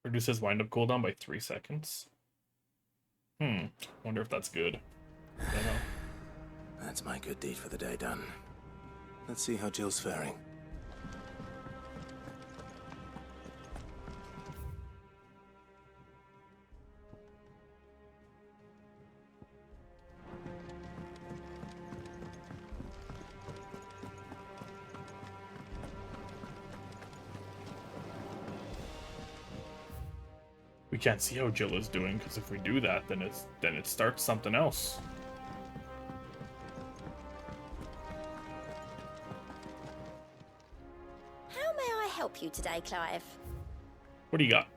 Reduces wind-up cooldown by 3 seconds. Wonder if that's good. I don't know. That's my good deed for the day done. Let's see how Jill's faring. We can't see how Jill is doing, because if we do that, then it starts something else. How may I help you today, Clive? What do you got?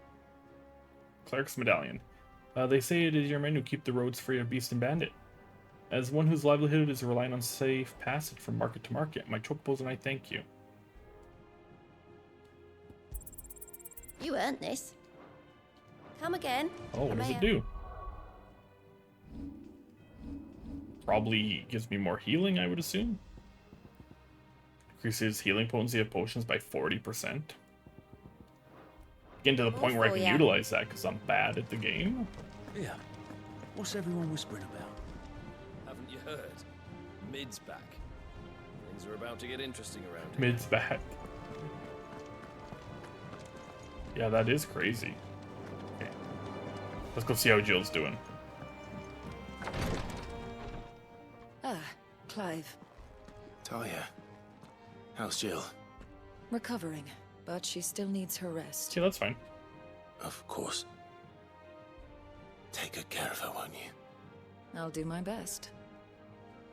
Cleric's Medallion. They say it is your men who keep the roads free of beast and bandit. As one whose livelihood is relying on safe passage from market to market, my chocobos and I thank you. You earned this. Come again. Oh, what does it do? Probably gives me more healing, I would assume. Increases healing potency of potions by 40%. Getting to the point where I can utilize that because I'm bad at the game. Yeah. What's everyone whispering about? Haven't you heard? Mid's back. Things are about to get interesting around here. Mid's back. Yeah, that is crazy. Okay. Let's go see how Jill's doing. Ah, Clive. Talia. How's Jill? Recovering, but she still needs her rest. Yeah, that's fine. Of course. Take good care of her, won't you? I'll do my best.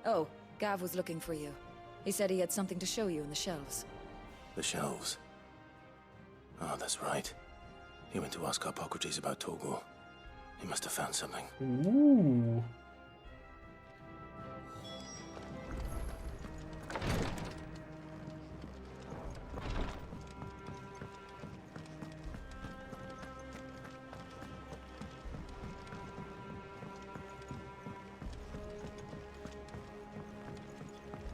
Oh, Gav was looking for you. He said he had something to show you in the shelves. The shelves. Oh, that's right. He went to ask Hippocrates about Torgor. He must have found something. Ooh.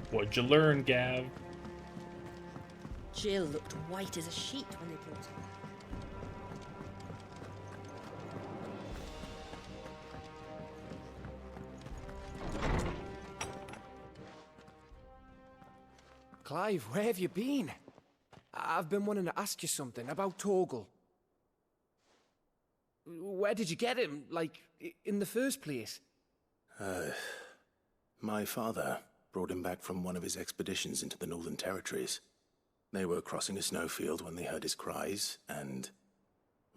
What'd you learn, Gav? Jill looked white as a sheet when they brought her. Clive, where have you been? I've been wanting to ask you something about Torgal. Where did you get him, like, in the first place? My father brought him back from one of his expeditions into the Northern Territories. They were crossing a snowfield when they heard his cries, and,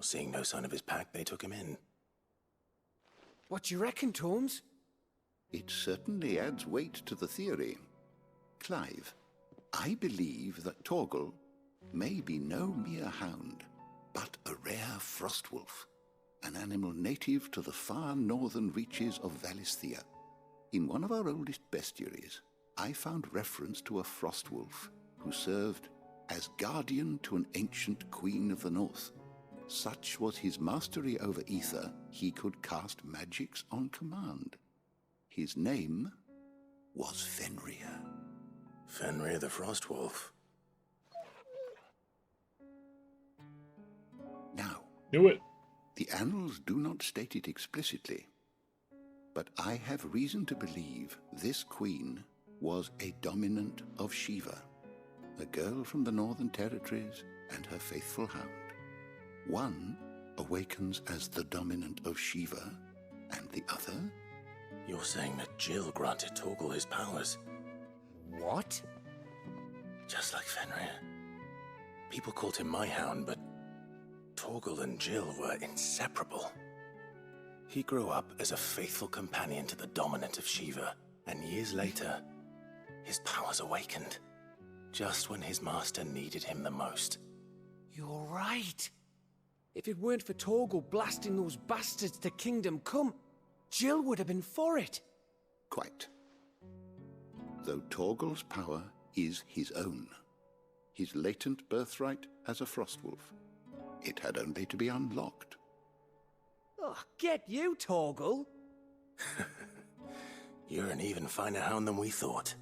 seeing no sign of his pack, they took him in. What do you reckon, Torms? It certainly adds weight to the theory. Clive, I believe that Torgal may be no mere hound, but a rare frostwolf, an animal native to the far northern reaches of Valisthea. In one of our oldest bestiaries, I found reference to a frostwolf who served as guardian to an ancient queen of the north. Such was his mastery over ether, he could cast magics on command. His name was Fenrir. Fenrir the Frostwolf. Now, do it. The annals do not state it explicitly, but I have reason to believe this queen was a dominant of Shiva, a girl from the Northern Territories and her faithful hound. One awakens as the dominant of Shiva, and the other? You're saying that Jill granted Torgal his powers? What? Just like Fenrir. People called him my hound, but Torgal and Jill were inseparable. He grew up as a faithful companion to the dominant of Shiva, and years later, his powers awakened, just when his master needed him the most. You're right. If it weren't for Torgal blasting those bastards to Kingdom Come, Jill would have been for it. Quite. Though Torgal's power is his own, his latent birthright as a Frostwolf, it had only to be unlocked. Oh, get you, Torgal! You're an even finer hound than we thought.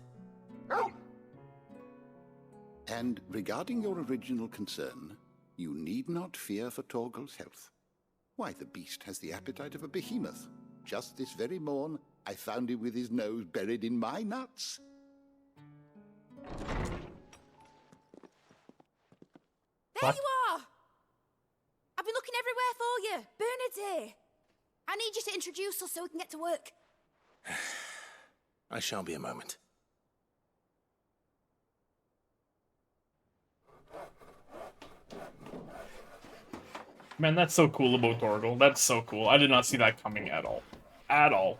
And regarding your original concern, you need not fear for Torgal's health. Why, the beast has the appetite of a behemoth. Just this very morn, I found him with his nose buried in my nuts. There you are! I've been looking everywhere for you. Bernard's here. I need you to introduce us so we can get to work. I shall be a moment. Man, that's so cool about Torgal. That's so cool. I did not see that coming at all. At all.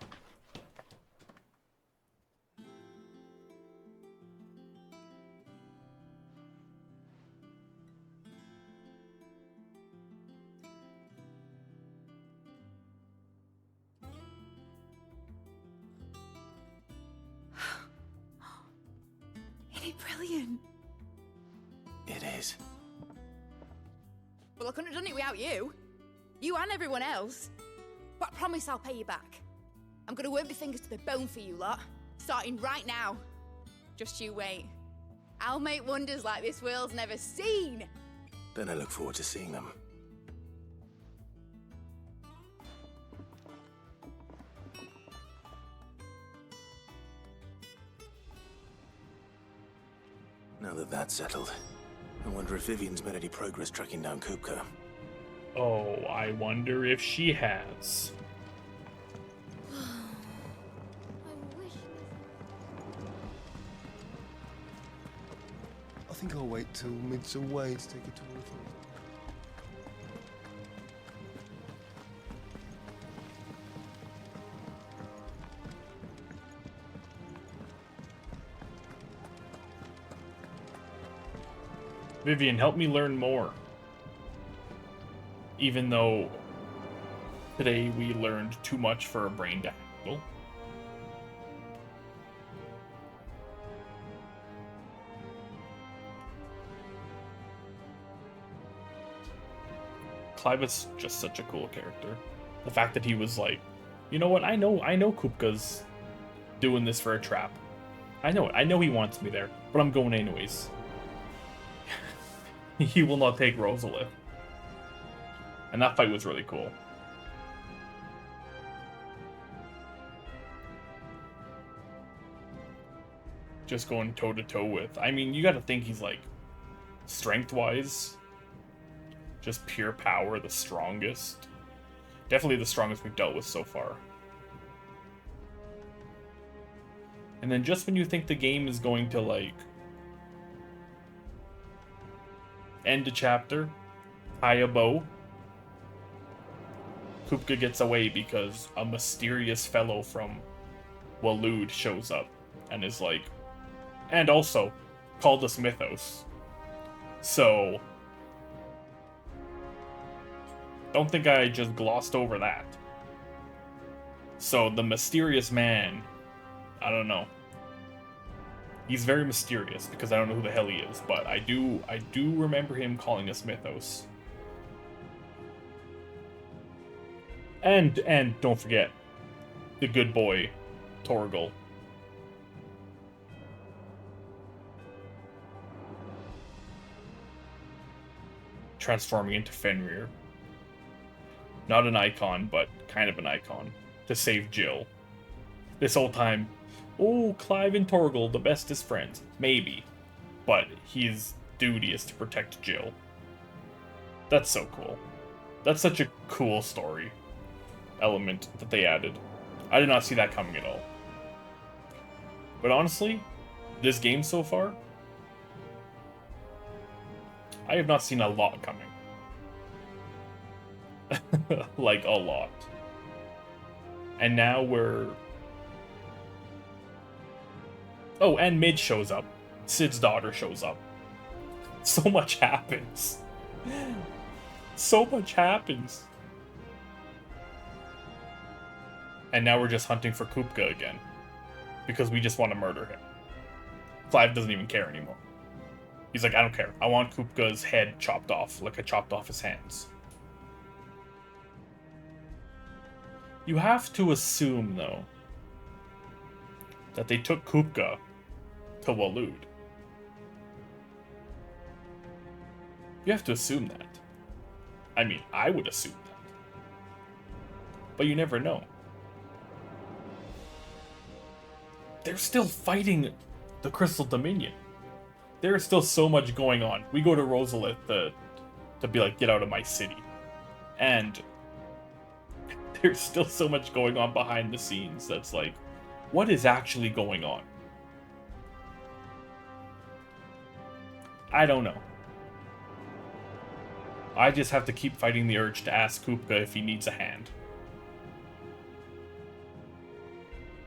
Isn't it brilliant? It is. Well, I couldn't have done it without you. You and everyone else. But I promise I'll pay you back. I'm gonna work my fingers to the bone for you lot. Starting right now. Just you wait. I'll make wonders like this world's never seen. Then I look forward to seeing them. Now that that's settled, I wonder if Vivian's made any progress tracking down Kupka. Oh, I wonder if she has. I think I'll wait till Mid's away to take a tour of it. Vivian, help me learn more. Even though today we learned too much for a brain to handle. Clive is just such a cool character. The fact that he was like, you know what, I know Kupka's doing this for a trap. I know it. I know he wants me there, but I'm going anyways. He will not take Rosalith. And that fight was really cool. Just going toe to toe with. I mean, you gotta think he's like, strength-wise, just pure power, the strongest. Definitely the strongest we've dealt with so far. And then just when you think the game is going to, like, end a chapter, tie a bow, Kupka gets away because a mysterious fellow from Waloed shows up and is like, and also called us Mythos. So, don't think I just glossed over that. So, the mysterious man, I don't know. He's very mysterious because I don't know who the hell he is, but I do remember him calling us Mythos. And don't forget the good boy, Torgal. Transforming into Fenrir. Not an icon, but kind of an icon. To save Jill. This whole time, oh, Clive and Torgal, the bestest friends. Maybe. But his duty is to protect Jill. That's so cool. That's such a cool story element that they added. I did not see that coming at all. But honestly, this game so far, I have not seen a lot coming. Like, a lot. And now we're... Oh, and Mid shows up. Sid's daughter shows up. So much happens. So much happens. And now we're just hunting for Kupka again. Because we just want to murder him. Clive doesn't even care anymore. He's like, I don't care. I want Kupka's head chopped off, like I chopped off his hands. You have to assume, though, that they took Kupka to Waloed. You have to assume that. I mean, I would assume that. But you never know. They're still fighting the Crystal Dominion. There's still so much going on. We go to Rosalith to be like, get out of my city. And there's still so much going on behind the scenes that's like, what is actually going on? I don't know. I just have to keep fighting the urge to ask Kupka if he needs a hand.